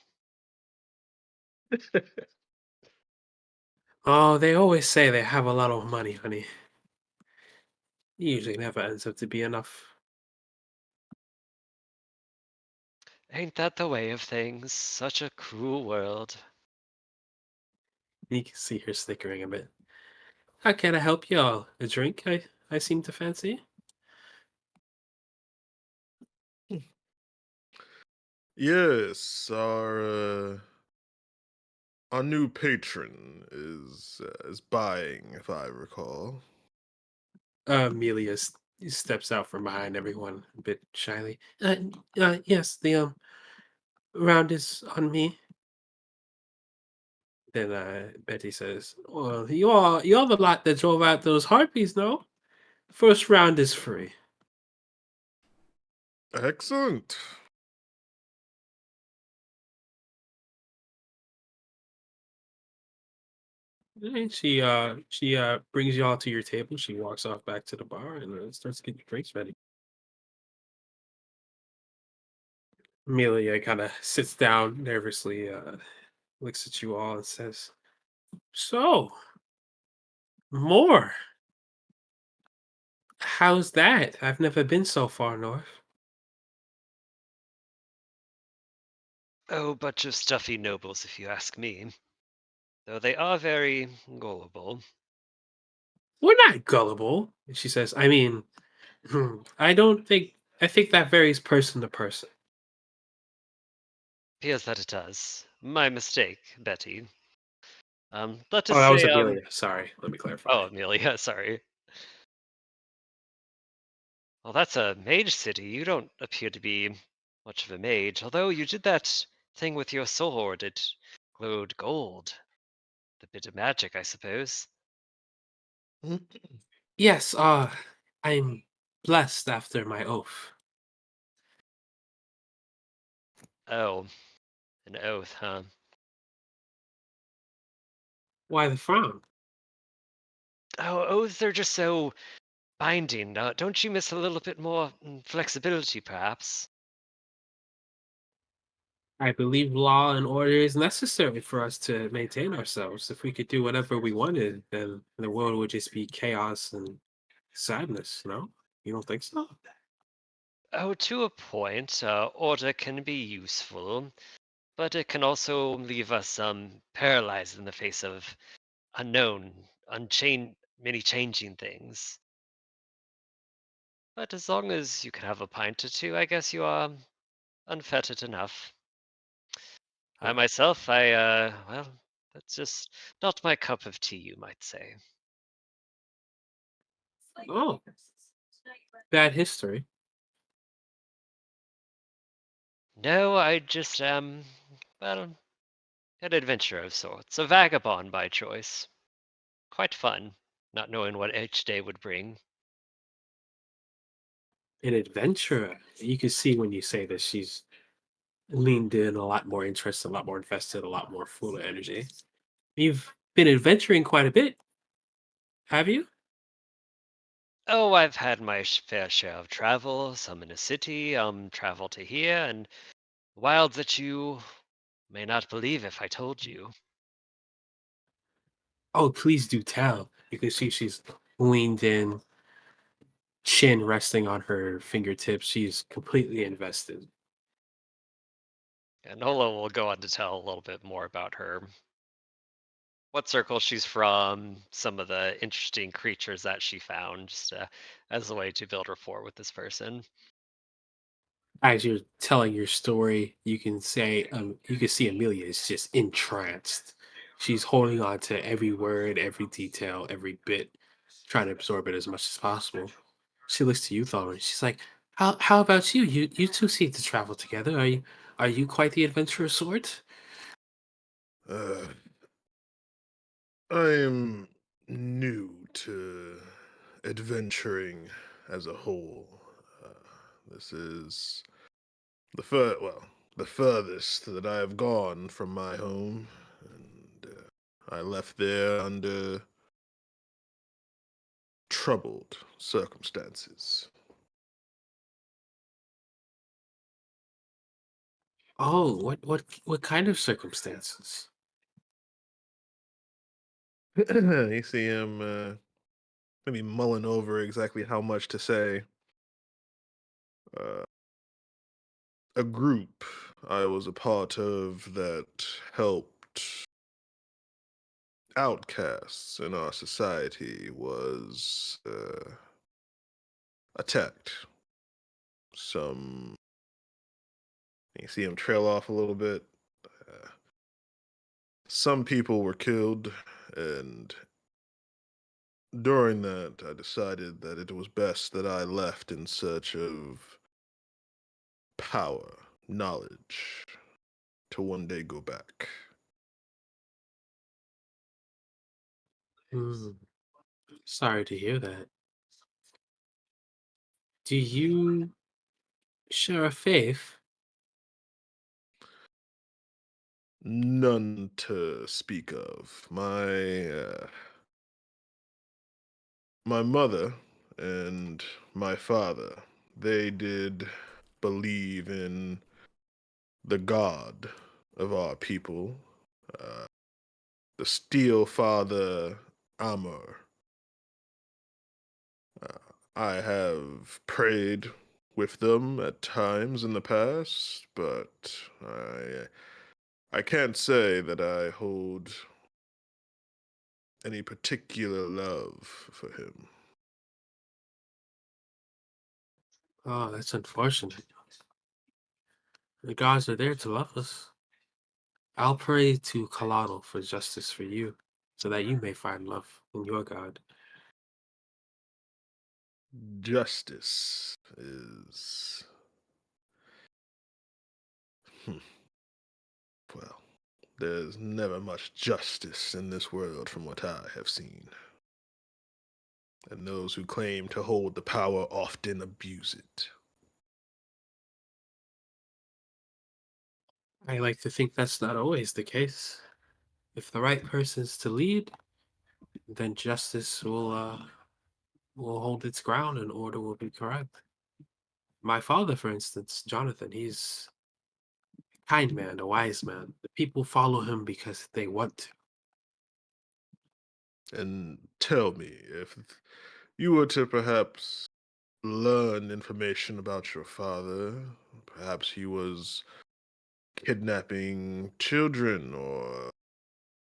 Oh, they always say they have a lot of money, honey. Usually never ends up to be enough. Ain't that the way of things? Such a cruel world. You can see her snickering a bit. How can I help y'all? A drink I seem to fancy? Yes, our new patron is buying, if I recall. Amelia steps out from behind everyone a bit shyly. Yes, the round is on me. Then Betty says, "Well, you're the lot that drove out those harpies, no? First round is free." Excellent. And she brings y'all to your table. She walks off back to the bar and starts getting drinks ready. Amelia kind of sits down nervously, looks at you all and says, "So, more. How's that? I've never been so far north." Oh, bunch of stuffy nobles, if you ask me. Though they are very gullible. "We're not gullible," she says. "I mean, I don't think. I think that varies person to person." Appears that it does. My mistake, Betty. Let Oh, us that was say, Amelia. Sorry, let me clarify. oh, Amelia, sorry. Well, that's a mage city. You don't appear to be much of a mage, although you did that thing with your sword? It glowed gold. A bit of magic, I suppose. Yes, I'm blessed after my oath. Oh, an oath, huh? Why the frown? Oh, oaths are just so binding. Don't you miss a little bit more flexibility, perhaps? I believe law and order is necessary for us to maintain ourselves. If we could do whatever we wanted, then the world would just be chaos and sadness, no? You don't think so? Oh, to a point, order can be useful, but it can also leave us paralyzed in the face of unknown, many changing things. But as long as you can have a pint or two, I guess you are unfettered enough. I Uh, myself, well, that's just not my cup of tea, you might say. oh, bad history. No, I just well, an adventurer of sorts, a vagabond by choice. Quite fun, not knowing what each day would bring. An adventurer. You can see when you say this, she's leaned in, a lot more interested, a lot more invested, a lot more full of energy. You've been adventuring quite a bit, have you? Oh, I've had my fair share of travel, some in a city, travel to here, and wilds that you may not believe if I told you. Oh, please do tell. You can see she's leaned in, chin resting on her fingertips. She's completely invested. And Nola will go on to tell a little bit more about her, what circle she's from, some of the interesting creatures that she found, just as a way to build rapport with this person. As you're telling your story, you can see Amelia is just entranced. She's holding on to every word, every detail, every bit, trying to absorb it as much as possible. She looks to you, Thorne. She's like, "How about you? You two seem to travel together. Are you quite the adventurous sort?" Uh, I am new to adventuring as a whole. This is the furthest that I have gone from my home, and I left there under troubled circumstances. Oh, what kind of circumstances? You see him maybe mulling over exactly how much to say. Uh, a group I was a part of that helped outcasts in our society was attacked. Some You see him trail off a little bit. Uh, some people were killed, and during that, I decided that it was best that I left in search of power, knowledge, to one day go back. Hmm, sorry to hear that. Do you share a faith? None to speak of. My mother and my father, they did believe in the god of our people, uh, the Steel Father Amur. Uh, I have prayed with them at times in the past, but I can't say that I hold any particular love for him. Oh, that's unfortunate. The gods are there to love us. I'll pray to Kalal for justice for you, so that you may find love in your God. Justice is. Hmm. Well, there's never much justice in this world from what I have seen. And those who claim to hold the power often abuse it. I like to think that's not always the case. If the right person's to lead, then justice will hold its ground and order will be correct. My father, for instance, Jonathan, he's a kind man, a wise man. The people follow him because they want to. And tell me, if you were to perhaps learn information about your father, perhaps he was kidnapping children or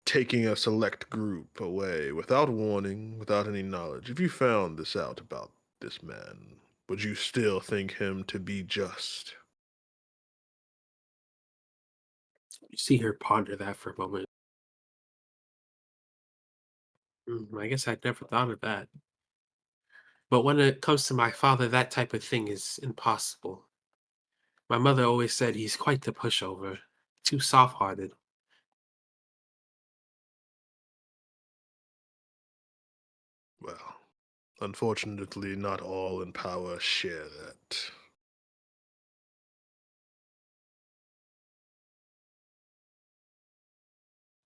taking a select group away without warning, without any knowledge. If you found this out about this man, would you still think him to be just? You see her ponder that for a moment. I guess I'd never thought of that. But when it comes to my father, that type of thing is impossible. My mother always said he's quite the pushover, too soft hearted. Well, unfortunately, not all in power share that.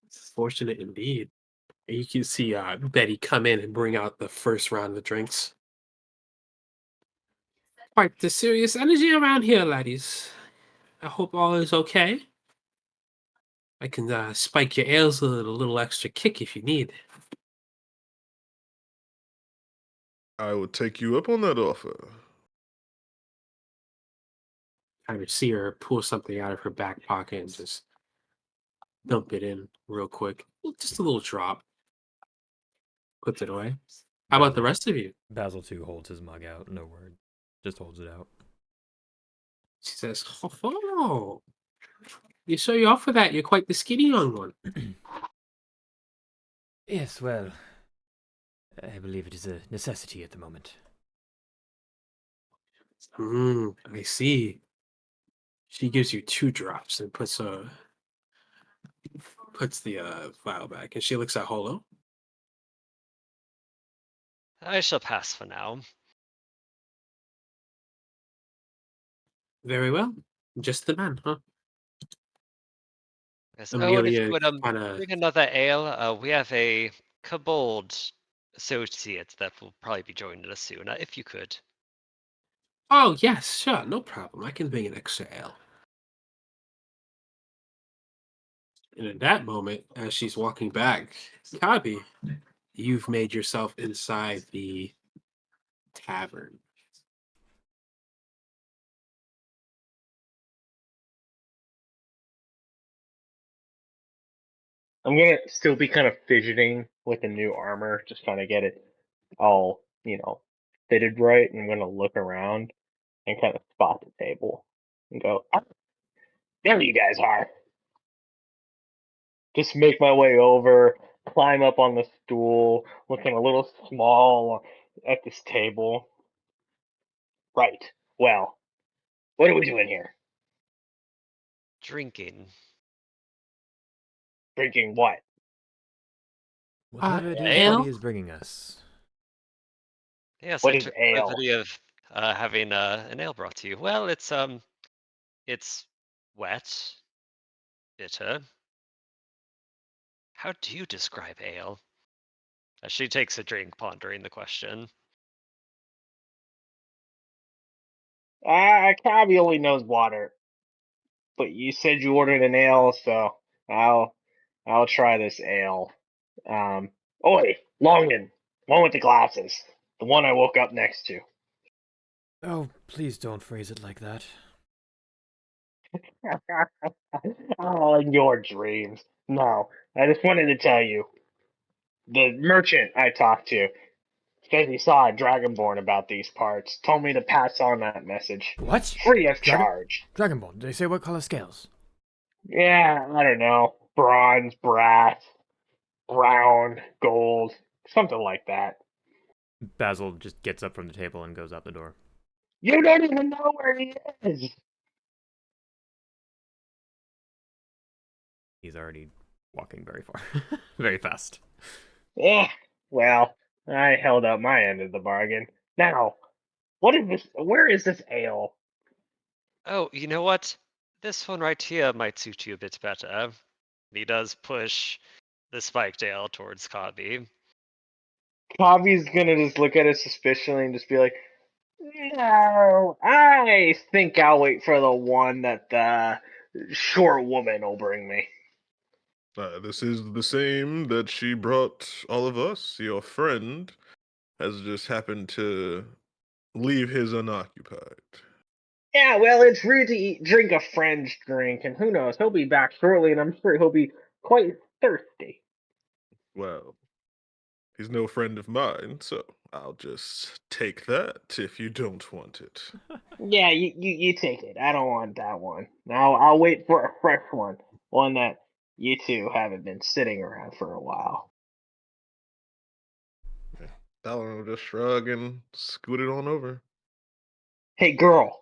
It's fortunate indeed. And you can see Betty come in and bring out the first round of drinks. Quite the serious energy around here, laddies. I hope all is okay. I can spike your ales with a little extra kick if you need. I would take you up on that offer. Kind of see her pull something out of her back pocket and just dump it in real quick. Just a little drop. Puts it away. How about the rest of you? Basil too holds his mug out, no word. Just holds it out. She says, "Oh, you show you off for that. You're quite the skinny young one." Yes, well, I believe it is a necessity at the moment. I see. She gives you 2 drops and puts the vial back, and she looks at Holo. I shall pass for now. Very well. Just the man, huh? Yes. Oh, and if you Amelia would kind of. bring another ale, we have a kobold associate that will probably be joining us soon. If you could. Oh yes, sure, no problem. I can bring an extra ale. And in that moment, as she's walking back, Kabi, you've made yourself inside the tavern. I'm gonna still be kind of fidgeting with the new armor, just kind of get it all, fitted right. And I'm gonna look around and kind of spot the table and go, "Ah, there you guys are." Just make my way over, climb up on the stool, looking a little small at this table. Right. Well, what are we doing here? Drinking. Drinking what? Whatever it is ale? Betty Ale? is bringing us. Yes, What I is took the ale? liberty of having an ale brought to you. Well, it's wet, bitter. How do you describe ale? She takes a drink, pondering the question. Cabby only knows water, but you said you ordered an ale, so I'll try this ale. Um, Oi, Longman, one with the glasses, the one I woke up next to. Oh, please don't phrase it like that. Oh, in your dreams. No, I just wanted to tell you, the merchant I talked to said he saw a Dragonborn about these parts. Told me to pass on that message, What? free of Dragon charge. Dragonborn, did they say what color scales? Yeah, I don't know, bronze, brass, brown, gold, something like that. Basil just gets up from the table and goes out the door. You don't even know where he is. He's already walking very far, very fast. Yeah, well, I held out my end of the bargain. Now, what is this? Where is this ale? Oh, you know what? This one right here might suit you a bit better. He does push the spiked ale towards Cobby. Bobby's gonna just look at it suspiciously and just be like, "No, I think I'll wait for the one that the short woman will bring me." This is the same that she brought all of us. Your friend has just happened to leave his unoccupied. Yeah, well, it's rude to drink a friend's drink, and who knows, he'll be back shortly, and I'm sure he'll be quite thirsty. Well, he's no friend of mine, so I'll just take that if you don't want it. Yeah, you take it. I don't want that one. Now I'll wait for a fresh one that you two haven't been sitting around for a while. Talon will just shrug and scoot it on over. Hey, girl.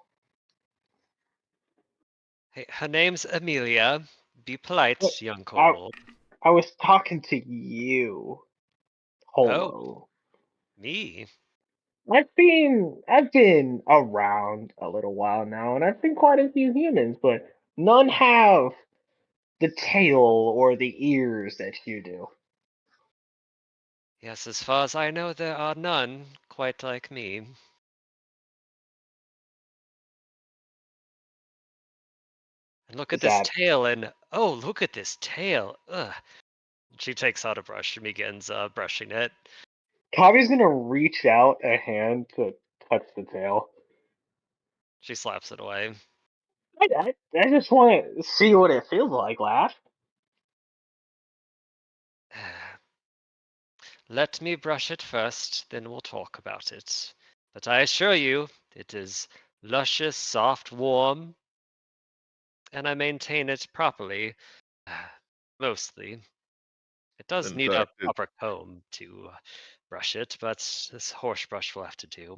Hey, her name's Amelia. Be What- polite, young I kobold. I was talking to you, Oh, Holo. me? I've been around a little while now, and I've seen quite a few humans, but none have the tail or the ears that you do. Yes, as far as I know, there are none quite like me. And look at Is this that tail, and oh, look at this tail. Ugh. She takes out a brush and begins brushing it. Kavi's gonna reach out a hand to touch the tail? She slaps it away. I just want to see what it feels like, laugh. Let me brush it first, then we'll talk about it. But I assure you, it is luscious, soft, warm, and I maintain it properly. Mostly. It does In need a fact, proper comb to brush it, but this horse brush will have to do.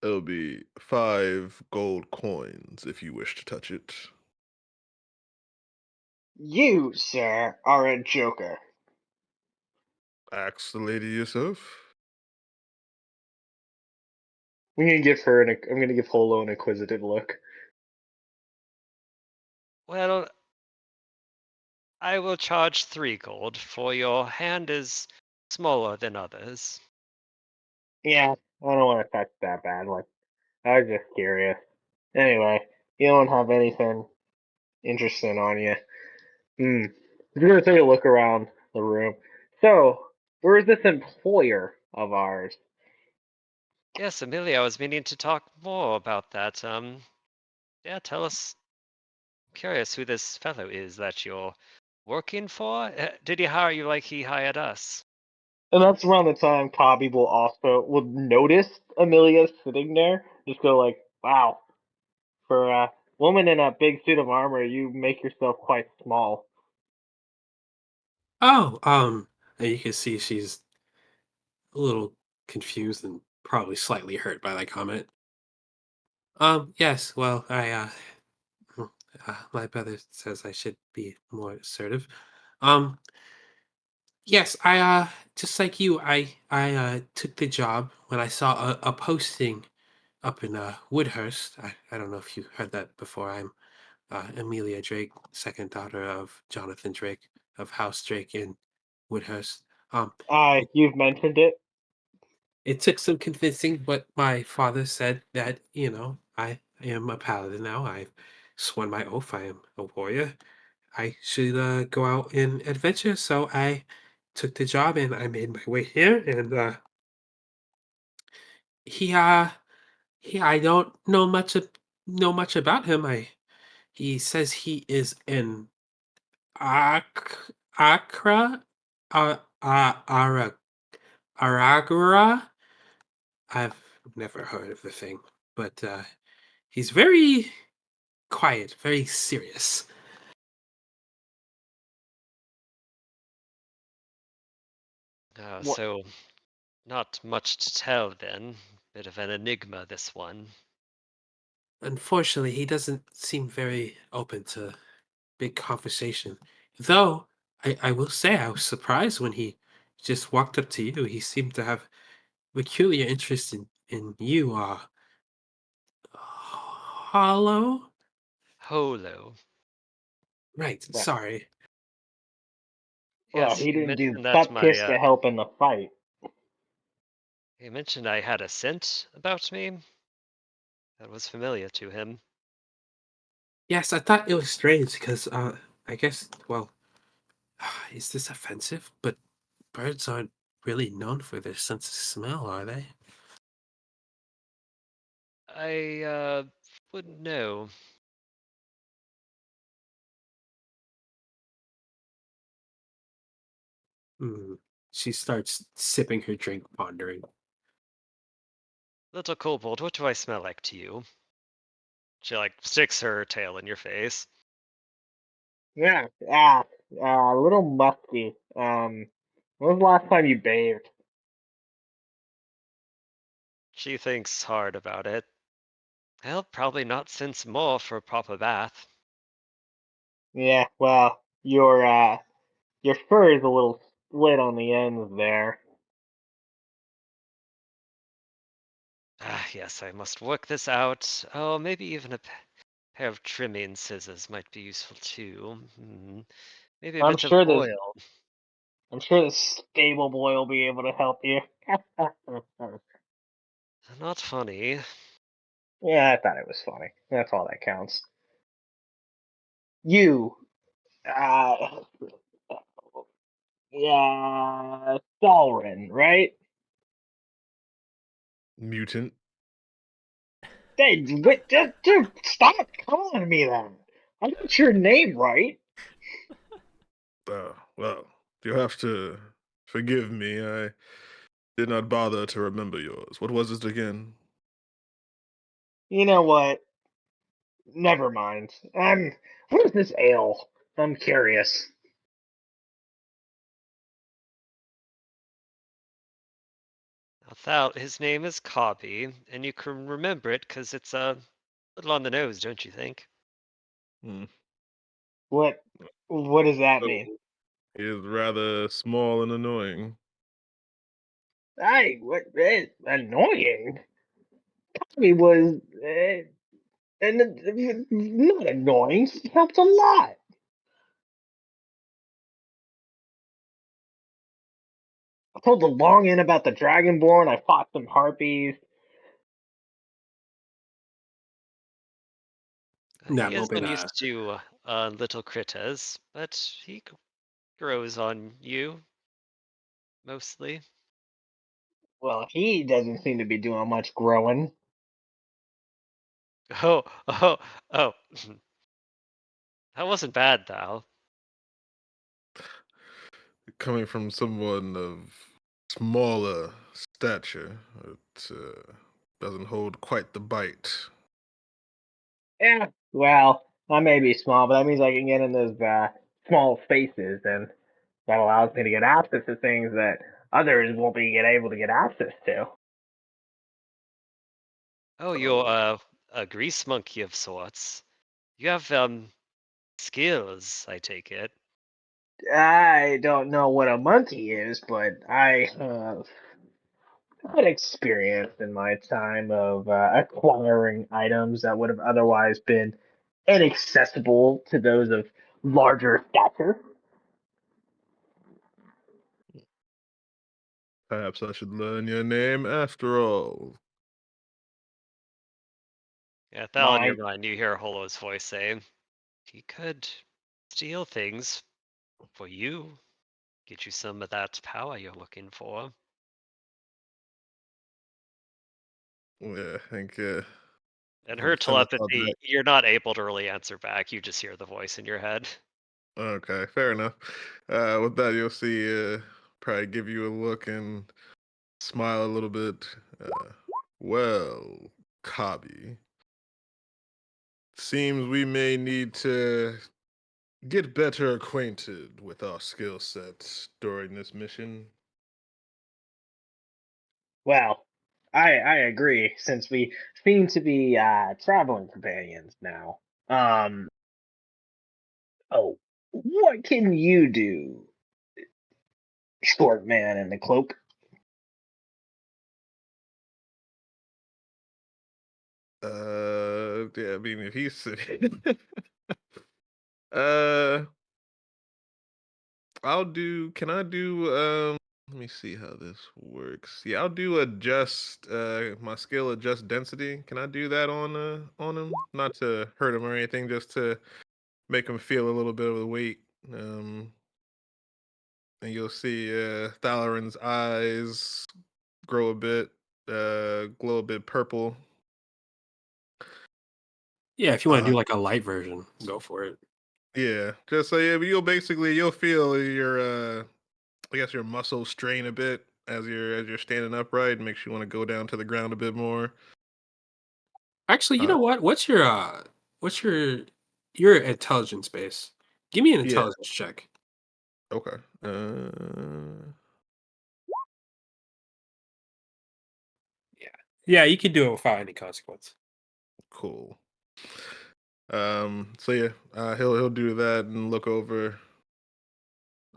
it'll be 5 gold coins if you wish to touch it. You, sir, are a joker. Ask the lady yourself. I'm gonna give Holo an inquisitive look. Well, I will charge 3 gold, for your hand is smaller than others. Yeah, I don't want to touch that bad one. I was just curious. Anyway, you don't have anything interesting on you. Hmm. I'm gonna take a look around the room. So, where is this employer of ours? Yes, Amelia, I was meaning to talk more about that. Yeah, tell us. Curious who this fellow is that you're working for. Did he hire you like he hired us? And that's around the time Kabi will notice Amelia sitting there. Just go like, "Wow, for a woman in a big suit of armor, you make yourself quite small." Oh, and you can see she's a little confused and probably slightly hurt by that comment. Yes, well, mm, my brother says I should be more assertive. Um, yes, just like you, I took the job when I saw a posting up in Woodhurst. I don't know if you heard that before. I'm Amelia Drake, second daughter of Jonathan Drake of House Drake in Woodhurst. Um, it, You've mentioned it. it took some convincing, but my father said that, I am a paladin now. I've sworn my oath. I am a warrior. I should go out and adventure. So I took the job and I made my way here. And he, uh, I don't know much about him. He says he is in Accra, Aragora. I've never heard of the thing, but he's very quiet, very serious. What? So, not much to tell then. Bit of an enigma, this one. Unfortunately, he doesn't seem very open to big conversation. Though, I will say I was surprised when he just walked up to you. He seemed to have peculiar interest in you, Hollow? Holo. Right, Right. sorry. Well, Yes, he he didn't do mentioned that butt kiss to help in the fight. he mentioned I had a scent about me that was familiar to him. Yes, I thought it was strange because, I guess, well, is this offensive? But birds aren't really known for their sense of smell, are they? I wouldn't know. Hmm. She starts sipping her drink, pondering. Little kobold, what do I smell like to you? She like sticks her tail in your face. Yeah, a little musky. When was the last time you bathed? She thinks hard about it. Well, probably not since more for a proper bath. Yeah, well, your fur is a little split on the ends there. Ah, yes, I must work this out. Oh, maybe even a pair of trimming scissors might be useful too. Maybe a I'm bit of sure this oil. I'm sure the stable boy will be able to help you. Not funny. Yeah, I thought it was funny. That's all that counts. You, uh, yeah, Thalrin, right? Mutant. Hey, wait, just stop calling me that. I got your name right. Well, you'll have to forgive me. I did not bother to remember yours. What was it again? You know what? Never mind. What is this ale? I'm curious. His name is Cobby, and you can remember it because it's a little on the nose, don't you think? Hmm. What, what does that So mean? he is rather small and annoying. What, annoying? He was, not annoying. He helped a lot. I told the long end about the Dragonborn. I fought some harpies. That He is moment, unused to little critters, but he grows on you mostly. Well, he doesn't seem to be doing much growing. Oh, oh, oh. That wasn't bad, though. Coming from someone of smaller stature, it doesn't hold quite the bite. Yeah. Well, I may be small, but that means I can get in those small spaces, and that allows me to get access to things that others won't be able to get access to. Oh, you're Oh, a grease monkey of sorts. You have skills, I take it. I don't know what a monkey is, but I have had experience in my time of acquiring items that would have otherwise been inaccessible to those of larger stature. perhaps I should learn your name after all. Yeah, Thal, in your My mind, you hear Holo's voice say, he could steal things for you, get you some of that power you're looking for. Yeah, I think And I her kind of thought telepathy, that. you're not able to really answer back. You just hear the voice in your head. Okay, fair enough. With that, you'll see. Probably give you a look and smile a little bit. Well, Cobby, seems we may need to get better acquainted with our skill sets during this mission. well, I agree. Since we seem to be traveling companions now. Um. Oh. What can you do, short man in the cloak? Yeah, I mean, if he's uh, I'll do. Can I do? Let me see how this works. Yeah, I'll do adjust. My skill adjust density. Can I do that on him? Not to hurt him or anything, just to make him feel a little bit of the weight. And you'll see Thalarin's eyes grow a bit, glow a bit purple. Yeah, if you want to Uh, do like a light version, go for it. yeah, just so yeah, but you'll feel your I guess your muscles strain a bit as you're standing upright. Makes you want to go down to the ground a bit more. Actually, you Uh, know what? What's your intelligence base? Give me an yeah, intelligence check. okay. Yeah. Yeah, you can do it without any consequence. Cool. So yeah, he'll do that and look over.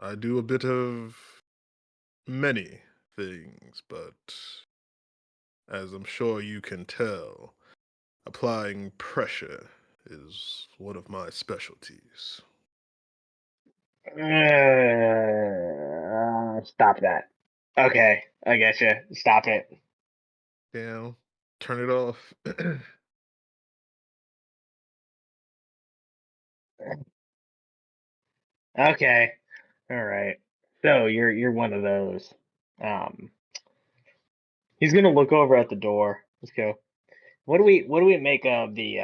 I do a bit of many things, but as I'm sure you can tell, applying pressure is one of my specialties. Stop that. Okay, I get you. Stop it. Yeah, turn it off. Okay, all right. So you're one of those. Um, he's gonna look over at the door. Let's go. What do we make of the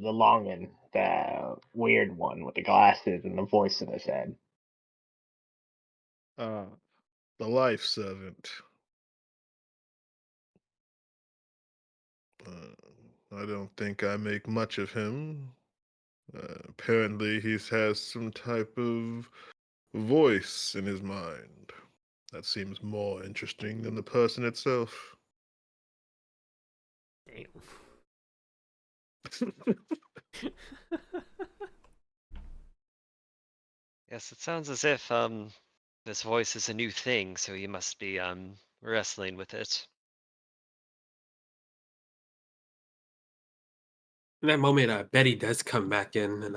longin, the weird one with the glasses and the voice in his head? uh, the life servant. Uh, I don't think I make much of him. Apparently, he has some type of voice in his mind that seems more interesting than the person itself. Damn. Yes, it sounds as if this voice is a new thing, so you must be wrestling with it. In that moment, Betty does come back in, and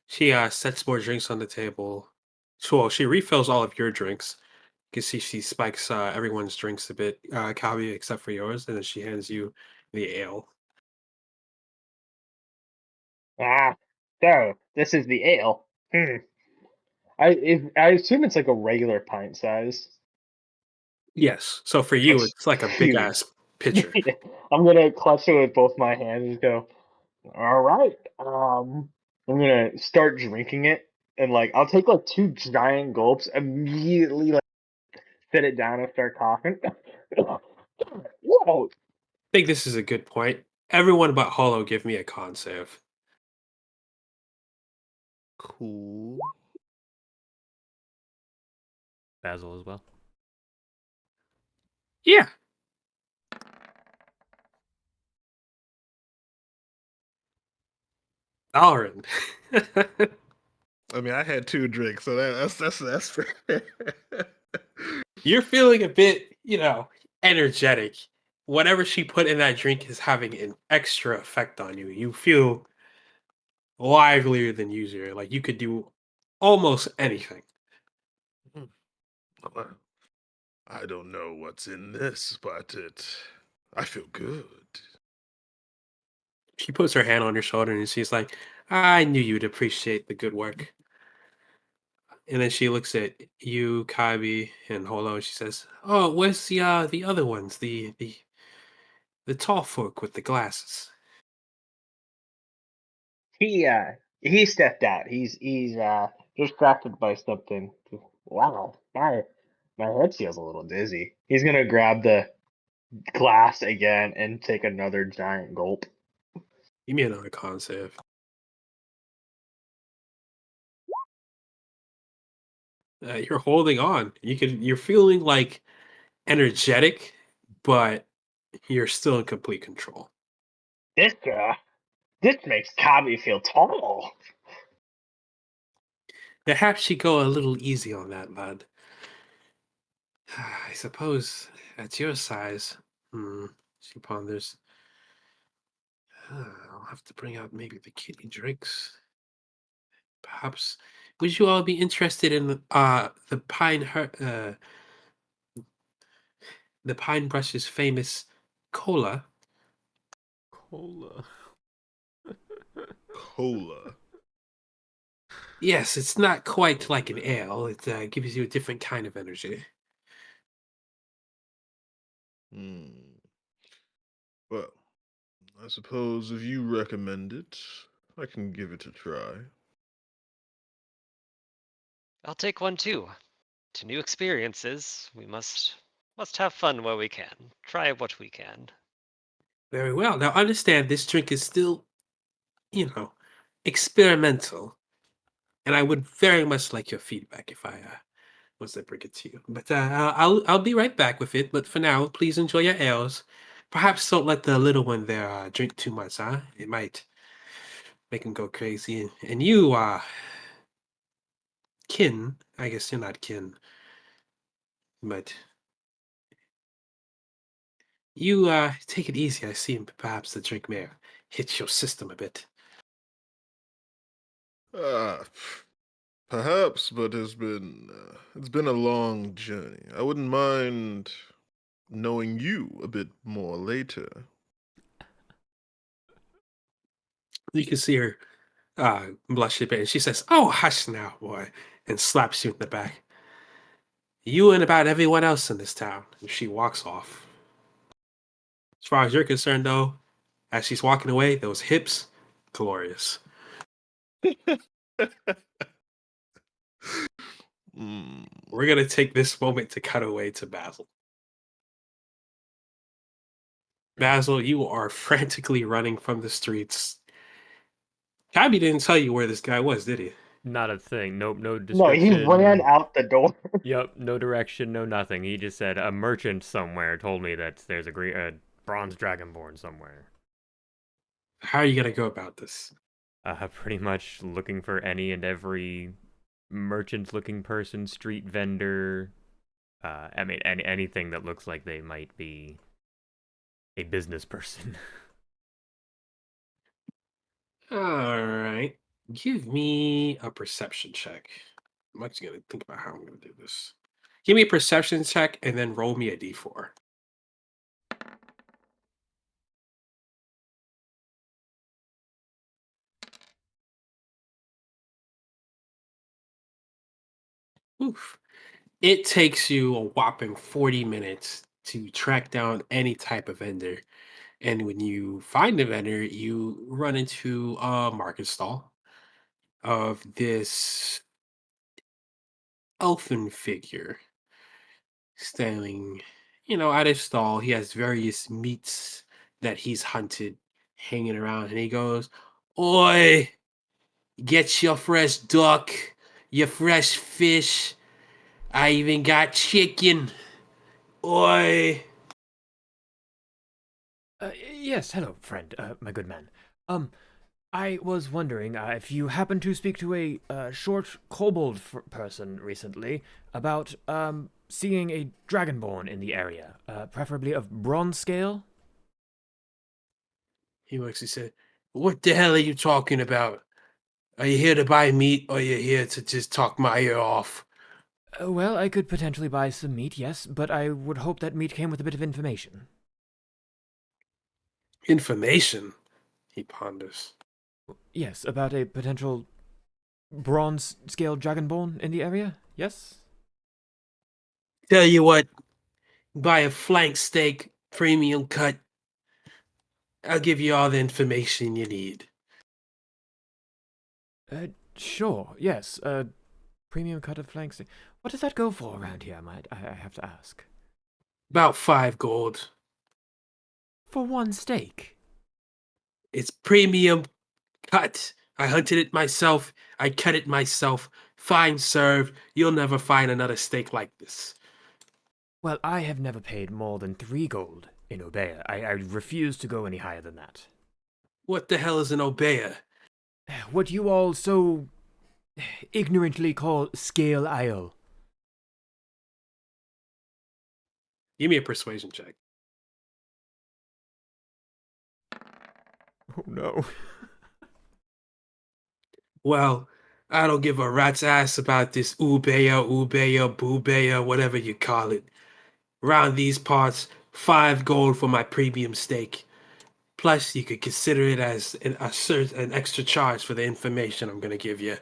she sets more drinks on the table. So well, she refills all of your drinks. You can see she spikes everyone's drinks a bit, Kabi, except for yours, and then she hands you the ale. Ah, so this is the ale. Hmm. I assume it's like a regular pint size. Yes. So for you, That's it's like a big huge. ass pitcher. I'm gonna clutch it with both my hands and go, all right. I'm gonna start drinking it, and like I'll take like two giant gulps, immediately like sit it down and start coughing. Whoa! I think this is a good point. Everyone but Hollow give me a con save. Cool. Basil as well. Yeah. Alrin. I mean, I had two drinks, so that's fair. You're feeling a bit, energetic. Whatever she put in that drink is having an extra effect on you. You feel livelier than usual. Like you could do almost anything. Well, I don't know what's in this, but I feel good. She puts her hand on your shoulder and she's like, I knew you'd appreciate the good work. And then she looks at you, Kabi, and Holo, and she says, "Oh, where's the other ones? The tall folk with the glasses." He stepped out. He's distracted by something. Wow, my head feels a little dizzy. He's gonna grab the glass again and take another giant gulp. Give me another con save. You're holding on. You're feeling like energetic, but you're still in complete control. This this makes Kabi feel tall. Perhaps you go a little easy on that, lad. I suppose at your size, she ponders. I'll have to bring out maybe the kitty drinks. Perhaps would you all be interested in the Pine Brush's famous cola? Cola. Cola. Yes, it's not quite like an ale. It gives you a different kind of energy. Hmm. Well, I suppose if you recommend it, I can give it a try. I'll take one too. To new experiences, we must have fun where we can. Try what we can. Very well. Now understand this drink is still, you know, experimental, and I would very much like your feedback if I was to bring it to you. But I'll be right back with it. But for now, please enjoy your ales. Perhaps don't let the little one there drink too much, huh? It might make him go crazy. And you, kin, I guess you're not kin, but you take it easy. I see perhaps the drink may hit your system a bit. Ah, perhaps, but it's been a long journey. I wouldn't mind knowing you a bit more later. You can see her blush a bit, and she says, "Oh, hush now, boy," and slaps you in the back. You and about everyone else in this town. And she walks off. As far as you're concerned, though, as she's walking away, those hips, glorious. Hmm. We're gonna take this moment to cut away to Basil. Basil, you are frantically running from the streets. Cabby didn't tell you where this guy was, did he? Not a thing. Nope, no No, he ran description. out the door. Yep, no direction, no nothing. He just said a merchant somewhere told me that there's a bronze dragonborn somewhere. How are you gonna go about this? Pretty much looking for any and every merchant-looking person, street vendor. I mean, anything that looks like they might be a business person. All right. Give me a perception check. I'm actually gonna think about how I'm gonna do this. Give me a perception check and then roll me a d4. Oof. It takes you a whopping 40 minutes to track down any type of vendor. And when you find a vendor, you run into a market stall of this elfin figure standing, at his stall. He has various meats that he's hunted hanging around, and he goes, "Oi, get your fresh duck, your fresh fish. I even got chicken. Oi." Yes, hello, friend, my good man. I was wondering if you happened to speak to a short kobold person recently about seeing a dragonborn in the area, preferably of bronze scale. He looks, he said, "What the hell are you talking about? Are you here to buy meat, or are you here to just talk my ear off?" Well, I could potentially buy some meat, yes, but I would hope that meat came with a bit of information. Information, he ponders. Yes, about a potential bronze scale dragonborn in the area, yes? Tell you what, buy a flank steak, premium cut. I'll give you all the information you need. Sure, yes, premium cut of flank steak. What does that go for around here, I have to ask? About 5 gold. For one steak? It's premium cut. I hunted it myself. I cut it myself. Fine served. You'll never find another steak like this. Well, I have never paid more than 3 gold in Obeah. I refuse to go any higher than that. What the hell is an obeah? What you all so ignorantly call Scale Isle. Give me a persuasion check. Oh no. Well, I don't give a rat's ass about this Ubeya, Boobeya, whatever you call it. Round these parts, 5 gold for my premium steak. Plus, you could consider it as an extra charge for the information I'm gonna give you.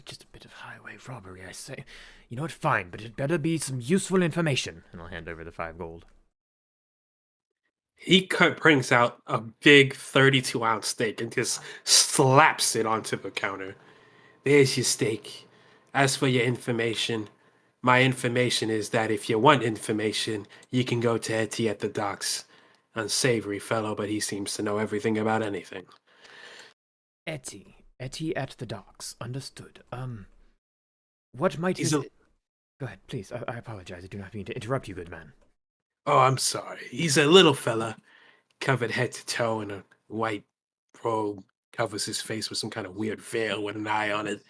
Just a bit of highway robbery, I say. You know what? Fine, but it better be some useful information. And I'll hand over the 5 gold. He brings out a big 32-ounce steak and just slaps it onto the counter. There's your steak. As for your information, my information is that if you want information, you can go to Etty at the docks. Unsavory fellow, but he seems to know everything about anything. Etty. Etty at the docks. Understood. What might He's his... a- Go ahead, please. I apologize. I do not mean to interrupt you, good man. Oh, I'm sorry. He's a little fella, covered head to toe in a white robe, covers his face with some kind of weird veil with an eye on it.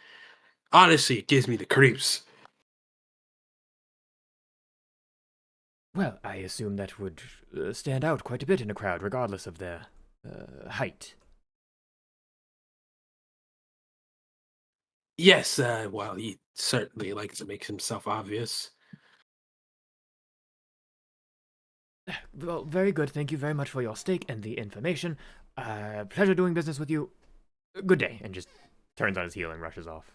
Honestly, it gives me the creeps. Well, I assume that would stand out quite a bit in a crowd, regardless of their height. Yes, well, he certainly likes to make himself obvious. Well, very good. Thank you very much for your steak and the information. Pleasure doing business with you. Good day. And just turns on his heel and rushes off.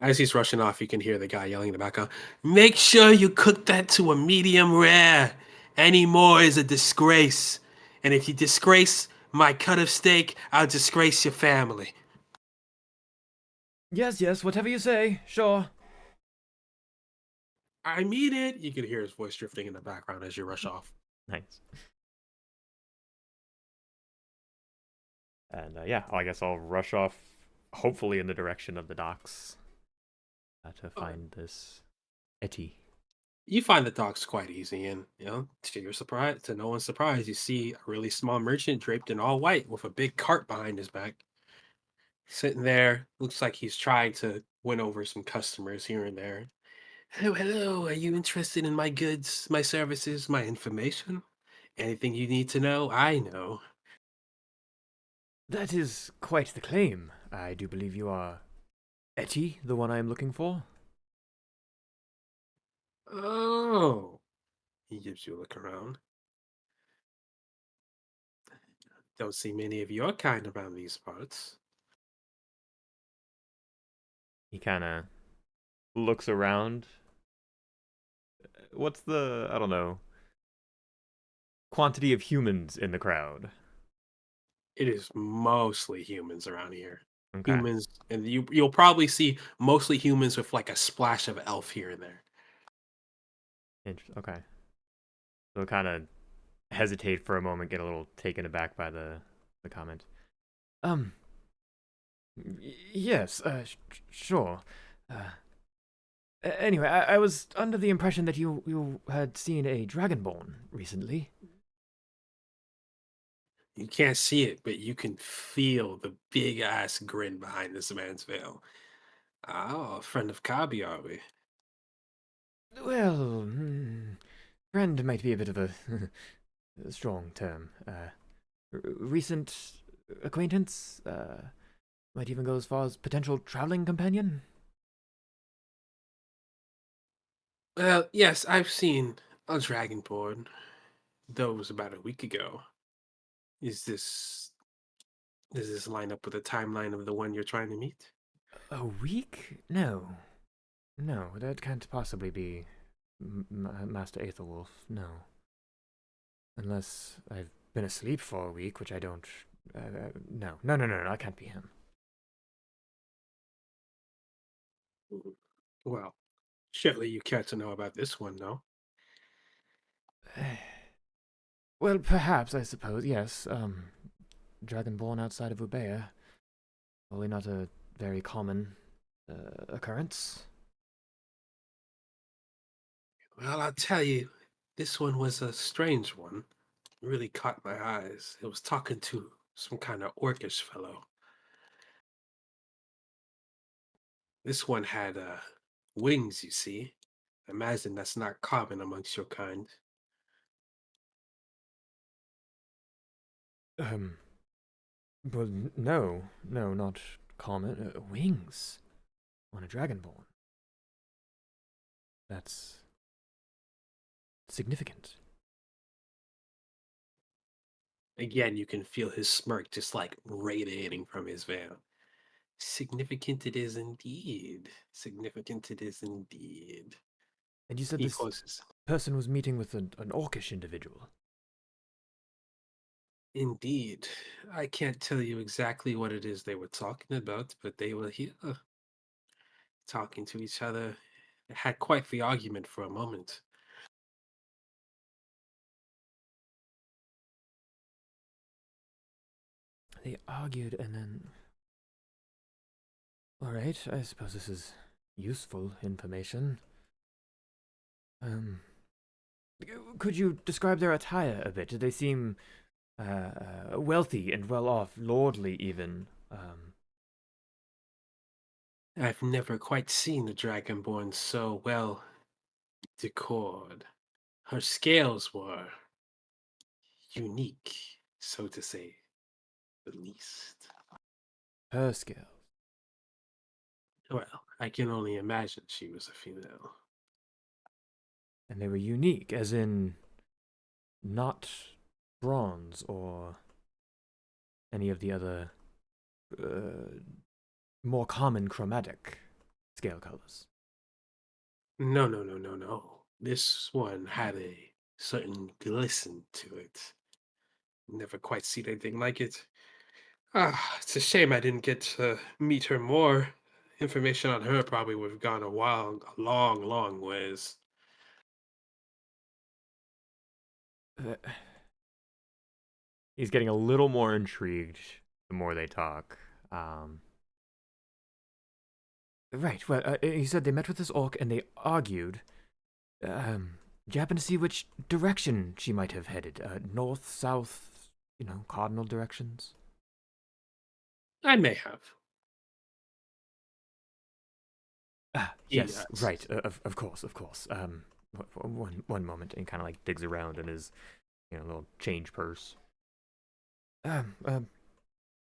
As he's rushing off, you can hear the guy yelling in the background, "Make sure you cook that to a medium rare. Any more is a disgrace. And if you disgrace my cut of steak, I'll disgrace your family." Yes, whatever you say. Sure. I mean it. You can hear his voice drifting in the background as you rush off. Nice. And yeah, I guess I'll rush off, hopefully in the direction of the docks, to find this Etty. You find the docks quite easy, and to your surprise, to no one's surprise, you see a really small merchant draped in all white with a big cart behind his back. Sitting there, looks like he's trying to win over some customers here and there. Hello, hello. Are you interested in my goods, my services, my information? Anything you need to know, I know. That is quite the claim. I do believe you are Etty, the one I am looking for. Oh, he gives you a look around. Don't see many of your kind around these parts. He kind of looks around. What's the, I don't know, quantity of humans in the crowd? It is mostly humans around here. Okay. Humans, and you'll probably see mostly humans with like a splash of elf here and there. Okay. So kind of hesitate for a moment, get a little taken aback by the comment. Yes, sure. Anyway, I was under the impression that you had seen a Dragonborn recently. You can't see it, but you can feel the big ass grin behind this man's veil. Oh, a friend of Kabi, are we? Well, friend might be a bit of a strong term. Recent acquaintance? Might even go as far as potential traveling companion? Well, yes, I've seen a Dragonborn. Though it was about a week ago. Is this Does this line up with the timeline of the one you're trying to meet? A week? No. No, that can't possibly be Master Aethelwolf, no. Unless I've been asleep for a week, which I don't... no, that can't be him. Well, surely you care to know about this one, no? Well, perhaps, I suppose, yes. Dragonborn outside of Ubeya. Probably not a very common occurrence. Well, I'll tell you, this one was a strange one. It really caught my eyes. It was talking to some kind of orcish fellow. This one had wings, you see. Imagine that's not common amongst your kind. Um, well, no, not common. Wings on a dragonborn. That's significant. Again, you can feel his smirk just like radiating from his veil. Significant it is indeed. Significant it is indeed. And you said He this closes. person was meeting with an orcish individual. Indeed. I can't tell you exactly what it is they were talking about, but they were here talking to each other. They had quite the argument for a moment. They argued and then. Alright, I suppose this is useful information. Could you describe their attire a bit? Did they seem wealthy and well off, lordly even? I've never quite seen a dragonborn so well decored. Her scales were unique, so to say, the least. Her scales. Well, I can only imagine she was a female. And they were unique, as in not bronze or any of the other more common chromatic scale colors. No. This one had a certain glisten to it. Never quite seen anything like it. Ah, it's a shame I didn't get to meet her more. Information on her probably would have gone a long ways. Uh, he's getting a little more intrigued the more they talk. Right, well, he said they met with this orc and they argued. Do you happen to see which direction she might have headed? North, south, cardinal directions? I may have. Yes, Yes. right, of course. One moment, and he kind of like digs around in his, little change purse.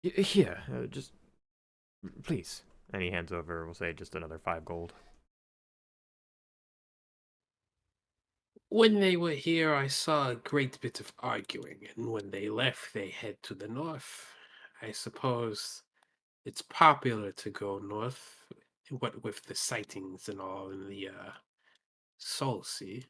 Here, just, please. And he hands over, we'll say, just another 5 gold. When they were here, I saw a great bit of arguing, and when they left, they head to the north. I suppose it's popular to go north, what with the sightings and all in the Soul Sea.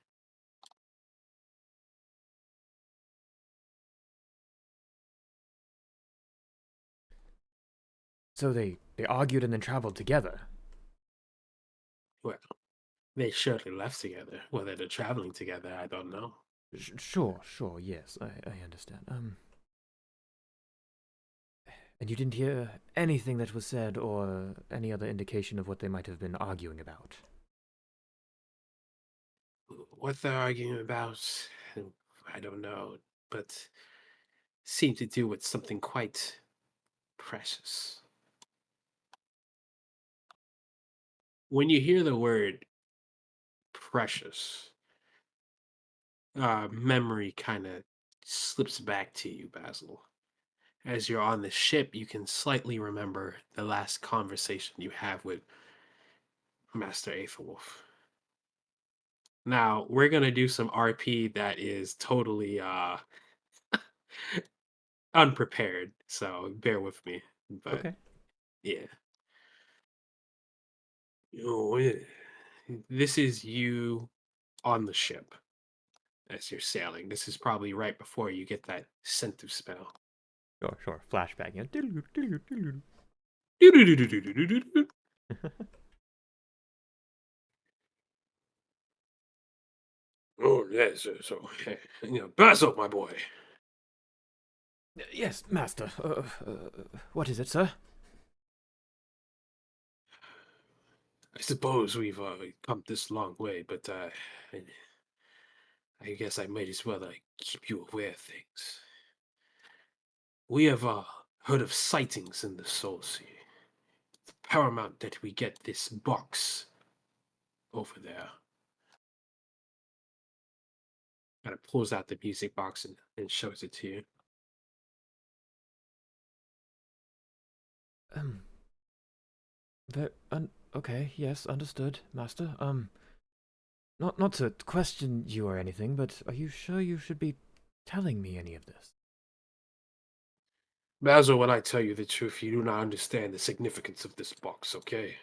So they argued and then traveled together. Well, they surely left together. Whether they're traveling together, I don't know. Sure, yes, I understand. And you didn't hear anything that was said or any other indication of what they might have been arguing about? What they're arguing about, I don't know, but seem to do with something quite precious. When you hear the word precious, memory kind of slips back to you, Basil. As you're on the ship, you can slightly remember the last conversation you have with Master Aethelwolf. Now, we're gonna do some RP that is totally unprepared, so bear with me. But Okay. yeah. Oh, yeah. This is you on the ship as you're sailing. This is probably right before you get that scent of spell. Sure. Flashback. Oh, yes. So, Basil, my boy. Yes, master. What is it, sir? I suppose we've come this long way, but I guess I might as well keep you aware of things. We have heard of sightings in the Soul Sea. paramount that we get this box over there. Kind of pulls out the music box and shows it to you. Okay, yes, understood, Master. Not to question you or anything, but are you sure you should be telling me any of this? Basil, when I tell you the truth, you do not understand the significance of this box, okay?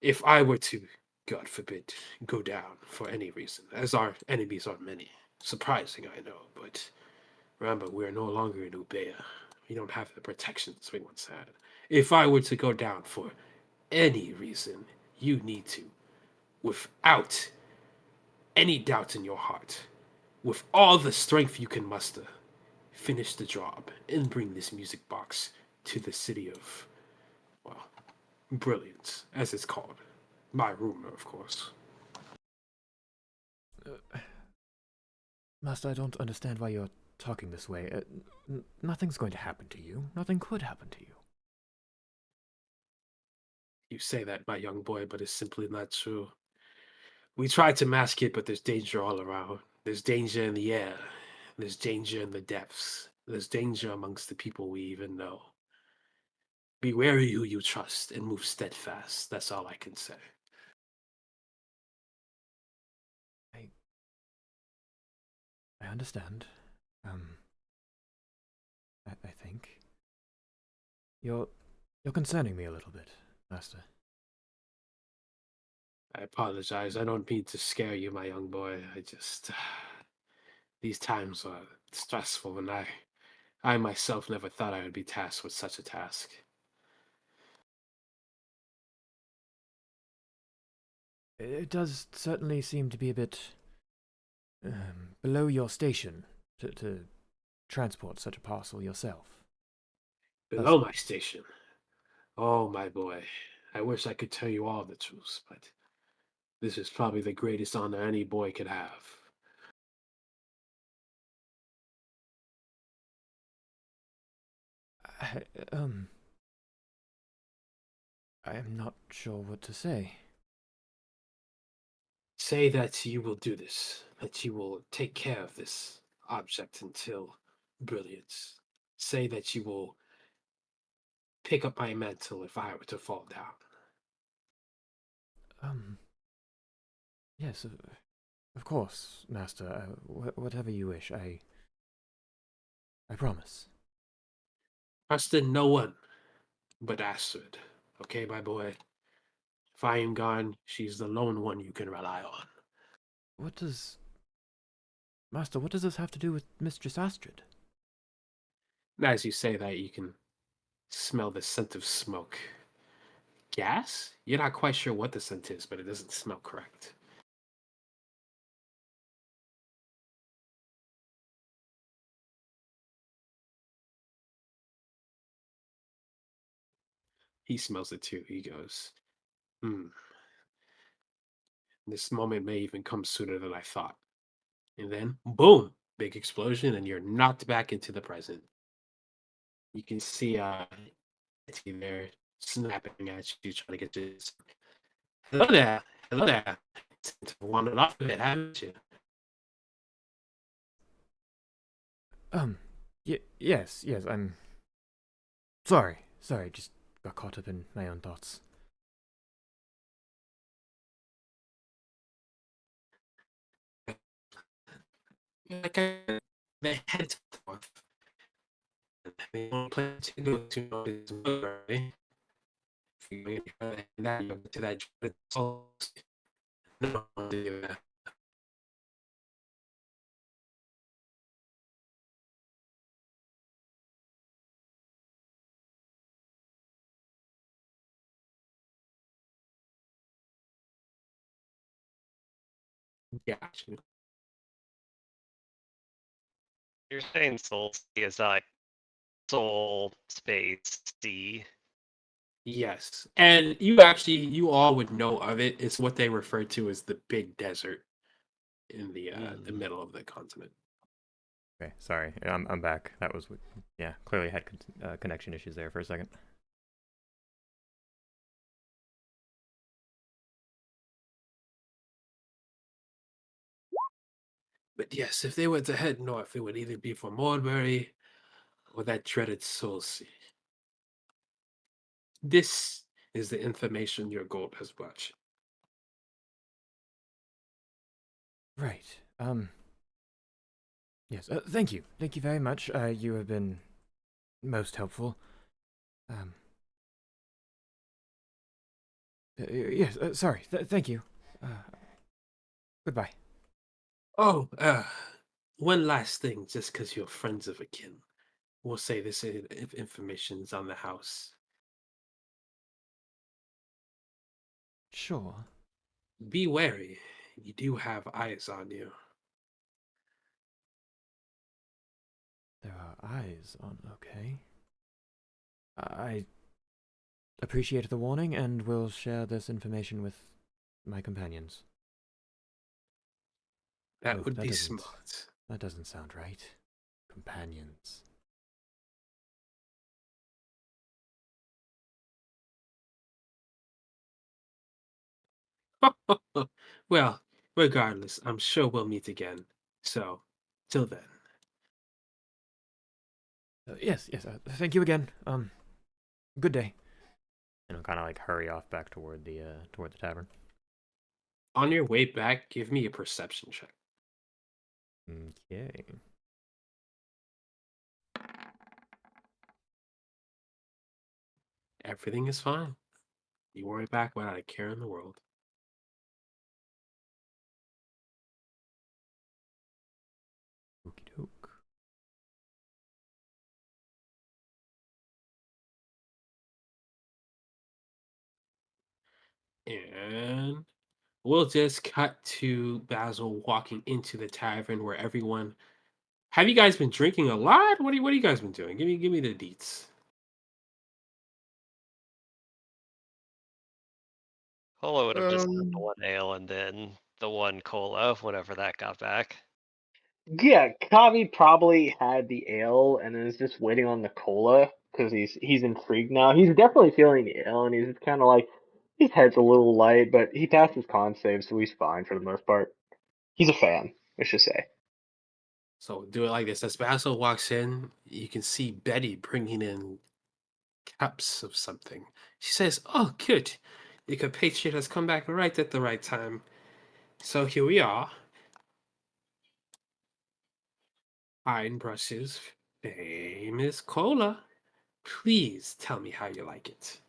If I were to, God forbid, go down for any reason, as our enemies are many, surprising, I know, but remember, we are no longer in Ubea. We don't have the protections we once had. If I were to go down for any reason, you need to, without any doubt in your heart, with all the strength you can muster, finish the job and bring this music box to the city of, well, Brilliance, as it's called. By rumor, of course. Master, I don't understand why you're talking this way. Nothing's going to happen to you. Nothing could happen to you. You say that, my young boy, but it's simply not true. We try to mask it, but there's danger all around. There's danger in the air. There's danger in the depths. There's danger amongst the people we even know. Be wary who you trust and move steadfast. That's all I can say. I understand. I think you're concerning me a little bit, Master. I apologize. I don't mean to scare you, my young boy. I just these times are stressful, and I myself never thought I would be tasked with such a task. It does certainly seem to be a bit below your station to transport such a parcel yourself. Below my station. Oh, my boy. I wish I could tell you all the truth, but this is probably the greatest honor any boy could have. I, I'm not sure what to say. Say that you will do this, that you will take care of this object until brilliance. Say that you will pick up my mantle if I were to fall down. Yes, of course, Master. Whatever you wish, I promise. Trust in no one but Astrid. Okay, my boy? If I am gone, she's the lone one you can rely on. What does... Master, what does this have to do with Mistress Astrid? As you say that, you can smell the scent of smoke. Gas? You're not quite sure what the scent is, but it doesn't smell correct. He smells it too. He goes, hmm. This moment may even come sooner than I thought. And then, boom, big explosion, and you're knocked back into the present. You can see Etsy there snapping at you, trying to get you. Hello there. Hello there. Wandered off a bit, haven't you? Yes, I'm... Sorry, just got caught up in my own thoughts. Like they head forth. They don't plan to go to his mother, right? If you try that, you'll get to that no, I'll do that. Gotcha. You're saying Soul Sea is like Soul Space Sea. Yes. And you all would know of it. It's what they refer to as the big desert in the middle of the continent. Okay, sorry, I'm back. That was, yeah, clearly had connection issues there for a second. But yes, if they were to head north, it would either be for Mulberry or that dreaded Soul Sea. This is the information your gold has brought you. Right. Yes. Thank you. Thank you very much. You have been most helpful. Um. Yes. Sorry. Thank you. Goodbye. Oh, one last thing, just because you're friends of a kin. We'll say this information is on the house. Sure. Be wary. You do have eyes on you. There are eyes on. Okay. I appreciate the warning and will share this information with my companions. That Oh, would that be doesn't. smart. That doesn't sound right. Companions. Well, regardless, I'm sure we'll meet again. So, till then. Yes. Yes. Thank you again. Good day. And I'll kind of like hurry off back toward the tavern. On your way back, give me a perception check. Okay. Everything is fine. You worry back without a care in the world. Okie doke. And we'll just cut to Basil walking into the tavern where everyone. Have you guys been drinking a lot? What do you guys been doing? Give me the deets. Holo would have just had the Um, one ale and then the one cola whenever that got back. Yeah, Kavi probably had the ale and is just waiting on the cola because he's intrigued now. He's definitely feeling the ale and he's kind of like his head's a little light, but he passed his con save, so he's fine for the most part. He's a fan, let's just say. So do it like this. As Basil walks in, you can see Betty bringing in cups of something. She says, "Oh, good. Your compatriot has come back right at the right time. So here we are. Ironbrush's famous cola. Please tell me how you like it."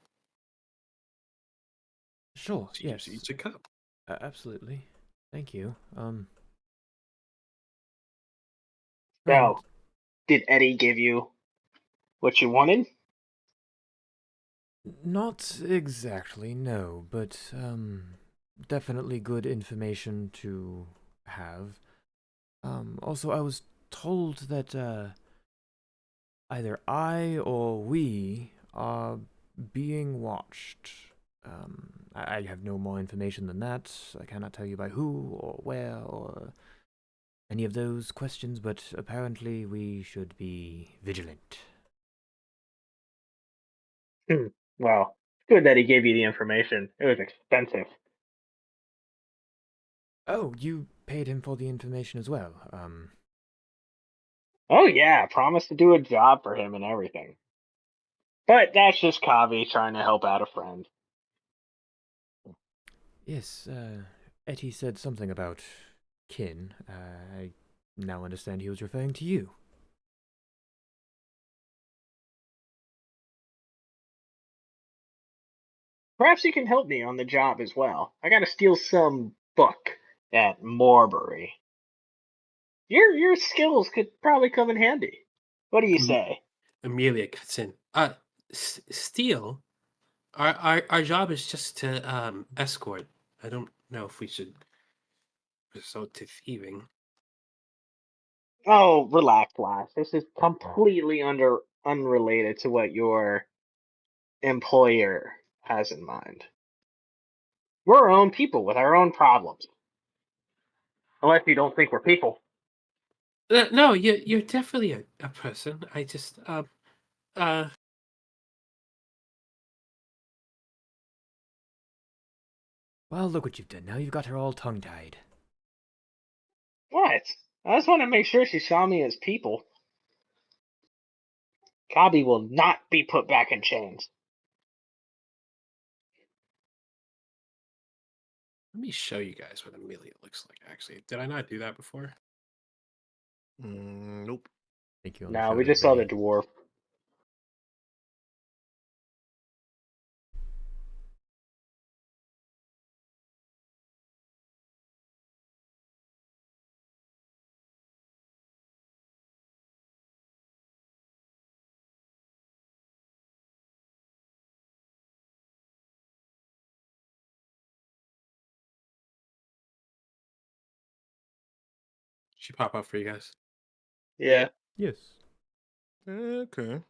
Sure. She gives you Yes. each a cup. Absolutely. Thank you. And Now, did Eddie give you what you wanted? not exactly, no, but definitely good information to have. Also, I was told that either I or we are being watched. I have no more information than that. I cannot tell you by who or where or any of those questions, but apparently we should be vigilant. Hmm. Well, good that he gave you the information. It was expensive. Oh, you paid him for the information as well. Oh yeah, promised to do a job for him and everything. But that's just Kavi trying to help out a friend. Yes, Etty said something about kin. I now understand he was referring to you. Perhaps you can help me on the job as well. I gotta steal some book at Morbury. Your skills could probably come in handy. What do you Am- say? Amelia cuts in. Steele, our job is just to escort. I don't know if we should resort to thieving. Oh, relax, lass. This is completely unrelated to what your employer has in mind. We're our own people with our own problems. Unless you don't think we're people. No, you're definitely a person. I just uh Well, look what you've done. Now you've got her all tongue-tied. What? I just want to make sure she saw me as people. Kabi will not be put back in chains. Let me show you guys what Amelia looks like, actually. Did I not do that before? Nope. Thank you on the No, show we us just saw the Vinny. dwarf. She pop up for you guys. Yeah. Yes. Okay.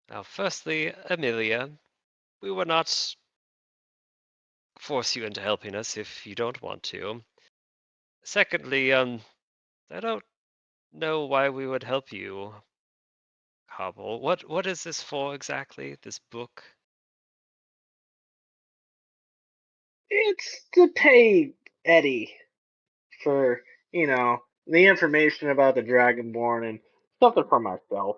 Now, firstly, Amelia, we will not force you into helping us if you don't want to. Secondly, I don't know why we would help you, Hobble. What is this for exactly? This book? It's to pay Eddie for, the information about the Dragonborn and something for myself.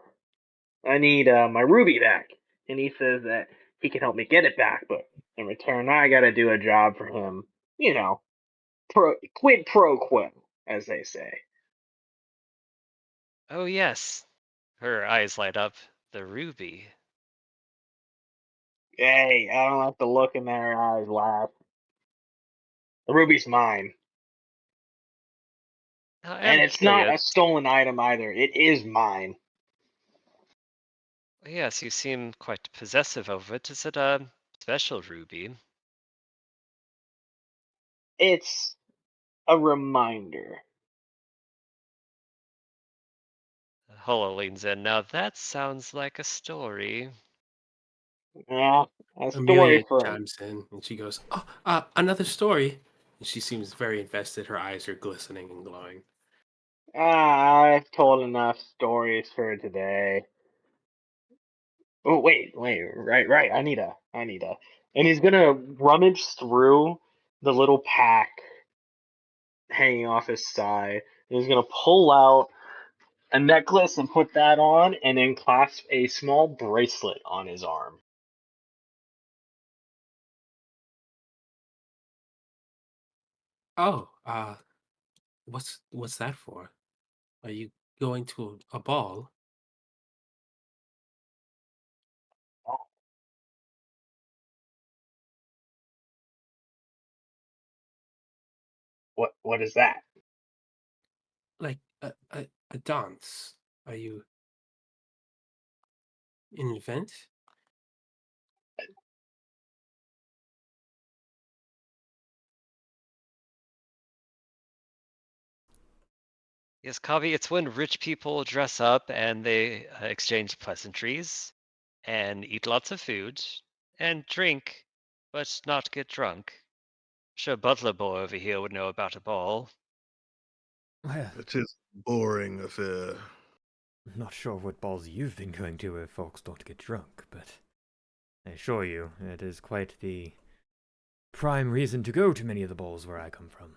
I need my ruby back. And he says that he can help me get it back, but in return, I gotta do a job for him. Quid pro quo, as they say. Oh yes. Her eyes light up. The ruby. Hey, I don't have to look in their eyes, laugh. The ruby's mine. Now, I And am it's not curious. a stolen item either. It is mine. Yes, you seem quite possessive of it. Is it a special ruby? It's a reminder. Holo leans in. Now that sounds like a story. Yeah, a story Amelia for chimes in and she goes, "Oh, another story." And she seems very invested. Her eyes are glistening and glowing. I've told enough stories for today. Oh wait, right. I need a. And he's gonna rummage through the little pack hanging off his side. And he's gonna pull out a necklace and put that on, and then clasp a small bracelet on his arm. Oh, what's that for? Are you going to a ball? Oh, what is that? Like a dance? Are you an event? Yes, Kavi, it's when rich people dress up and they exchange pleasantries and eat lots of food and drink, but not get drunk. Sure, Butler Boy over here would know about a ball. Well, It is a boring affair. I'm not sure what balls you've been going to where folks don't get drunk, but I assure you, it is quite the prime reason to go to many of the balls where I come from.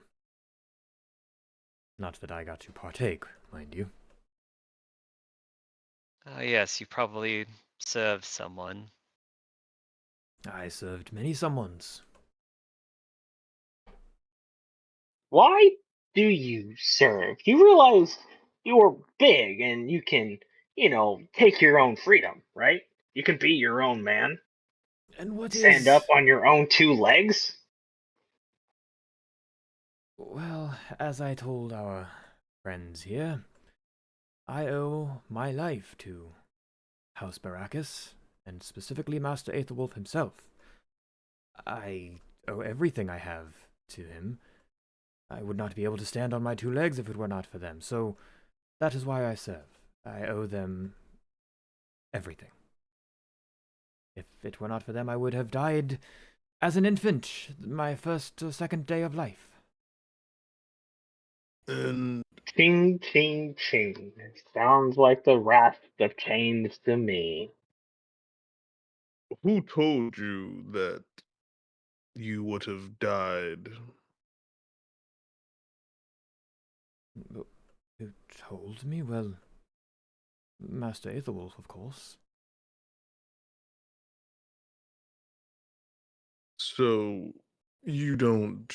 Not that I got to partake, mind you. Yes, you probably served someone. I served many someones. Why do you serve? You realize you're big and you can, take your own freedom, right? You can be your own man. And what Stand up is... on your own two legs. Well, as I told our friends here, I owe my life to House Baracus, and specifically Master Aethelwolf himself. I owe everything I have to him. I would not be able to stand on my two legs if it were not for them, so that is why I serve. I owe them everything. If it were not for them, I would have died as an infant, my first or second day of life. And Ching, ching, ching. Sounds like the rasp of chains to me. who told you that you would have died. Who told me? Well, Master Aethelwolf, of course. So you don't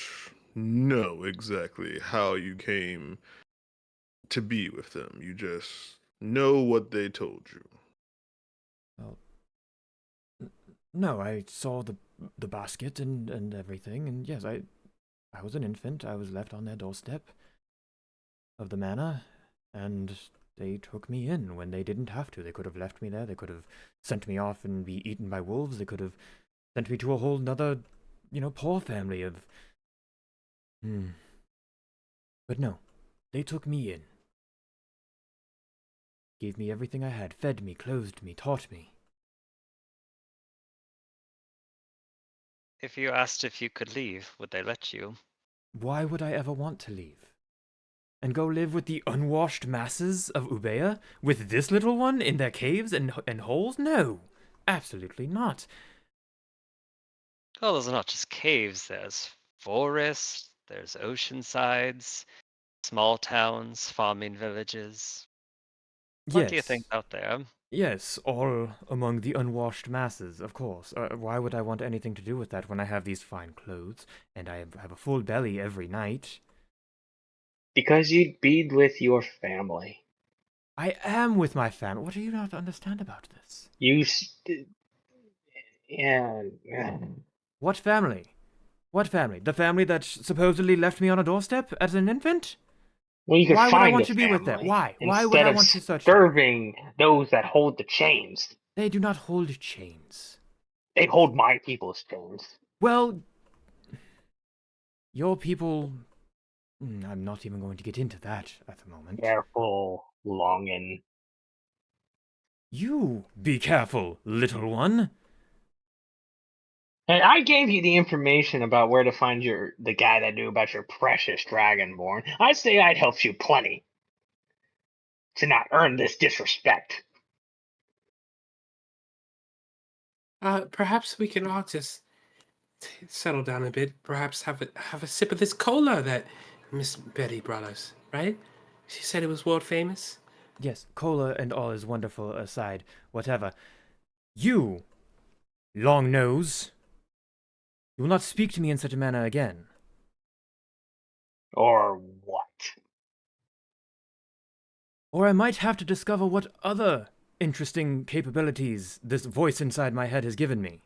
know exactly how you came to be with them. You just know what they told you. Well, no, I saw the basket and everything, and yes, I was an infant. I was left on their doorstep of the manor, and they took me in when they didn't have to. They could have left me there. They could have sent me off and be eaten by wolves. They could have sent me to a whole nother, poor family of... But no, they took me in. Gave me everything I had, fed me, clothed me, taught me. If you asked if you could leave, would they let you? Why would I ever want to leave? And go live with the unwashed masses of Ubea? With this little one in their caves and holes? No, absolutely not. Well, there's not just caves, there's forests, there's ocean sides, small towns, farming villages. Plenty of things Yes, out there. yes, all among the unwashed masses, of course. Why would I want anything to do with that when I have these fine clothes, and I have a full belly every night? Because you'd be with your family. I am with my family. What do you not understand about this? Yeah. What family? What family? The family that supposedly left me on a doorstep as an infant? Well, you could Why would I find want a to be with them? family Why? Why would instead I of want to search them? serving those that hold the chains. They do not hold chains. They hold my people's chains. Well, your people... I'm not even going to get into that at the moment. Careful, Longin. You be careful, little one. And I gave you the information about where to find the guy that knew about your precious Dragonborn. I'd say I'd helped you plenty to not earn this disrespect. Perhaps we can all just settle down a bit. Perhaps have a sip of this cola that Miss Betty brought us. Right? She said it was world famous. Yes, cola and all is wonderful aside, whatever. You, long nose, you will not speak to me in such a manner again. Or what? Or I might have to discover what other interesting capabilities this voice inside my head has given me.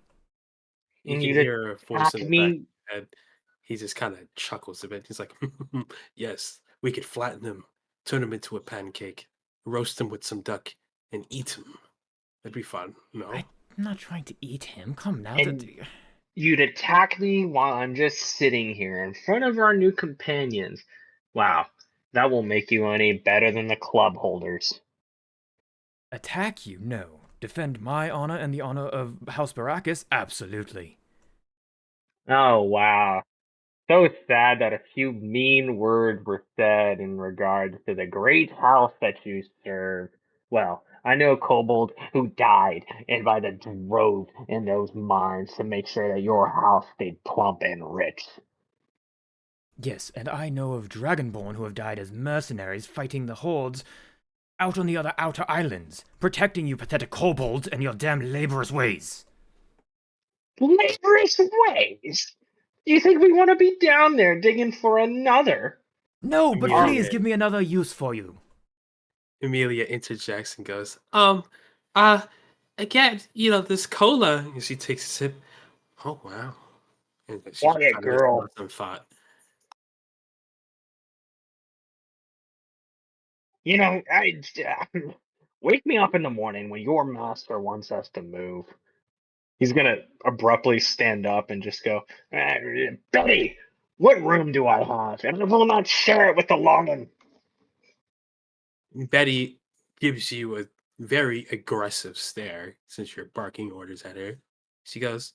You You can to hear a voice attack in the back of me? your head. He just kind of chuckles a bit. He's like, "Yes, we could flatten him, turn him into a pancake, roast him with some duck, and eat him. That'd be fun." No, I'm not trying to eat him. Come now. And you'd attack me while I'm just sitting here in front of our new companions. Wow, that will make you any better than the club holders. Attack you? No. Defend my honor and the honor of House Baracus? Absolutely. Oh, wow. So sad that a few mean words were said in regards to the great house that you serve. Well, I know Kobold who died, and by the drove in those mines to make sure that your house stayed plump and rich. Yes, and I know of Dragonborn who have died as mercenaries fighting the hordes out on the other outer islands, protecting you pathetic kobolds and your damn laborious ways. Laborious ways? Do you think we want to be down there digging for another? No, but Amelia, please give me another use for you. Amelia interjects and goes, again, this cola. And she takes a sip. Oh wow, and she just Quiet, kind of girl. lost some thought. I wake me up in the morning when your master wants us to move. He's gonna abruptly stand up and just go, Betty, what room do I have? And I will not share it with the longin. Betty gives you a very aggressive stare since you're barking orders at her. She goes,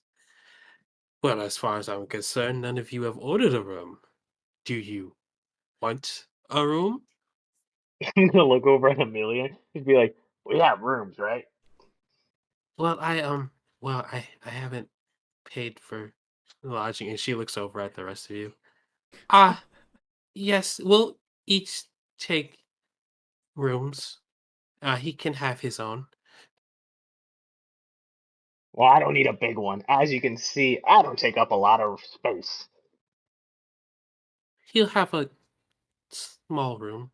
"Well, as far as I'm concerned, none of you have ordered a room. Do you want a room?" I'm gonna look over at Amelia and be like, we have rooms, right? Well, I haven't paid for lodging, and she looks over at the rest of you. Ah, yes, we'll each take rooms. He can have his own. Well, I don't need a big one. As you can see, I don't take up a lot of space. He'll have a small room.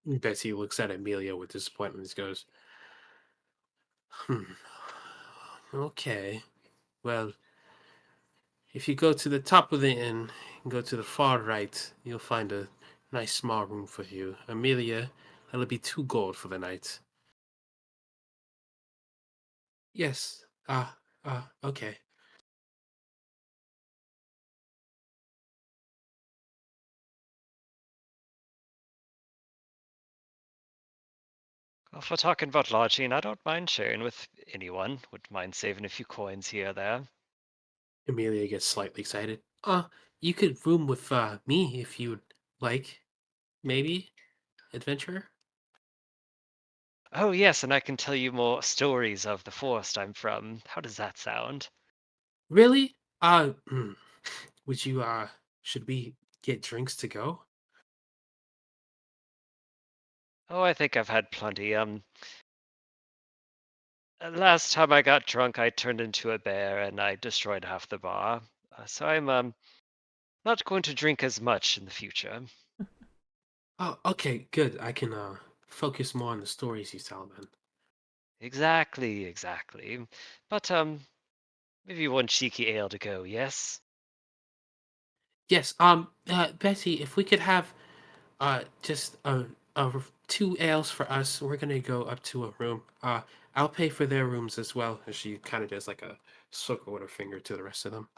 Betsy looks at Amelia with disappointment and goes, Okay. Well, if you go to the top of the inn and go to the far right, you'll find a nice small room for you. Amelia, that'll be 2 gold for the night. Yes. Okay. Well, if we're talking about lodging, I don't mind sharing with anyone. Wouldn't mind saving a few coins here or there. Amelia gets slightly excited. You could room with me if you'd like. Maybe? Adventurer? Oh, yes, and I can tell you more stories of the forest I'm from. How does that sound? Really? Would you should we get drinks to go? Oh, I think I've had plenty. Last time I got drunk, I turned into a bear and I destroyed half the bar. So I'm not going to drink as much in the future. Oh, okay, good. I can focus more on the stories you tell then. Exactly, exactly. But maybe one cheeky ale to go, yes? Yes, Betty, if we could have just 2 ales for us, we're gonna go up to a room. I'll pay for their rooms as well. And she kind of does like a circle with her finger to the rest of them.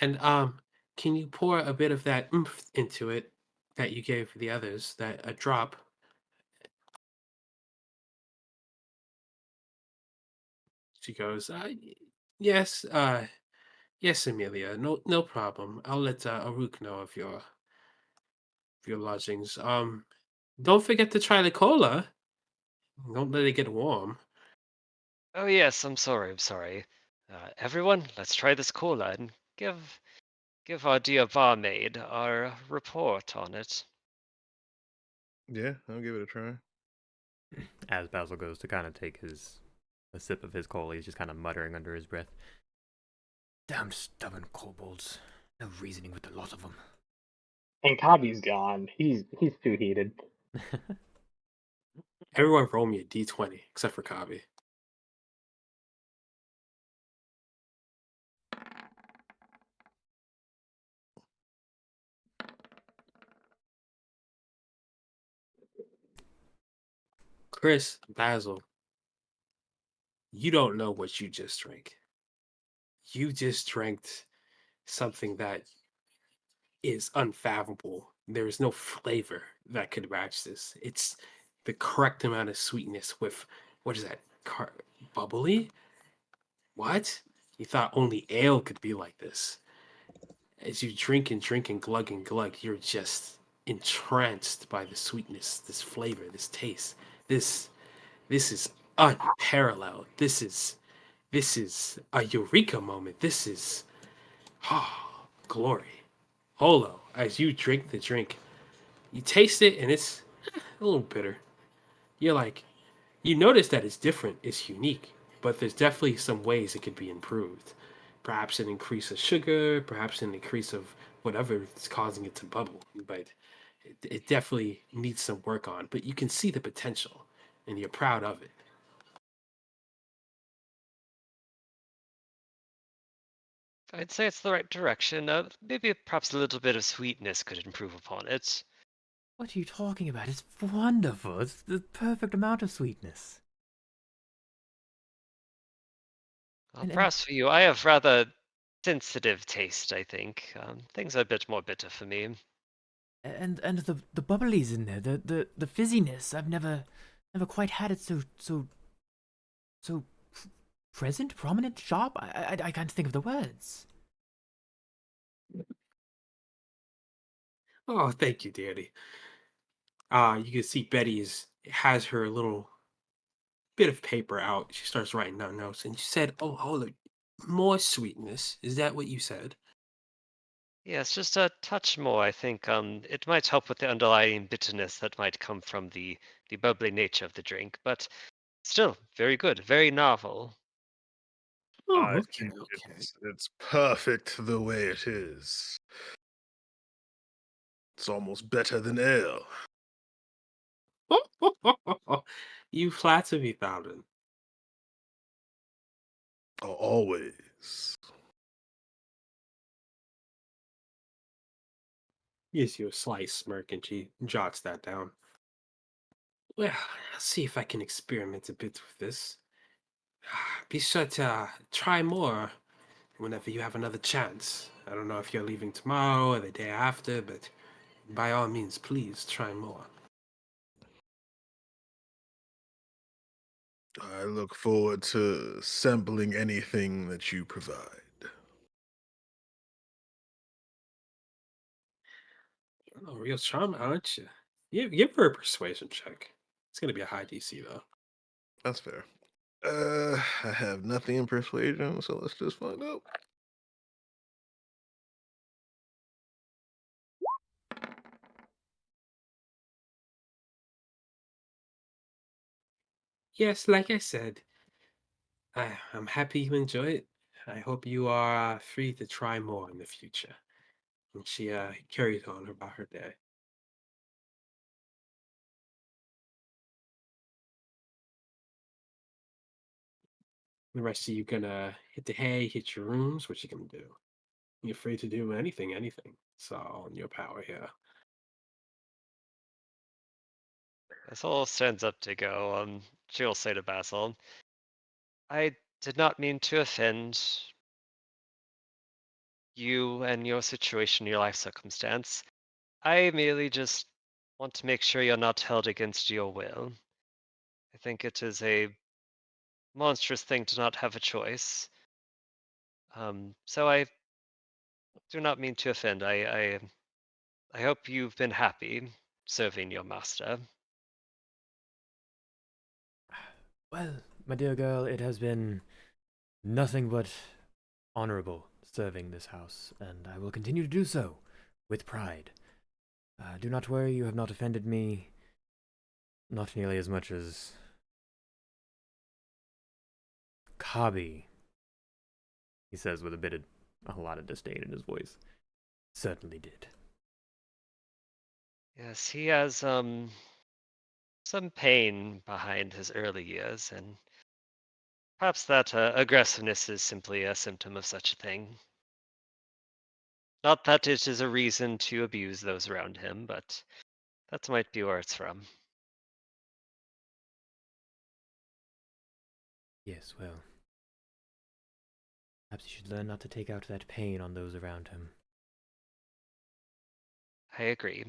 And can you pour a bit of that oomph into it that you gave the others? That a drop. She goes, yes, yes, Amelia. No problem. I'll let Aruk know of your lodgings. Don't forget to try the cola. Don't let it get warm. Oh yes, I'm sorry, I'm sorry. Everyone, let's try this cola and give our dear barmaid our report on it. Yeah, I'll give it a try. As Basil goes to kind of take a sip of his cola, he's just kind of muttering under his breath. Damn stubborn kobolds. No reasoning with the lot of them. And Kabi's gone. He's too heated. Everyone roll me a d20 except for Kabi. Chris, Basil, you don't know what you just drank. You just drank something that is unfathomable. There is no flavor that could match this. It's the correct amount of sweetness with what is that? Bubbly? What? You thought only ale could be like this. As you drink and glug, you're just entranced by the sweetness, this flavor, this taste. This this is unparalleled. This is a eureka moment. This is glory. Holo, as you drink the drink, you taste it and it's a little bitter. You're like, you notice that it's different, it's unique, but there's definitely some ways it could be improved. Perhaps an increase of sugar, perhaps an increase of whatever is causing it to bubble. But it definitely needs some work on. But you can see the potential and you're proud of it. I'd say it's the right direction. Maybe perhaps a little bit of sweetness could improve upon it. What are you talking about? It's wonderful. It's the perfect amount of sweetness. Well, And perhaps for you, I have rather sensitive taste, I think. Things are a bit more bitter for me. and the bubblies in there, the fizziness. I've never quite had it so present, prominent, sharp. I can't think of the words. Oh, thank you, Danny. You can see Betty has her little bit of paper out. She starts writing down notes, and she said, "Oh, hold it. more sweetness. Is that what you said? Yes, just a touch more. I think it might help with the underlying bitterness that might come from the bubbly nature of the drink, but still very good, very novel. Oh, I okay, think okay. it's perfect the way it is. It's almost better than ale. You flatter me, Bowden. Always. Gives you a slight smirk and she jots that down. Well, I'll see if I can experiment a bit with this. Be sure to try more whenever you have another chance. I don't know if you're leaving tomorrow or the day after, but by all means, please try more. I look forward to sampling anything that you provide. Oh, real charm, aren't you? Give her a persuasion check. It's gonna be a high DC though. That's fair. I have nothing in persuasion, so let's just find out. Yes, like I said, I'm happy you enjoy it. I hope you are free to try more in the future. And she carried on about her day. The rest of you gonna hit the hay, hit your rooms. What you gonna do? You're free to do anything. It's all in your power here. Basil stands up to go. She'll say to Basil, I did not mean to offend you and your situation, your life circumstance. I merely just want to make sure you're not held against your will. I think it is a monstrous thing to not have a choice. So I do not mean to offend. I hope you've been happy serving your master. Well, my dear girl, it has been nothing but honorable serving this house, and I will continue to do so with pride. Do not worry, you have not offended me, not nearly as much as Kabi, he says with a lot of disdain in his voice. Certainly did. Yes, he has some pain behind his early years, and perhaps that aggressiveness is simply a symptom of such a thing. Not that it is a reason to abuse those around him, but that might be where it's from. Yes, well, perhaps he should learn not to take out that pain on those around him. I agree.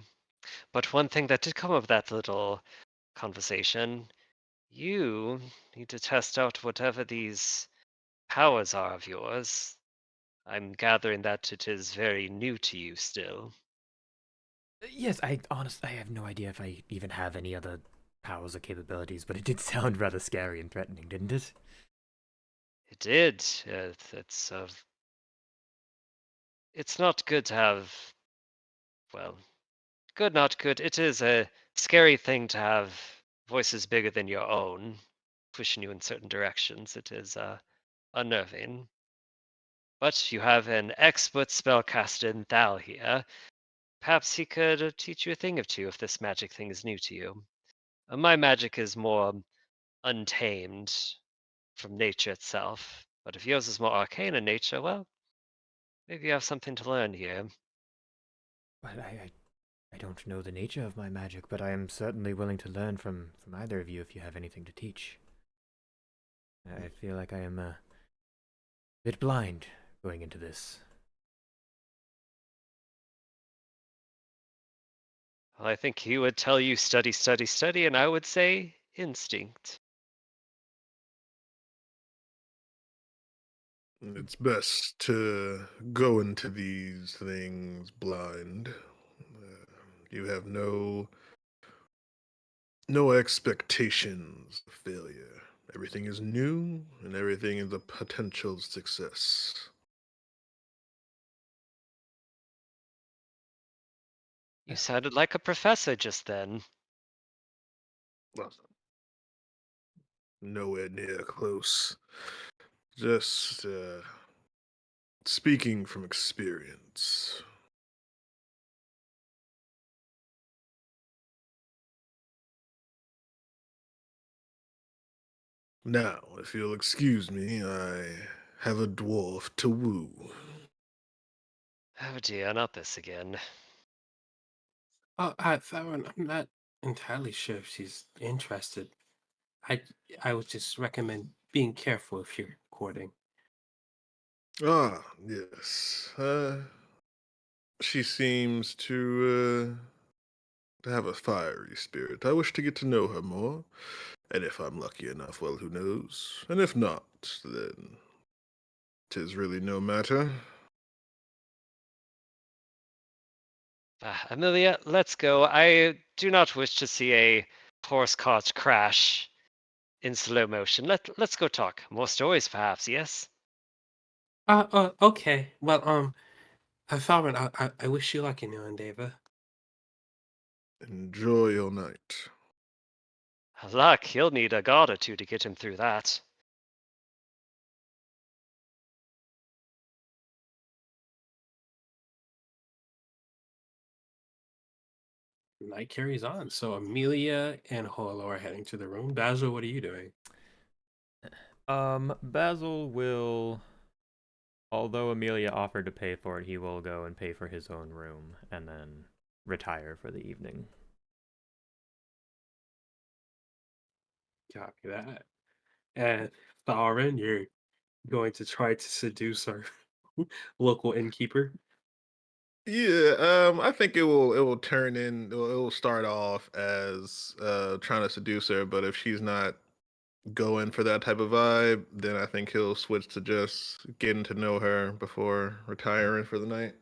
But one thing that did come of that little conversation, you need to test out whatever these powers are of yours. I'm gathering that it is very new to you still. Yes, I have no idea if I even have any other powers or capabilities, but it did sound rather scary and threatening, didn't it? It did. It's not good to have. Well, good, not good. It is a scary thing to have voices bigger than your own, pushing you in certain directions. It is unnerving. But you have an expert spellcaster in Thal here. Perhaps he could teach you a thing or two if this magic thing is new to you. My magic is more untamed from nature itself, but if yours is more arcane in nature, well, maybe you have something to learn here. Well, I don't know the nature of my magic, but I am certainly willing to learn from either of you if you have anything to teach. I feel like I am a bit blind going into this. Well, I think he would tell you study, study, study, and I would say instinct. It's best to go into these things blind. You have no expectations of failure. Everything is new, and everything is a potential success. You sounded like a professor just then. Well, nowhere near close. Just speaking from experience. Now, if you'll excuse me, I have a dwarf to woo. Oh dear, not this again. Oh, Farron, I'm not entirely sure if she's interested. I I would just recommend being careful if you're courting. Ah, yes. She seems to have a fiery spirit. I wish to get to know her more. And if I'm lucky enough, well, who knows? And if not, then 'tis really no matter. Amelia, let's go. I do not wish to see a horse cart crash in slow motion. Let's go talk. More stories, perhaps. Yes. Okay. Well, Farron, I wish you luck in your endeavor. Enjoy your night. Luck. He'll need a god or two to get him through that. Night carries on. So Amelia and Holo are heading to the room. Basil, what are you doing? Basil will, although Amelia offered to pay for it, he will go and pay for his own room and then retire for the evening. Copy that. And Farron, you're going to try to seduce our local innkeeper. Yeah, I think it will turn in it will start off as trying to seduce her, but if she's not going for that type of vibe, then I think he'll switch to just getting to know her before retiring for the night.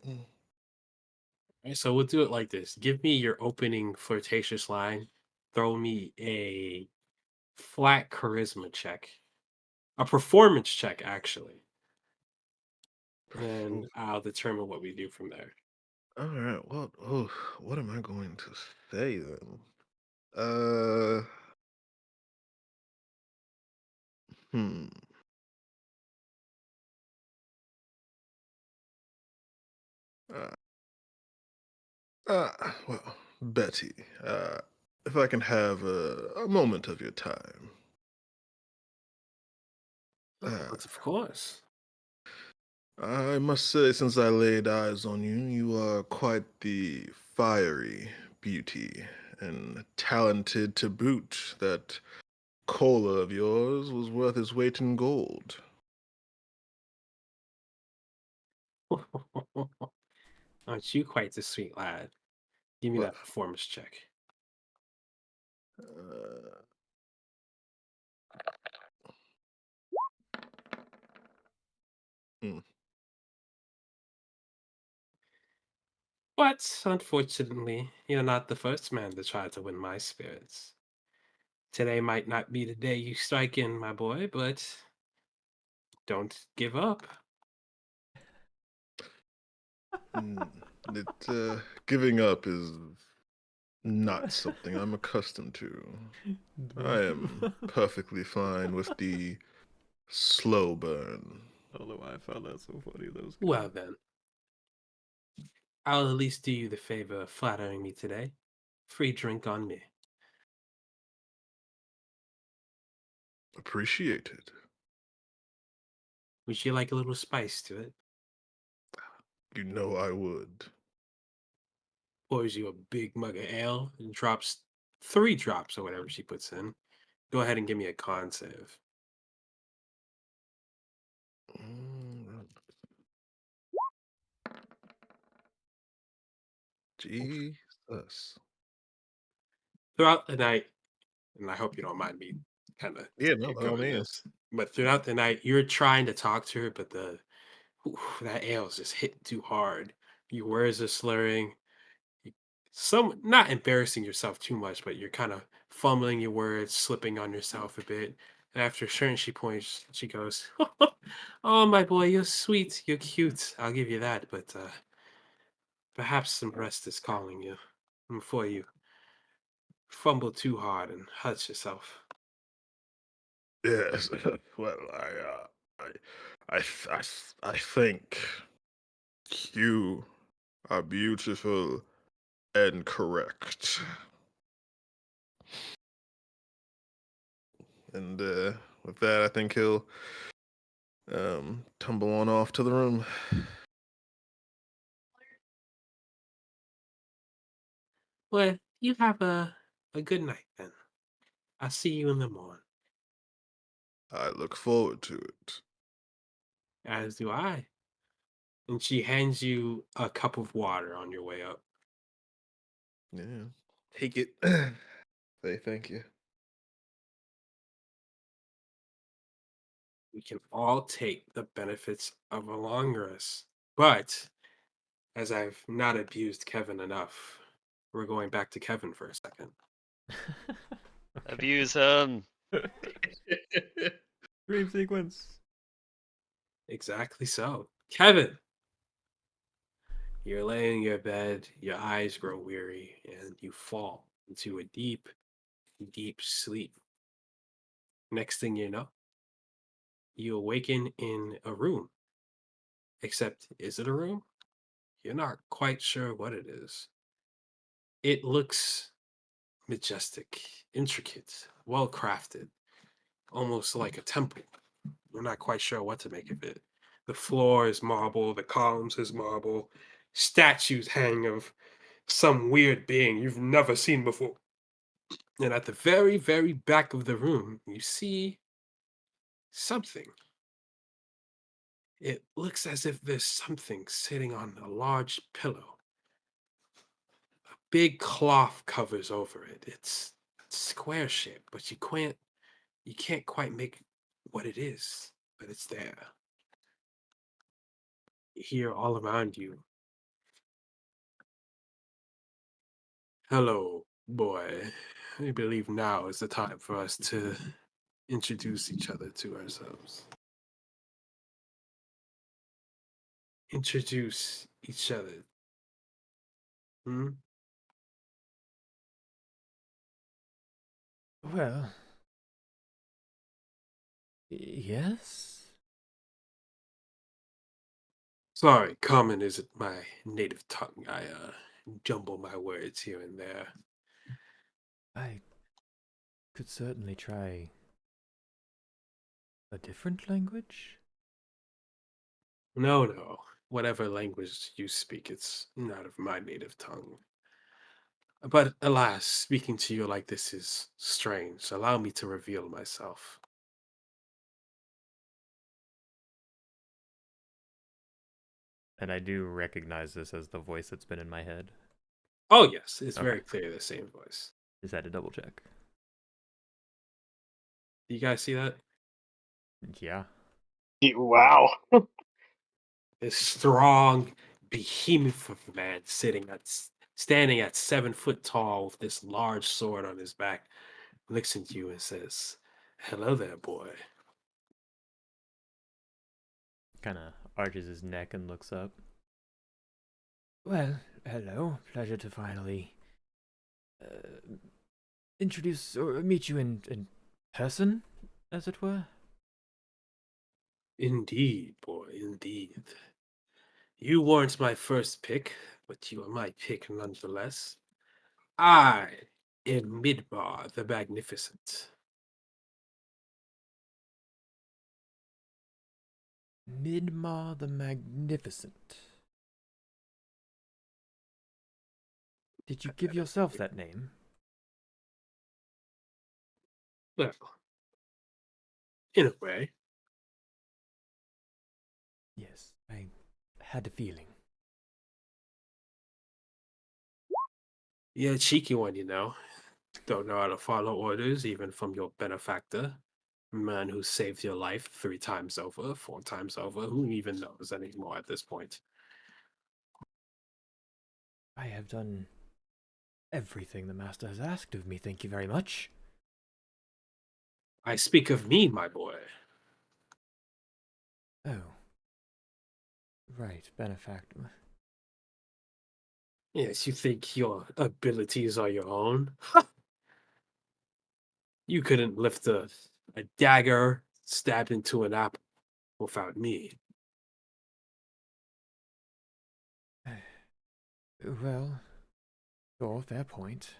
Right, so we'll do it like this. Give me your opening flirtatious line. Throw me a flat charisma check. A performance check, actually. And I'll determine what we do from there. All right. Well, what am I going to say then? Uh, hmm. Uh, well, Betty, if I can have a moment of your time. Oh, Uh, but of course. I must say, since I laid eyes on you, you are quite the fiery beauty and talented to boot. That cola of yours was worth its weight in gold. Aren't you quite the sweet lad? Give me Well, that performance check. uh, hmm, But unfortunately, you're not the first man to try to win my spirits. Today might not be the day you strike in, my boy, but don't give up. hmm, giving up is not something I'm accustomed to. I am perfectly fine with the slow burn. I don't know why I found that so funny. That was Well then, I'll at least do you the favor of flattering me today. Free drink on me. Appreciated. Would you like a little spice to it? You know I would. Pours you a big mug of ale and drops 3 drops or whatever she puts in. Go ahead and give me a con save. Mm, Jesus. Throughout the night, and I hope you don't mind me kind of Yeah, no, by all going means. this, but throughout the night, you're trying to talk to her, but that ale is just hitting too hard. Your words are slurring. y- Some not embarrassing yourself too much, but you're kind of fumbling your words, slipping on yourself a bit. And after a turn, she points. She goes, "Oh, my boy, you're sweet. You're cute. I'll give you that. But perhaps some rest is calling you before you fumble too hard and hurt yourself." Yes. Well, I think you are beautiful and correct. And with that, I think he'll tumble on off to the room. Well, you have a good night then. I'll see you in the morning. I look forward to it. As do I. And she hands you a cup of water on your way up. Yeah. Take it. Say thank you. We can all take the benefits of a long rest. But as I've not abused Kevin enough, we're going back to Kevin for a second. Okay. Abuse him. Dream sequence. Exactly so. Kevin, you're laying in your bed, your eyes grow weary, and you fall into a deep, deep sleep. Next thing you know, you awaken in a room. Except, is it a room? You're not quite sure what it is. It looks majestic, intricate, well crafted, almost like a temple. We're not quite sure what to make of it. The floor is marble, the columns is marble, statues hang of some weird being you've never seen before. And at the very, very back of the room, you see something. It looks as if there's something sitting on a large pillow. Big cloth covers over it. It's square shaped, but you can't quite make what it is, but it's there. You hear all around you. Hello, boy. I believe now is the time for us to introduce each other to ourselves. Introduce each other. Hmm? Well, yes? Sorry, common isn't my native tongue. I jumble my words here and there. I could certainly try a different language. No, no. Whatever language you speak, it's not of my native tongue. But alas, speaking to you like this is strange. Allow me to reveal myself. And I do recognize this as the voice that's been in my head. Oh, yes, it's Okay. very clear the same voice. Just had to double check. Do you guys see that? Yeah. Wow. This strong behemoth of a man standing at 7 foot tall with this large sword on his back looks at you and says, "Hello there, boy." Kind of arches his neck and looks up. Well, hello. Pleasure to finally uh, introduce or meet you in person, as it were. Indeed, boy, indeed. You weren't my first pick, but you are my pick nonetheless. I am Midbar the Magnificent. Midmar the Magnificent. Did you give yourself that name? Well, in a way. Yes, I had a feeling. You're a cheeky one, you know. Don't know how to follow orders, even from your benefactor. Man who saved your life 3 times over, 4 times over. Who even knows anymore at this point? I have done everything the master has asked of me, thank you very much. I speak of me, my boy. Oh, right, benefactor. Yes, you think your abilities are your own? You couldn't lift a dagger stabbed into an apple without me. Well, sure, fair point.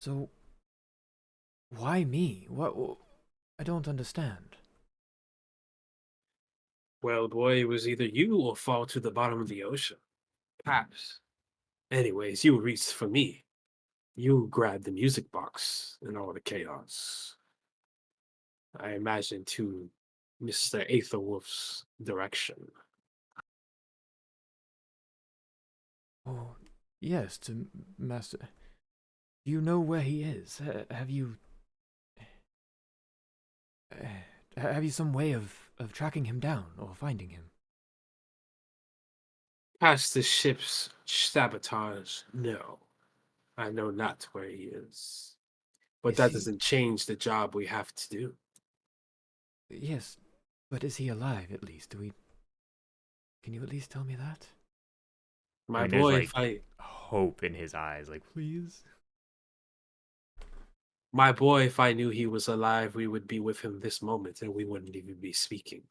So, why me? What? I don't understand. Well, boy, it was either you or fall to the bottom of the ocean. Perhaps. Anyways, you reached for me. You grabbed the music box and all the chaos. I imagine to Mr. Aetherwolf's direction. Oh, yes, to Master. Do you know where he is? Have you? Uh, have you some way of tracking him down or finding him? Past the ship's sabotage, no. I know not where he is. But Is that he? doesn't change the job we have to do. Yes, but is he alive at least? Do we? Can you at least tell me that? I My mean, there's boy, if like I hope in his eyes, like, please. my boy, if I knew he was alive, we would be with him this moment and we wouldn't even be speaking.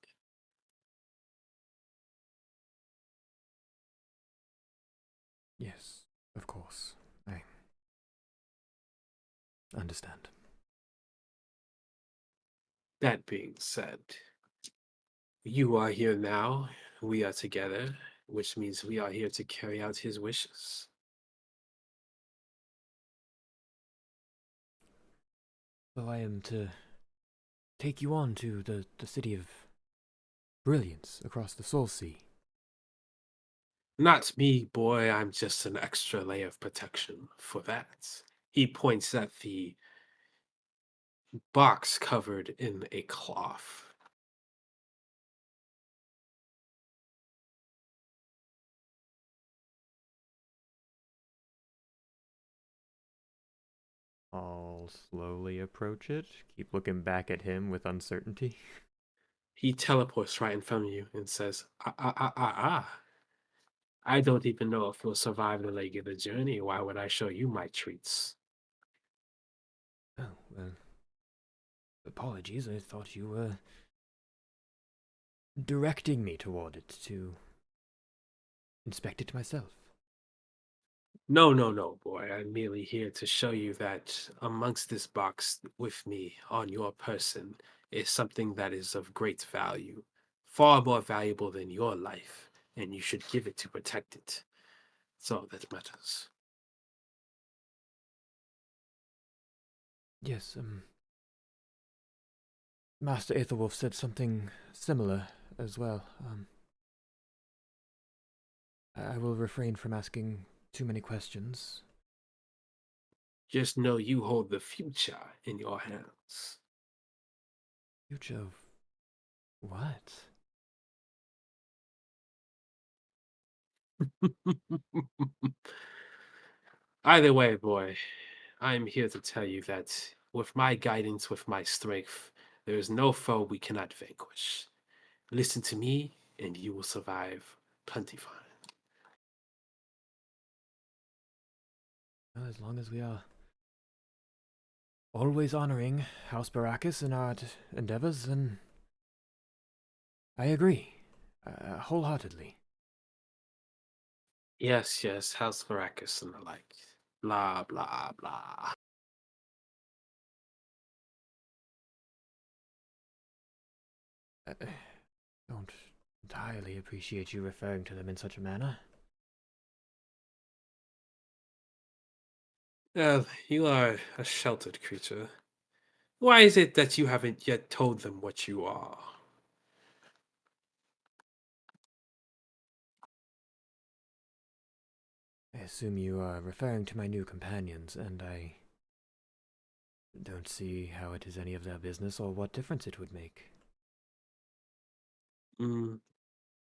Yes, of course. I understand. That being said, you are here now, we are together, which means we are here to carry out his wishes. So I am to take you on to the city of brilliance across the Soul Sea. Not me, boy, I'm just an extra layer of protection for that. He points at the box covered in a cloth. I'll slowly approach it, keep looking back at him with uncertainty. He teleports right in front of you and says, I don't even know if you'll survive the leg of the journey. Why would I show you my treats? Oh, well, apologies. I thought you were directing me toward it to inspect it myself. No, no, no, boy. I'm merely here to show you that amongst this box with me on your person is something that is of great value, far more valuable than your life, and you should give it to protect it. That's all that matters. Yes, Master Aetherwolf said something similar as well. I will refrain from asking too many questions. Just know you hold the future in your hands. Future of what? Either way, boy, I'm here to tell you that with my guidance, with my strength, there is no foe we cannot vanquish. Listen to me, and you will survive plenty fine. Well, as long as we are always honoring House Baracus in our endeavors, then I agree, wholeheartedly. Yes, yes, House Baracus and the like. Blah, blah, blah. I don't entirely appreciate you referring to them in such a manner. Well, you are a sheltered creature. Why is it that you haven't yet told them what you are? I assume you are referring to my new companions, and I don't see how it is any of their business or what difference it would make. Mm,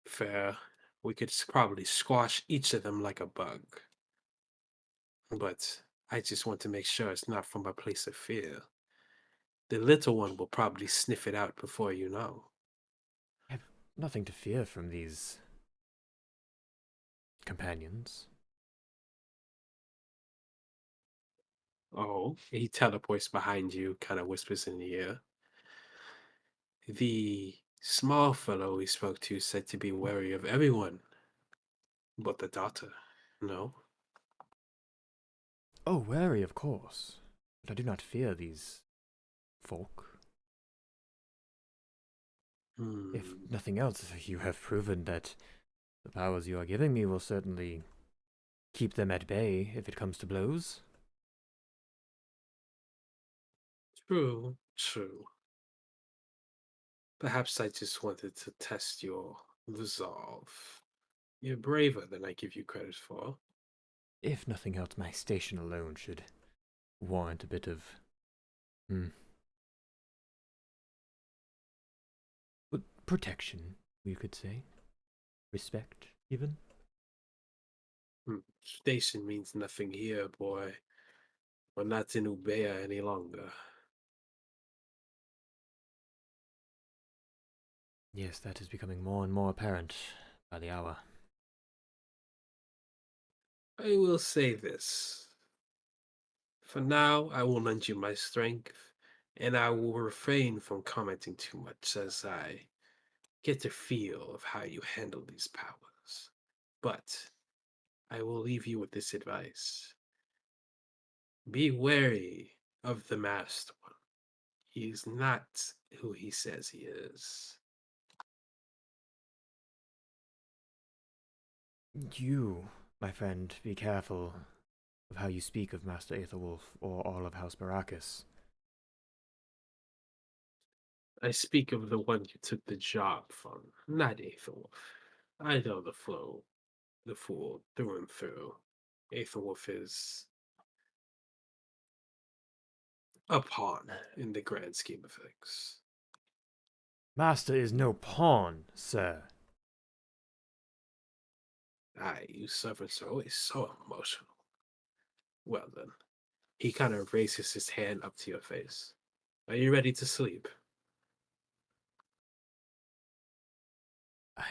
fair. We could probably squash each of them like a bug. But I just want to make sure it's not from a place of fear. the little one will probably sniff it out before you know. I have nothing to fear from these companions. Oh, he teleports behind you, kind of whispers in the ear. The small fellow we spoke to said to be wary of everyone but the daughter. No? Oh, wary, of course. But I do not fear these folk. If Hmm. nothing else, you have proven that the powers you are giving me will certainly keep them at bay if it comes to blows. True, true. Perhaps I just wanted to test your resolve. You're braver than I give you credit for. If nothing else, my station alone should warrant a bit of protection, you could say. Respect, even. Station means nothing here, boy. We're not in Ubea any longer. Yes, that is becoming more and more apparent by the hour. I will say this. For now, I will lend you my strength, and I will refrain from commenting too much as I get a feel of how you handle these powers. But I will leave you with this advice. Be wary of the masked one. He's not who he says he is. You, my friend, be careful of how you speak of Master Aethelwolf or all of House Baracus. I speak of the one you took the job from, not Aethelwolf. I know the fool through and through. Aethelwolf is a pawn in the grand scheme of things. Master is no pawn, sir. Aye, you servants are always so emotional. Well then, he kind of raises his hand up to your face. Are you ready to sleep?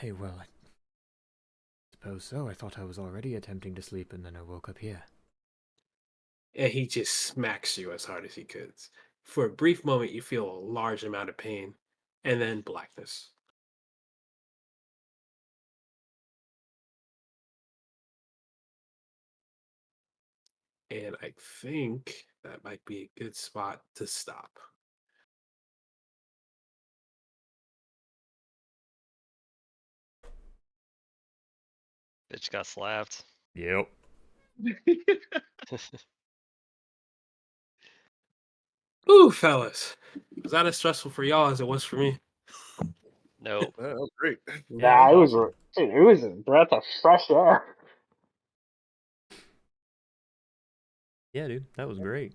Well, I suppose so. I thought I was already attempting to sleep and then I woke up here. And he just smacks you as hard as he could. For a brief moment, you feel a large amount of pain, and then blackness. And I think that might be a good spot to stop. Bitch got slapped. Yep. Ooh, fellas. Was that as stressful for y'all as it was for me? Nope. That was great. Nah, it it was was awesome. dude, it was a breath of fresh air. Yeah, dude, that was great.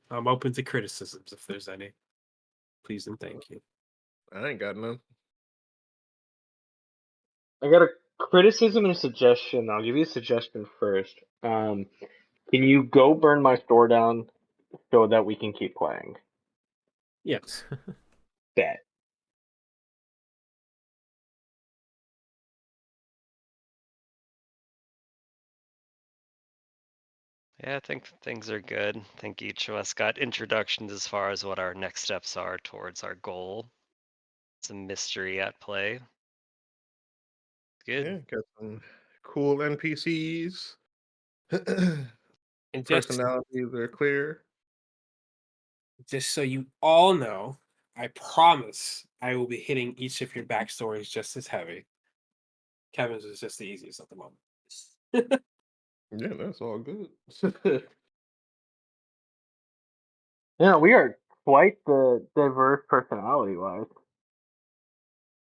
I'm open to criticisms if there's any. Please and thank you. I ain't got none. I got a criticism and a suggestion. I'll give you a suggestion first. Can you go burn my store down so that we can keep playing? Yes. Bet. Yeah, I think things are good. I think each of us got introductions as far as what our next steps are towards our goal. Some mystery at play. Good. Yeah, got some cool NPCs. And Personalities are clear. just so you all know, I promise I will be hitting each of your backstories just as heavy. Kevin's is just the easiest at the moment. Yeah, that's all good. Yeah, we are quite the diverse personality wise.